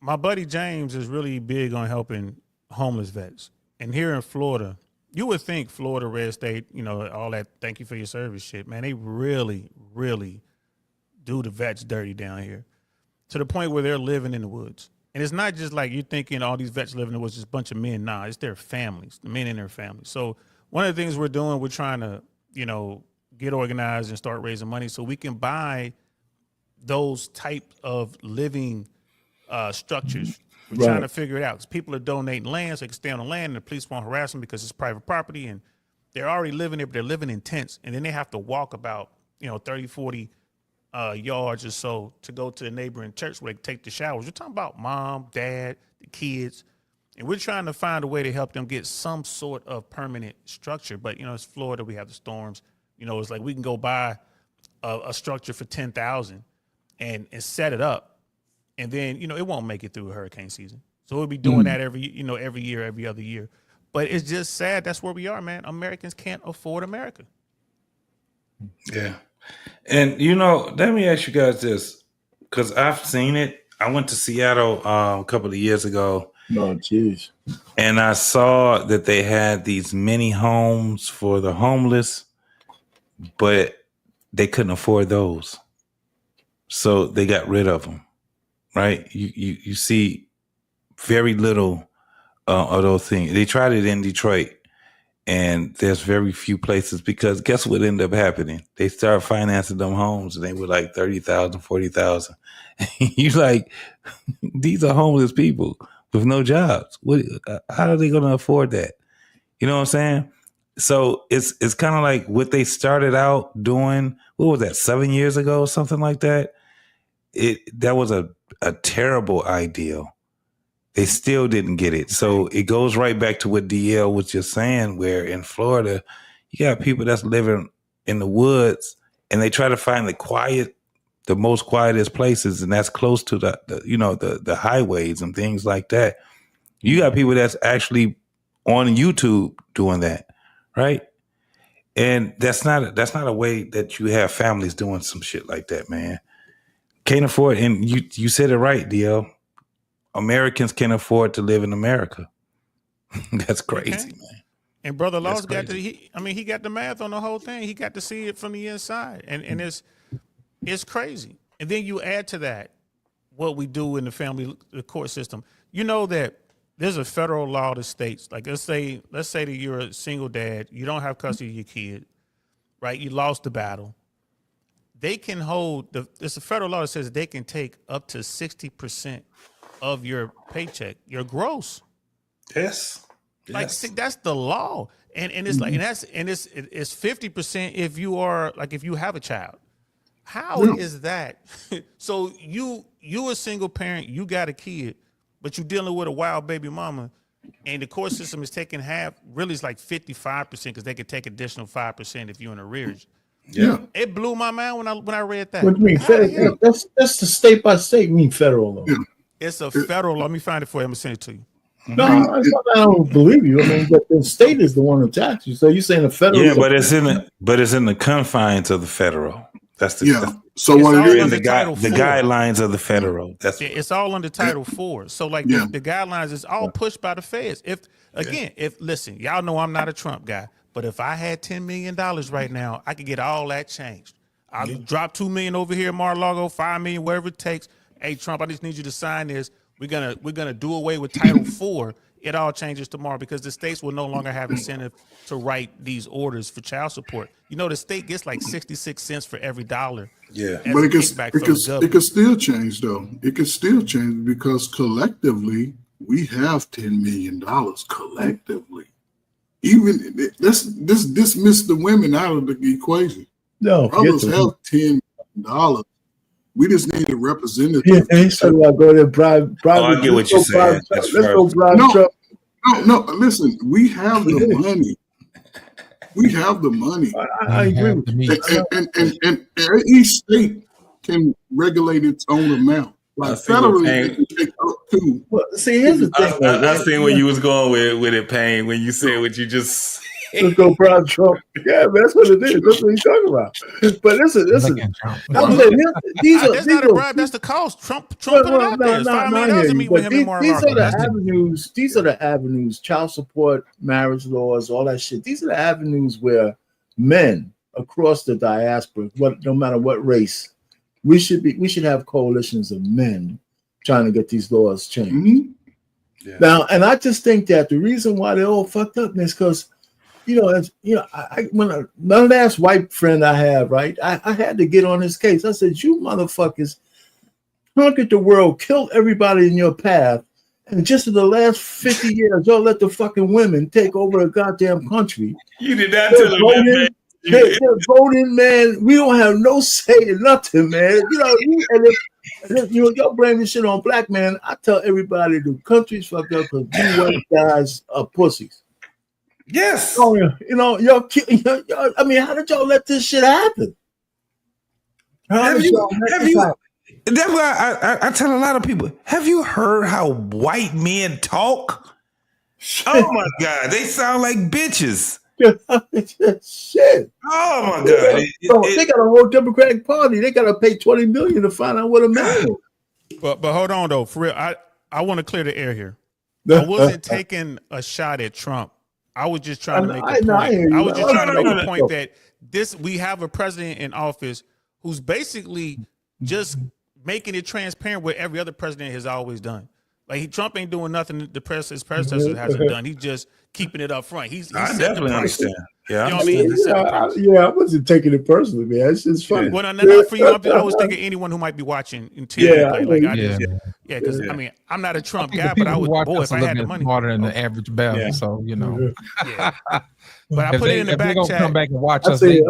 my buddy James is really big on helping homeless vets. And here in Florida, you would think Florida, red state, you know, all that thank you for your service shit, man, they really, really do the vets dirty down here to the point where they're living in the woods. And it's not just like you're thinking all these vets living in the woods, just a bunch of men. Nah, it's their families, the men in their families. So one of the things we're doing, we're trying to, you know, get organized and start raising money so we can buy those type of living structures. We're trying to figure it out because people are donating land so they can stay on the land and the police won't harass them because it's private property and they're already living there, but they're living in tents. And then they have to walk about, 30, 40 yards or so to go to the neighboring church where they take the showers. We're talking about mom, dad, the kids. And we're trying to find a way to help them get some sort of permanent structure. But, it's Florida. We have the storms. It's like we can go buy a structure for $10,000 and set it up. And then, it won't make it through a hurricane season. So we'll be doing that every year, every other year. But it's just sad. That's where we are, man. Americans can't afford America. Yeah. And, let me ask you guys this, because I've seen it. I went to Seattle a couple of years ago. Oh, jeez. And I saw that they had these mini homes for the homeless, but they couldn't afford those. So they got rid of them. Right, you see very little of those things. They tried it in Detroit, and there's very few places because guess what ended up happening? They started financing them homes, and they were like 30,000, 40,000. You like, these are homeless people with no jobs. How are they going to afford that? You know what I'm saying? So it's kind of like what they started out doing. What was that? 7 years ago, something like that. That was a terrible ideal. They still didn't get it. So it goes right back to what DL was just saying, where in Florida, you got people that's living in the woods and they try to find the most quietest places, and that's close to the highways and things like that. You got people that's actually on YouTube doing that, right? And that's not a way that you have families doing some shit like that, man. Can't afford, and you said it right, DL. Americans can't afford to live in America. That's crazy, man. And Brother Laws got he got the math on the whole thing. He got to see it from the inside, and it's crazy. And then you add to that what we do in the court system. You know that there's a federal law that states, like let's say that you're a single dad, you don't have custody of your kid, right? You lost the battle. They can there's a federal law that says they can take up to 60% of your paycheck, your gross. Yes. Like that's the law. And it's like, it's 50% if you have a child. How is that? So you a single parent, you got a kid, but you're dealing with a wild baby mama, and the court system is taking half, really it's like 55% because they could take additional 5% if you're in arrears. Yeah. It blew my mind when I read that. What do you mean? That's the state by state. You mean federal law? Yeah. It's a federal law. Let me find it for you. I'm gonna send it to you. No, I don't believe you. I mean, but the state is the one who taxes you. So you're saying the federal? Yeah, but it's in the confines of the federal. That's the So what it is, the guidelines of the federal. It's all under Title IV. So like the guidelines is all pushed by the feds. Listen, y'all know I'm not a Trump guy, but if I had $10 million right now, I could get all that changed. I'll drop $2 million over here, Mar-a-Lago, $5 million, whatever it takes. Hey, Trump, I just need you to sign this. We're gonna do away with Title IV. It all changes tomorrow because the states will no longer have incentive to write these orders for child support. The state gets like 66 cents for every dollar. Yeah, but it could still change though. It could still change because collectively we have $10 million collectively. Even let's dismiss the women out of the equation. No, brothers have $10 million. We just need a representative. Yeah, he's talking about going to bribe. I get what you're saying. Let's go bribe Trump. No. Listen, we have the money. We have the money. I agree with you. And each state can regulate its own amount. Like federally, they can take up to. Well, see, here's the thing. I seen where you was going with it, Payne, when you said what you just. Let's go bribe Trump. Yeah, man, that's what it is. That's what he's talking about. But listen. That's not a bribe. That's the cost. Trump put it out there. It's $5 million to meet with him in Mar-a-Lago. These are the avenues. Child support, marriage laws, all that shit. These are the avenues where men across the diaspora, no matter what race, we should have coalitions of men trying to get these laws changed. Mm-hmm. Yeah. Now, and I just think that the reason why they're all fucked up is because. When my last white friend I have, right, I had to get on his case. I said, you motherfuckers conquered the world, killed everybody in your path, and just in the last 50 years, y'all let the fucking women take over a goddamn country. You did not tell him that. They're voting, man. We don't have no say in nothing, man. And if y'all blame this shit on black men, I tell everybody the country's fucked up because you white guys are pussies. Yes. Oh, y'all, I mean, how did y'all let this shit happen? Have you? That's why I tell a lot of people, have you heard how white men talk? Oh my God, they sound like bitches. Shit. Oh my God. They got a whole Democratic Party. They got to pay $20 million to find out what a man is. But hold on though, for real, I want to clear the air here. I wasn't taking a shot at Trump. I was just trying to make a point. I was just trying to make a point that we have a president in office who's basically just making it transparent what every other president has always done. Like Trump ain't doing nothing his predecessor hasn't done. He's just keeping it up front. I definitely understand. Yeah, you know what I mean? I wasn't taking it personally, man. It's just funny. Well, not for you. I was thinking anyone who might be watching in TV. Because I mean, I'm not a Trump guy, but I would. Boy, if I had the money, smarter than the average Bell. So But I put it in the back chat. Come back and watch us. I'm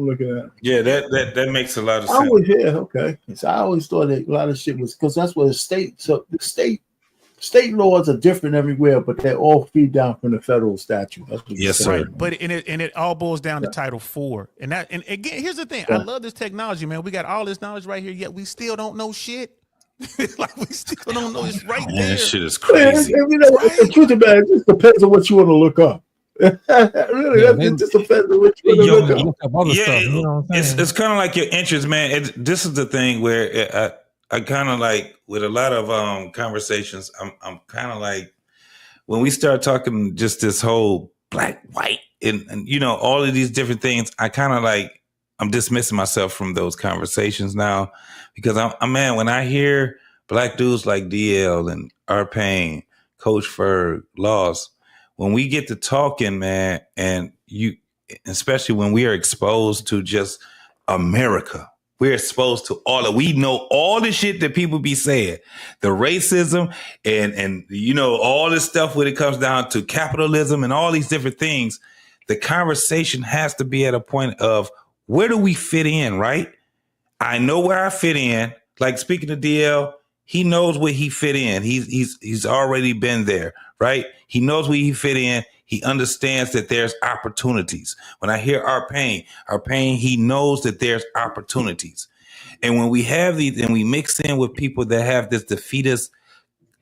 looking at it. Yeah, that makes a lot of sense. Okay. So I always thought that a lot of shit was because that's what the state. So the state laws are different everywhere, but they all feed down from the federal statute. That's what yes, sir. But it all boils down to Title IV. And again, here's the thing. I love this technology, man. We got all this knowledge right here, yet we still don't know shit. Like we still don't know it's right there. This shit is crazy. The truth about it just depends on what you want to look up. It just depends on what you want to look up. It's kind of like your interest, man. This is the thing where I kind of like with a lot of conversations. I'm kind of like when we start talking just this whole black, white, and all of these different things. I kind of like I'm dismissing myself from those conversations now because I'm man. When I hear black dudes like DL and R. Payne, Coach Ferg, Loss, when we get to talking, man, and especially when we are exposed to just America. We're exposed to we know all the shit that people be saying, the racism and all this stuff when it comes down to capitalism and all these different things. The conversation has to be at a point of where do we fit in, right? I know where I fit in. Like speaking to DL, he knows where he fit in. He's already been there, right? He knows where he fit in. He understands that there's opportunities. When I hear our pain, he knows that there's opportunities. And when we have these and we mix in with people that have this defeatist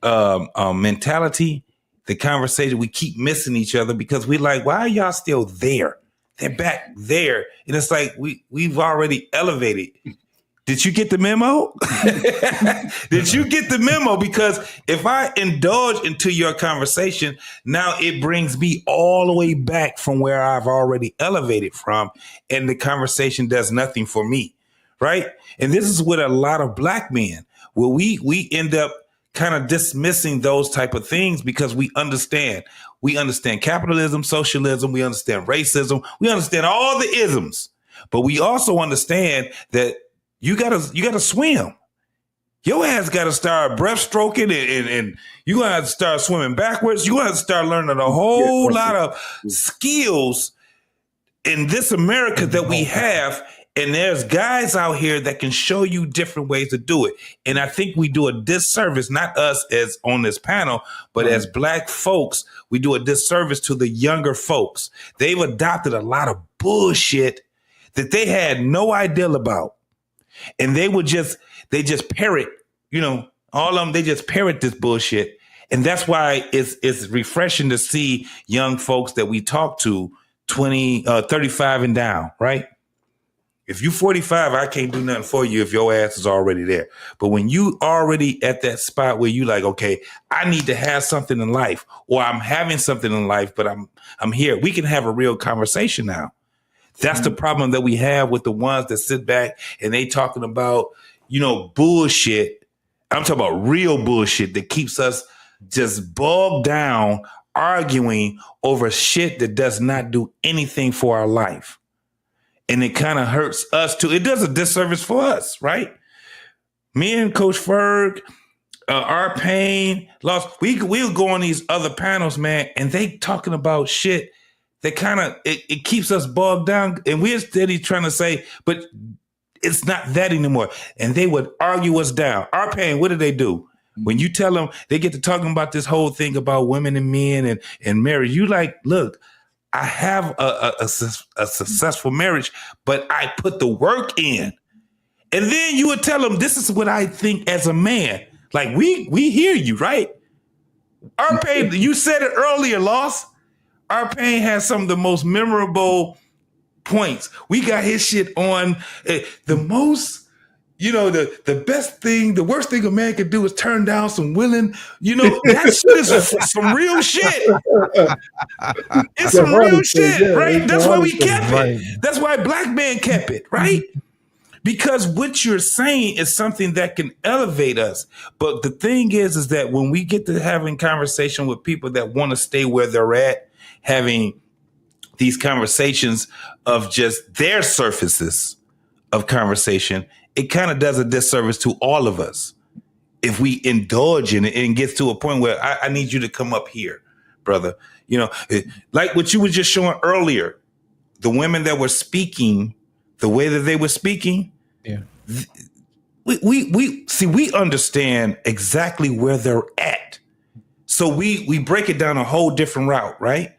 mentality, the conversation, we keep missing each other because we're like, why are y'all still there? They're back there. And it's like, we've already elevated. Did you get the memo? Did you get the memo? Because if I indulge into your conversation, now it brings me all the way back from where I've already elevated from, and the conversation does nothing for me, right? And this is with a lot of black men, where we end up kind of dismissing those type of things because we understand. We understand capitalism, socialism, we understand racism, we understand all the isms, but we also understand that you gotta swim. Your ass gotta start breaststroking and you gotta start swimming backwards. You gotta start learning a whole lot of skills in this America that we have. And there's guys out here that can show you different ways to do it. And I think we do a disservice, not us as on this panel, but as Black folks, we do a disservice to the younger folks. They've adopted a lot of bullshit that they had no idea about. And they just parrot, all of them, they just parrot this bullshit. And that's why it's refreshing to see young folks that we talk to 35 and down, right? If you 45, I can't do nothing for you if your ass is already there. But when you already at that spot where you like, okay, I need to have something in life, or I'm having something in life, but I'm here. We can have a real conversation now. That's the problem that we have with the ones that sit back and they talking about, bullshit. I'm talking about real bullshit that keeps us just bogged down, arguing over shit that does not do anything for our life. And it kind of hurts us too. It does a disservice for us, right? Me and Coach Ferg, our pain, loss. We'll go on these other panels, man, and they talking about shit that kind of it keeps us bogged down. And we're steady trying to say, but it's not that anymore. And they would argue us down. Our pain, what do they do? When you tell them, they get to talking about this whole thing about women and men and marriage. You like, look, I have a successful marriage, but I put the work in. And then you would tell them, this is what I think as a man. Like, we hear you, right? Our pain, you said it earlier, Loss. Our pain has some of the most memorable points. We got his shit on the most, the best thing, the worst thing a man could do is turn down some willing, that shit is some real shit. It's some real shit, right? That's why we kept it. That's why Black Man kept it, right? Because what you're saying is something that can elevate us. But the thing is that when we get to having conversation with people that want to stay where they're at, having these conversations of just their surfaces of conversation, it kind of does a disservice to all of us if we indulge in it and gets to a point where I need you to come up here, brother. Like what you were just showing earlier, the women that were speaking, the way that they were speaking. Yeah. We understand exactly where they're at. So we break it down a whole different route, right?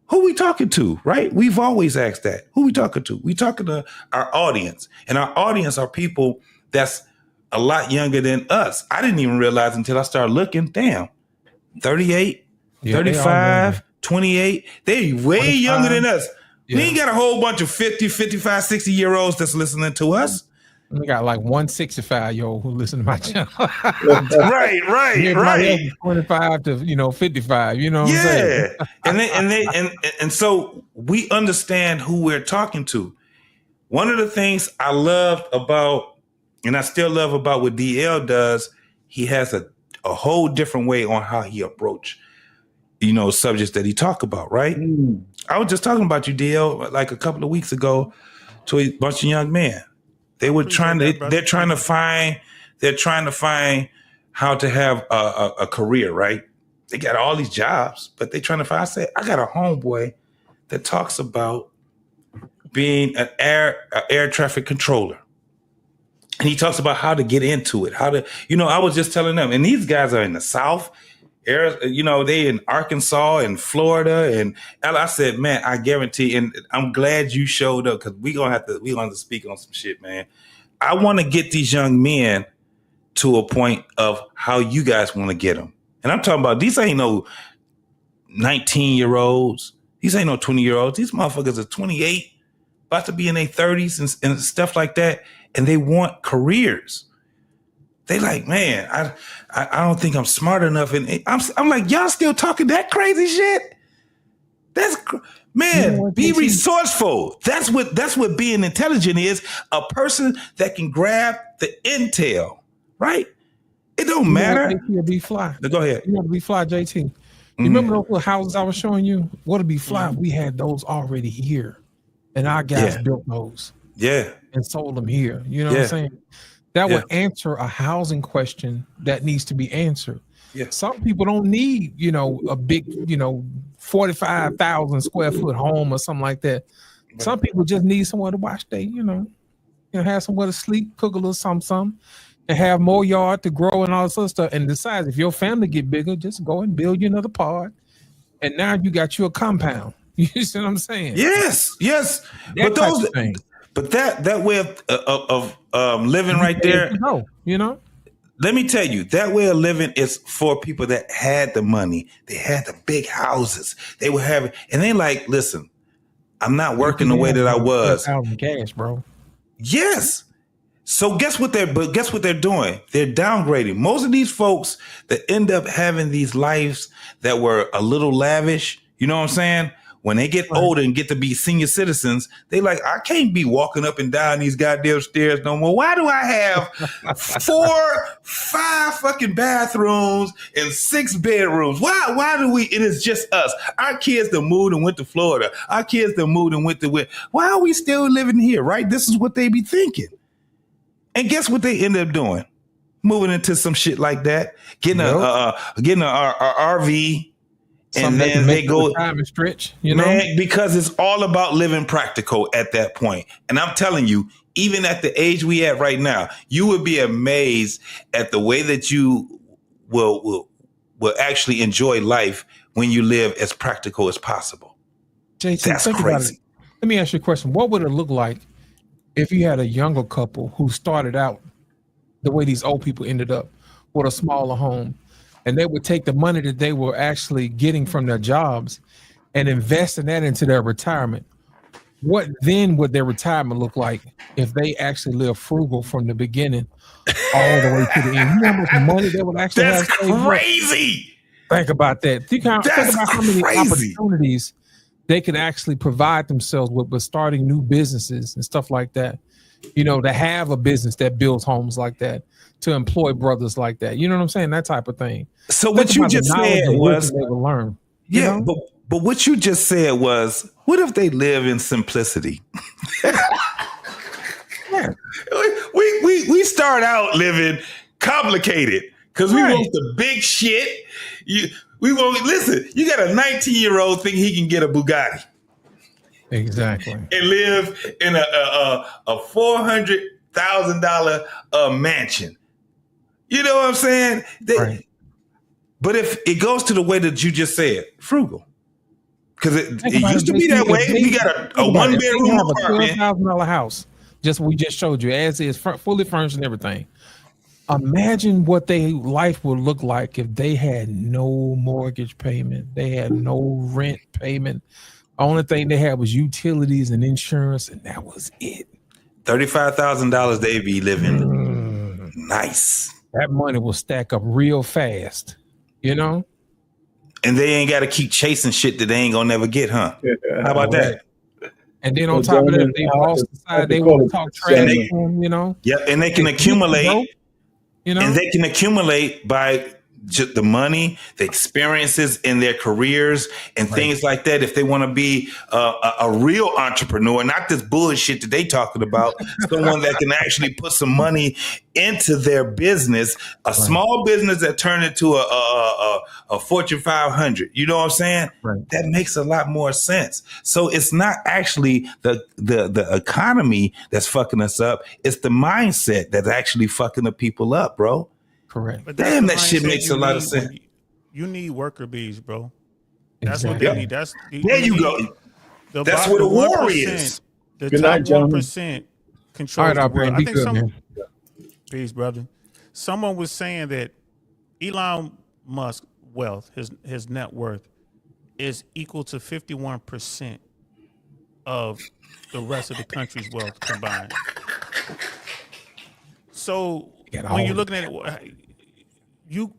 Who we talking to, right? We've always asked that. Who we talking to? We talking to our audience. And our audience are people that's a lot younger than us. I didn't even realize until I started looking, damn, 38, 35, 28. They're way 25. Younger than us. Yeah. We ain't got a whole bunch of 50, 55, 60-year-olds that's listening to us. We got like 165-year-old who listen to my channel. right. 25 to 55. You know what I'm saying? and so we understand who we're talking to. One of the things I loved about, and I still love about what DL does, he has a whole different way on how he approach, subjects that he talk about. Right. I was just talking about you, DL, like a couple of weeks ago to a bunch of young men. They were they're trying to find how to have a career, right? They got all these jobs, but they trying to find, I got a homeboy that talks about being an air traffic controller. And he talks about how to get into it, I was just telling them, and these guys are in the South, they in Arkansas and Florida. And I said, man, I guarantee, and I'm glad you showed up because we're gonna have to speak on some shit, man. I want to get these young men to a point of how you guys want to get them. And I'm talking about, these ain't no 19-year-olds. These ain't no 20-year-olds. These motherfuckers are 28, about to be in their 30s and stuff like that. And they want careers. They like, man, I don't think I'm smart enough. And I'm like, y'all still talking that crazy shit? Be resourceful. That's what being intelligent is. A person that can grab the intel, right? It don't matter. You'll be fly. Go ahead. You want to be fly, JT. You remember those little houses I was showing you? What to be fly? We had those already here. And our guys built those. Yeah. And sold them here. You know what I'm saying? That would answer a housing question that needs to be answered. Yeah. Some people don't need, a big, 45,000 square foot home or something like that. Some people just need somewhere to watch have somewhere to sleep, cook a little something, and have more yard to grow and all this other stuff. And decide if your family get bigger, just go and build you another pod. And now you got you a compound. You see what I'm saying? Yes. That type of thing. But that way of living right there, let me tell you, that way of living is for people that had the money. They had the big houses. They were having, and they like, listen, I'm not working the way that I was. Cash, bro. Yes. So guess what they're doing? They're downgrading. Most of these folks that end up having these lives that were a little lavish, you know what I'm saying? When they get older and get to be senior citizens, they like, I can't be walking up and down these goddamn stairs no more. Why do I have 5 fucking bathrooms and 6 bedrooms? Why do we, it is just us. Our kids that moved and went to Florida. Our kids that moved and went to, why are we still living here, right? This is what they be thinking. And guess what they end up doing? Moving into some shit like that, getting a RV. And then they go time and stretch, man, because it's all about living practical at that point. And I'm telling you, even at the age we at right now, you would be amazed at the way that you will actually enjoy life when you live as practical as possible. Jason, that's crazy. Let me ask you a question. What would it look like if you had a younger couple who started out the way these old people ended up, with a smaller home, and they would take the money that they were actually getting from their jobs and invest in that into their retirement? What then would their retirement look like if they actually live frugal from the beginning all the way to the end? You know how much money they would actually have? That's crazy. Think about that. Think about how many opportunities they could actually provide themselves with starting new businesses and stuff like that. To have a business that builds homes like that, to employ brothers like that. You know what I'm saying? That type of thing. So what you just said was, they will learn. Yeah, but what you just said was, what if they live in simplicity? Yeah. We start out living complicated because we want the big shit. Listen, you got a 19-year-old think he can get a Bugatti. Exactly. And live in a $400,000 mansion. You know what I'm saying? Right. But if it goes to the way that you just said, frugal. Because it used to be that way. You got a one-bedroom apartment. $12,000 house. We just showed you as is, fully furnished and everything. Imagine what their life would look like if they had no mortgage payment. They had no rent payment. Only thing they had was utilities and insurance, and that was it. $35,000 they be living nice. That money will stack up real fast, And they ain't got to keep chasing shit that they ain't gonna never get, huh? How about that? And then on top of that, they also decide they want to talk trash to them, Yeah, and they can accumulate. And they can accumulate by just the money, the experiences in their careers and things like that. If they want to be a real entrepreneur, not this bullshit that they talking about, someone that can actually put some money into their business, a small business that turned into a Fortune 500. You know what I'm saying? Right. That makes a lot more sense. So it's not actually the economy that's fucking us up. It's the mindset that's actually fucking the people up, bro. Correct. But damn, that shit makes a lot of sense. You need worker bees, bro. That's Exactly. what they need. There you go. That's where the war is. The Good top night, gentlemen. 1% controls All right, the world. be good, man. Peace, brother. Someone was saying that Elon Musk's wealth, his net worth, is equal to 51% of the rest of the country's wealth combined. So when you're looking at it, you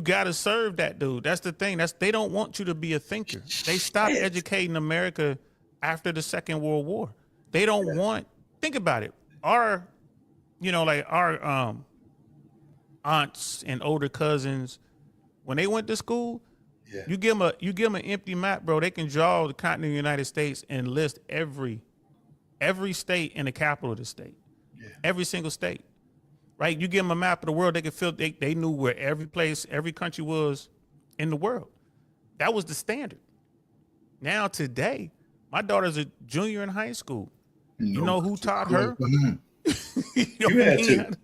got to serve that dude. That's the thing. They don't want you to be a thinker. They stopped educating America after the Second World War. They don't want. Think about it. Our aunts and older cousins, when they went to school, you give them an empty map, bro. They can draw the continent of the United States and list every state and the capital of the state, every single state. Right, you give them a map of the world, they could feel they knew where every place, every country was in the world. That was the standard. Now today, My daughter's a junior in high school. You know who taught her? You had to.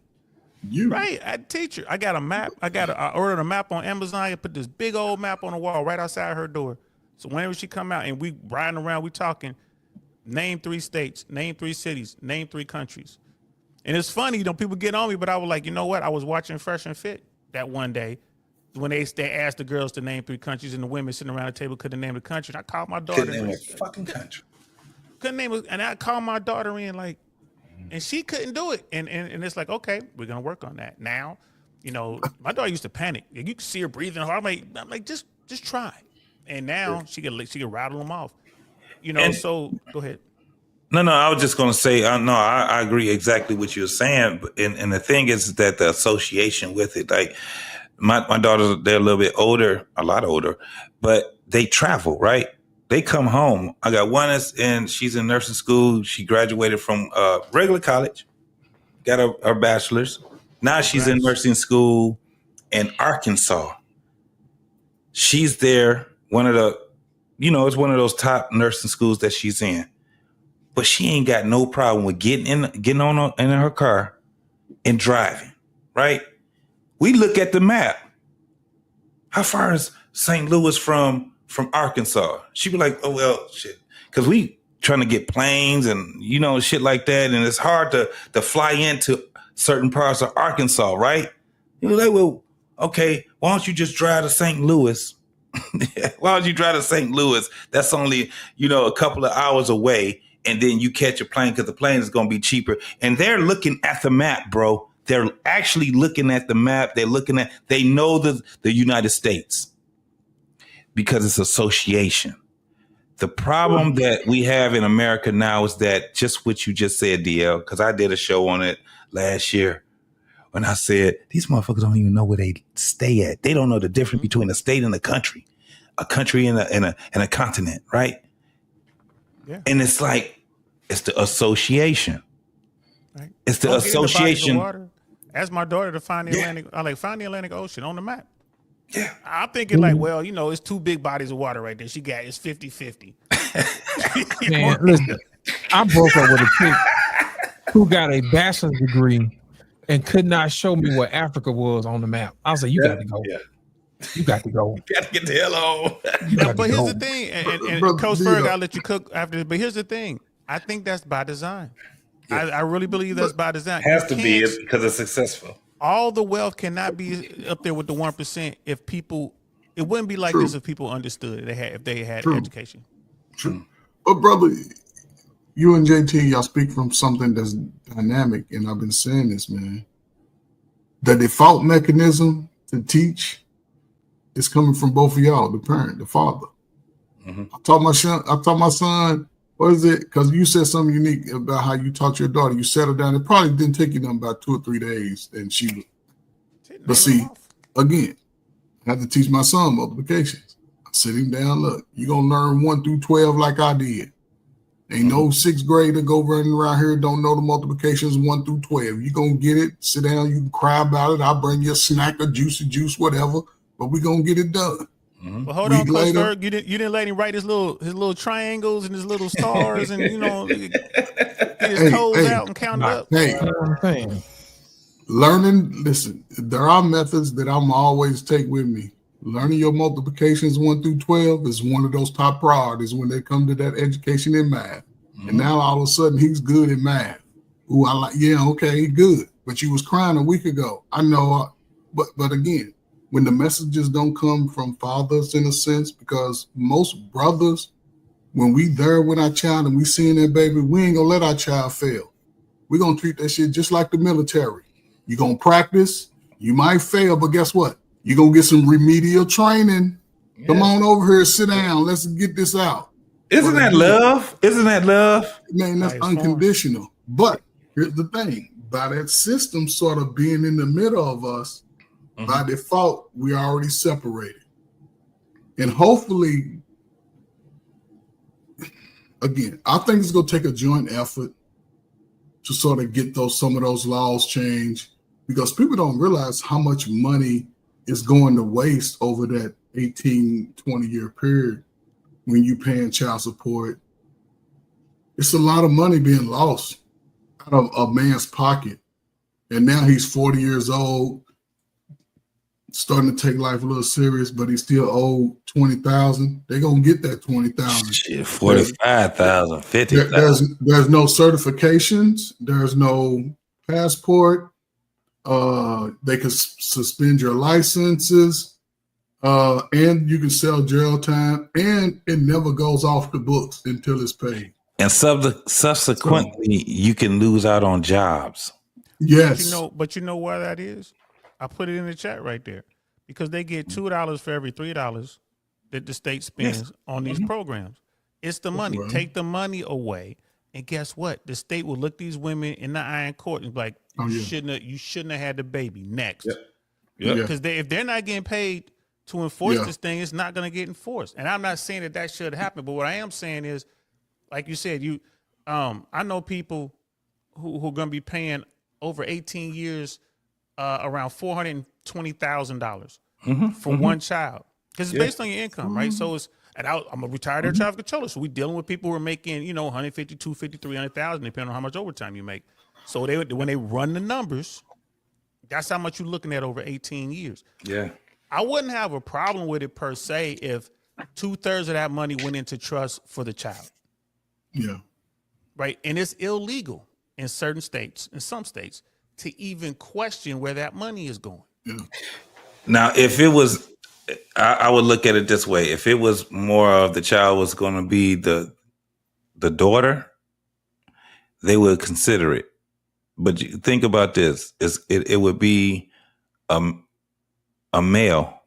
Right, I teach her. I got a map. I ordered a map on Amazon. I put this big old map on the wall right outside her door. So whenever she come out and we riding around, we talking, name 3 states, name 3 cities, name 3 countries. And it's funny, you know, people get on me, but I was like, you know what? I was watching Fresh and Fit that one day when they asked the girls to name 3 countries and the women sitting around the table couldn't name the country. And I called my daughter. Couldn't name a fucking country. Couldn't name it. And I called my daughter in like, and she couldn't do it. And it's like, okay, we're going to work on that. Now, you know, my daughter used to panic. You could see her breathing hard. I'm like, just try. And now she can rattle them off. You know, and, so go ahead. No, I was just going to say, I agree exactly what you're saying. And the thing is that the association with it, like my daughters, they're a little bit older, a lot older, but they travel, right? They come home. I got one she's in nursing school. She graduated from regular college, got her bachelor's. Now she's in nursing school in Arkansas. She's there, it's one of those top nursing schools that she's in. But she ain't got no problem with getting on in her car and driving, right? We look at the map. How far is St. Louis from Arkansas? She be like, oh, well, shit. Because we trying to get planes and, shit like that. And it's hard to fly into certain parts of Arkansas, right? You're like, well, okay, why don't you just drive to St. Louis? Why don't you drive to St. Louis? That's only, a couple of hours away. And then you catch a plane because the plane is going to be cheaper. And they're looking at the map, bro. They're actually looking at the map. They know the United States because it's association. The problem that we have in America now is that just what you just said, DL, because I did a show on it last year when I said, these motherfuckers don't even know where they stay at. They don't know the difference between a state and a country and a continent, right? Yeah. And it's like, it's the association. Right. It's the association. Ask my daughter to find the Atlantic. Find the Atlantic Ocean on the map. Yeah. I'm thinking like, well, it's 2 big bodies of water right there. It's 50-50. Man, listen, I broke up with a chick who got a bachelor's degree and could not show me where Africa was on the map. I was like, you got to go. Yeah. You got to go. You got to get the hell on. But here's the thing, and Coach Ferg, I'll let you cook after this. But here's the thing. I think that's by design. Yeah. I really believe that's by design. It has to be because it's successful. All the wealth cannot be up there with the 1% if people. It wouldn't be like this if people understood if they had education. True. But brother, you and JT, y'all speak from something that's dynamic, and I've been saying this, man. The default mechanism to teach is coming from both of y'all, the parent, the father. Mm-hmm. I taught my son, what is it? Because you said something unique about how you taught your daughter. You settled down. It probably didn't take you nothing about 2 or 3 days. And she was. But see, again, I had to teach my son multiplications. I sit him down, look, you're going to learn 1 through 12 like I did. Ain't no 6th grader go running around here don't know the multiplications 1 through 12. You're going to get it, sit down, you can cry about it. I'll bring you a snack, a juicy juice, whatever. But we're gonna get it done. Mm-hmm. Well, hold on, Coach Berg. You didn't let him write his little triangles and his little stars and get his toes out and count up. Hey, learning. Listen, there are methods that I'm always take with me. Learning your multiplications 1 through 12 is one of those top priorities when they come to that education in math. Mm-hmm. And now all of a sudden he's good in math. Ooh, I like. Yeah, okay, good. But you was crying a week ago. I know. But again. When the messages don't come from fathers in a sense, because most brothers, when we there with our child and we seeing that baby, we ain't gonna let our child fail. We're gonna treat that shit just like the military. You're gonna practice, you might fail, but guess what? You're gonna get some remedial training. Yeah. Come on over here, sit down, let's get this out. Isn't that love? Isn't that love? Man, that's unconditional. But here's the thing, by that system sort of being in the middle of us, by default, we are already separated. And hopefully, again, I think it's going to take a joint effort to sort of get some of those laws changed, because people don't realize how much money is going to waste over that 18, 20-year period when you paying child support, it's a lot of money being lost out of a man's pocket. And now he's 40 years old, starting to take life a little serious, but he's still owed $20,000. They're gonna get that $20,000. Shit, 45,000, 50,000. There's no certifications. There's no passport. They can suspend your licenses, and you can sell jail time, and it never goes off the books until it's paid. And subsequently, you can lose out on jobs. Yes. But you know why that is? I put it in the chat right there. Because they get $2 for every $3 that the state spends on these programs. It's the money. Right. Take the money away. And guess what? The state will look these women in the eye in court and be like, you shouldn't have had the baby. Next. Because if they're not getting paid to enforce this thing, it's not going to get enforced. And I'm not saying that should happen, but what I am saying is, like you said, I know people who are going to be paying over 18 years around $420,000 for one child, because it's based on your income, right? So I'm a retired air traffic controller, so we're dealing with people who are making 150, 250, 300,000, depending on how much overtime you make. So when they run the numbers, that's how much you're looking at over 18 years. Yeah, I wouldn't have a problem with it per se if 2/3 of that money went into trust for the child. Yeah. Right, and it's illegal in certain states, in some states, to even question where that money is going. Yeah. Now, if it was, I would look at it this way. If it was more of the child was going to be the daughter, they would consider it. But you think about this: it would be a male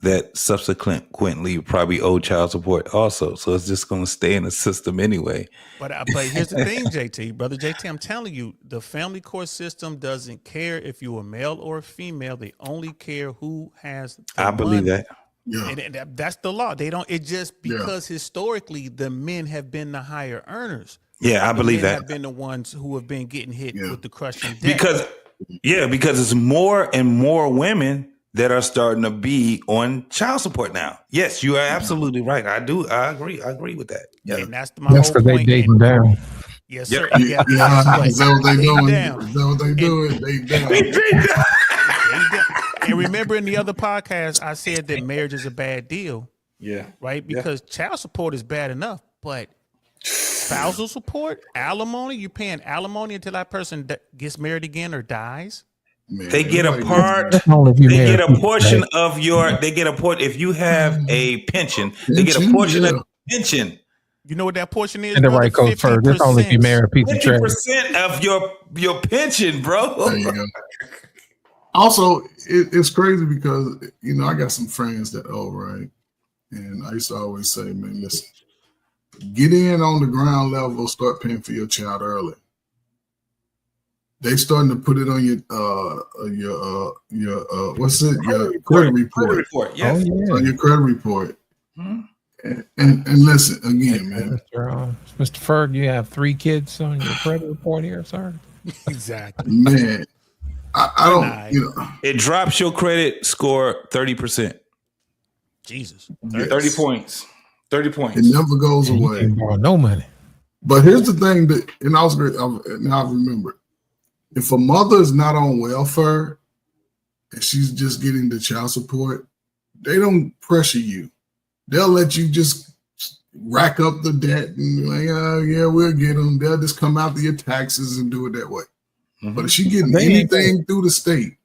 that subsequently probably owed child support also. So it's just going to stay in the system anyway. But here's the thing, Brother JT, I'm telling you, the family court system doesn't care if you're a male or a female. They only care who has the I believe money. that. Yeah. And that's the law. They don't. It just because historically the men have been the higher earners. Yeah, I believe that. Have been the ones who have been getting hit with the crushing debt. Because it's more and more women that are starting to be on child support now. Yes, you are absolutely right. I agree. I agree with that. Yeah. And that's my whole point. They dating down. Yes, sir. Is that what they doing? Is that what they doing? They down. And remember in the other podcast, I said that marriage is a bad deal. Yeah. Right? Because child support is bad enough, but spousal support, alimony, you're paying alimony until that person gets married again or dies. Man, they get a part. They get a portion of your. They get a portion. If you have a pension, they get a portion of the pension. You know what that portion is? And the right code first. That's only if you marry a piece of trash. 50% of your pension, bro. There you go. Also, it's crazy because I got some friends that owe, right? And I used to always say, man, listen, get in on the ground level, start paying for your child early. They starting to put it on your what's it? Your credit report. Yes. On your credit report. And listen again, man. Mr. Ferg, you have 3 kids on your credit report here, sir. Exactly. Man, I don't. It drops your credit score 30%. Jesus, 30 points. 30 points. It never goes away. You borrow no money. But here's the thing that, and now I remember. If a mother is not on welfare and she's just getting the child support, they don't pressure you. They'll let you just rack up the debt and be like, oh, yeah, we'll get them. They'll just come out to your taxes and do it that way. Mm-hmm. But if she's getting anything through the state,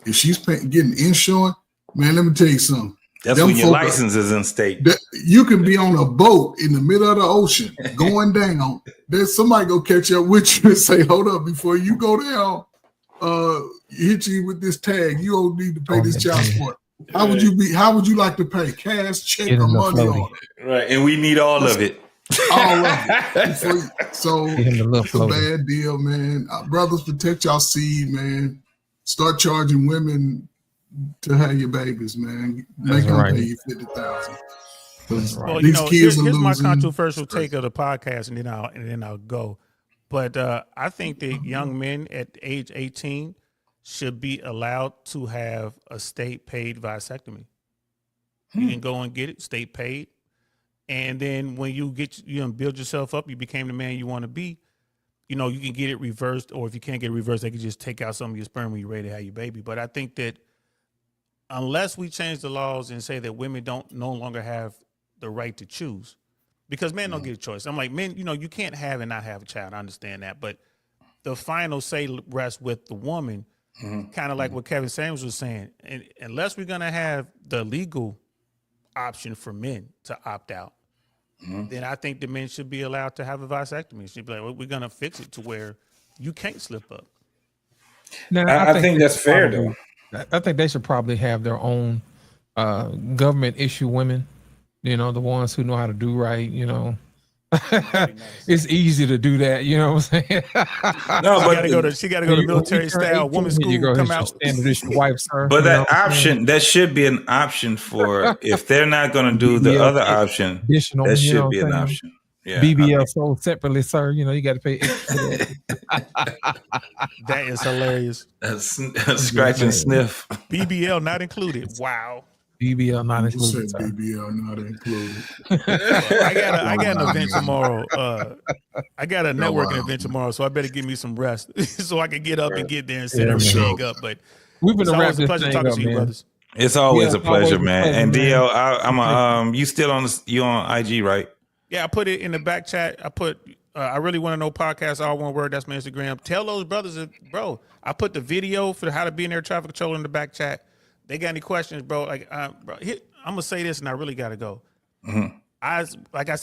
if she's getting insurance, man, let me tell you something. That's when your license is in state. You can be on a boat in the middle of the ocean going down. There's somebody go catch up with you and say, hold up, before you go down, hit you with this tag. You don't need to pay this child support. How would you like to pay? Cash, check, or money on it? Right. And we need all of it. All of it. So it's a bad deal, man. Brothers, protect y'all seed, man. Start charging women to have your babies, man. Make them pay you $50,000. Well, these kids here's my controversial take of the podcast, and then I'll go. But I think that young men at age 18 should be allowed to have a state-paid vasectomy. You can go and get it, state-paid, And then when you build yourself up, you became the man you want to be. You know, you can get it reversed, or if you can't get it reversed, they can just take out some of your sperm when you're ready to have your baby. But I think that unless we change the laws and say that women don't no longer have the right to choose, because men don't get a choice. I'm like, men, you know, you can't have and not have a child. I understand that, but the final say rests with the woman, kind of like what Kevin Samuels was saying. And unless we're gonna have the legal option for men to opt out, then I think the men should be allowed to have a vasectomy. Should be like, well, we're gonna fix it to where you can't slip up. Now, I think that's fair, though. I think they should probably have their own government issue women. You know, the ones who know how to do right. You know, it's easy to do that. You know what I'm saying? No, she got to go to military style women's school. Come out. Wife, sir, but that option, that should be an option for if they're not going to do the other option. That should be an option. Yeah, BBL sold separately, sir. You know, you got to pay extra for that. That is hilarious. Scratch and sniff. BBL not included. Wow. BBL not included. BBL not included. I got an event tomorrow. I got a networking event tomorrow, so I better give me some rest so I can get up and get there and set everything up. But we've been always a pleasure talking to you, brothers. It's always a pleasure, man. And DL, you still you on IG, right? Yeah, I put it in the back chat. I really want to know podcast, all one word. That's my Instagram. Tell those brothers, bro. I put the video for how to be an air traffic controller in the back chat. They got any questions, bro? Like, bro, I'm gonna say this, and I really gotta go. I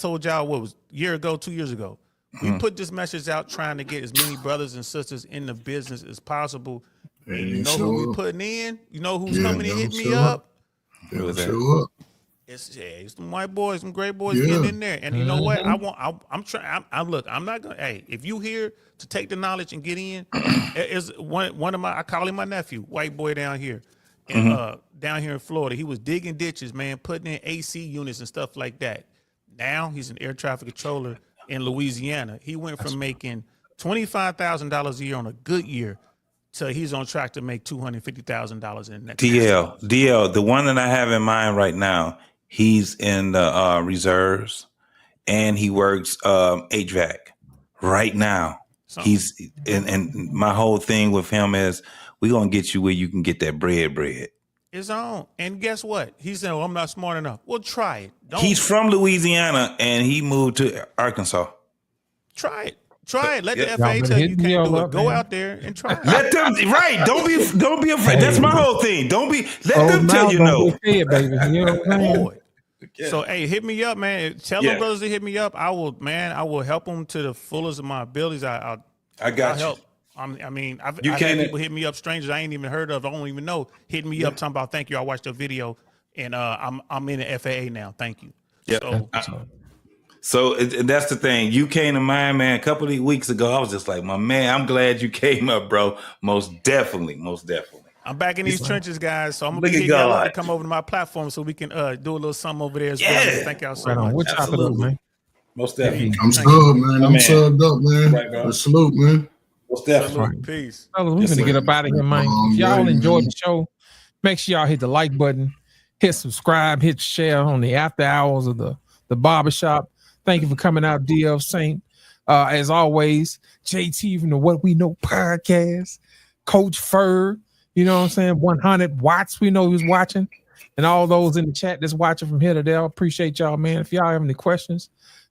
told y'all, what was a year ago, 2 years ago. We put this message out trying to get as many brothers and sisters in the business as possible. And you know who we putting in? You know who's coming and hitting me up? It's some white boys, some great boys getting in there. And you know what? I'm trying. I'm not gonna. Hey, if you here to take the knowledge and get in, is one of I call him my nephew, white boy down here. And down here in Florida, he was digging ditches, man, putting in AC units and stuff like that. Now he's an air traffic controller in Louisiana. He went from making $25,000 a year on a good year to he's on track to make $250,000 in the next year. DL, the one that I have in mind right now, he's in the reserves and he works HVAC right now. He's and my whole thing with him is we're gonna get you where you can get that bread. It's on. And guess what? He said, I'm not smart enough. Well, try it. He's from Louisiana and he moved to Arkansas. Try it. Let the FAA tell you can't do it. Go out there and try it. Let them don't be afraid. That's my whole thing. Let them tell you no. Baby. You know what I mean? Boy. So hey, hit me up, man. Tell them brothers to hit me up. I will help them to the fullest of my abilities. I got you. Help. I've had people hit me up, strangers I ain't even heard of, I don't even know, hitting me up talking about thank you. I watched your video, and I'm in the FAA now. Thank you. Yeah. So that's the thing. You came to mind, man. A couple of weeks ago, I was just like, my man, I'm glad you came up, bro. Most definitely. I'm back in these trenches, guys. So I'm gonna get y'all up to come over to my platform so we can do a little something over there as well. Thank y'all so much. What's happening, man? Most definitely. I'm subbed, man. I'm subbed up, man. Right, salute, man. Most definitely. Peace. Fellas, we're gonna get up out of here, man. If y'all enjoyed the show, make sure y'all hit the like button, hit subscribe, hit share on the after hours of the Barbershop. Thank you for coming out, DL Saint. As always, JT from the What We Know podcast, Coach Fur, you know what I'm saying? 100 watts, we know who's watching, and all those in the chat that's watching from here to there. Appreciate y'all, man. If y'all have any questions,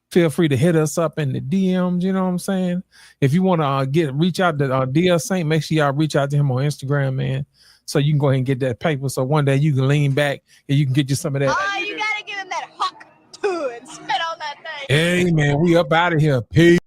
feel free to hit us up in the DMs. You know what I'm saying? If you want to reach out to DL Saint, make sure y'all reach out to him on Instagram, man, so you can go ahead and get that paper. So one day you can lean back and you can get you some of that. Oh, you gotta give him that hawk too and spit on that thing. Hey, man, we up out of here. Peace.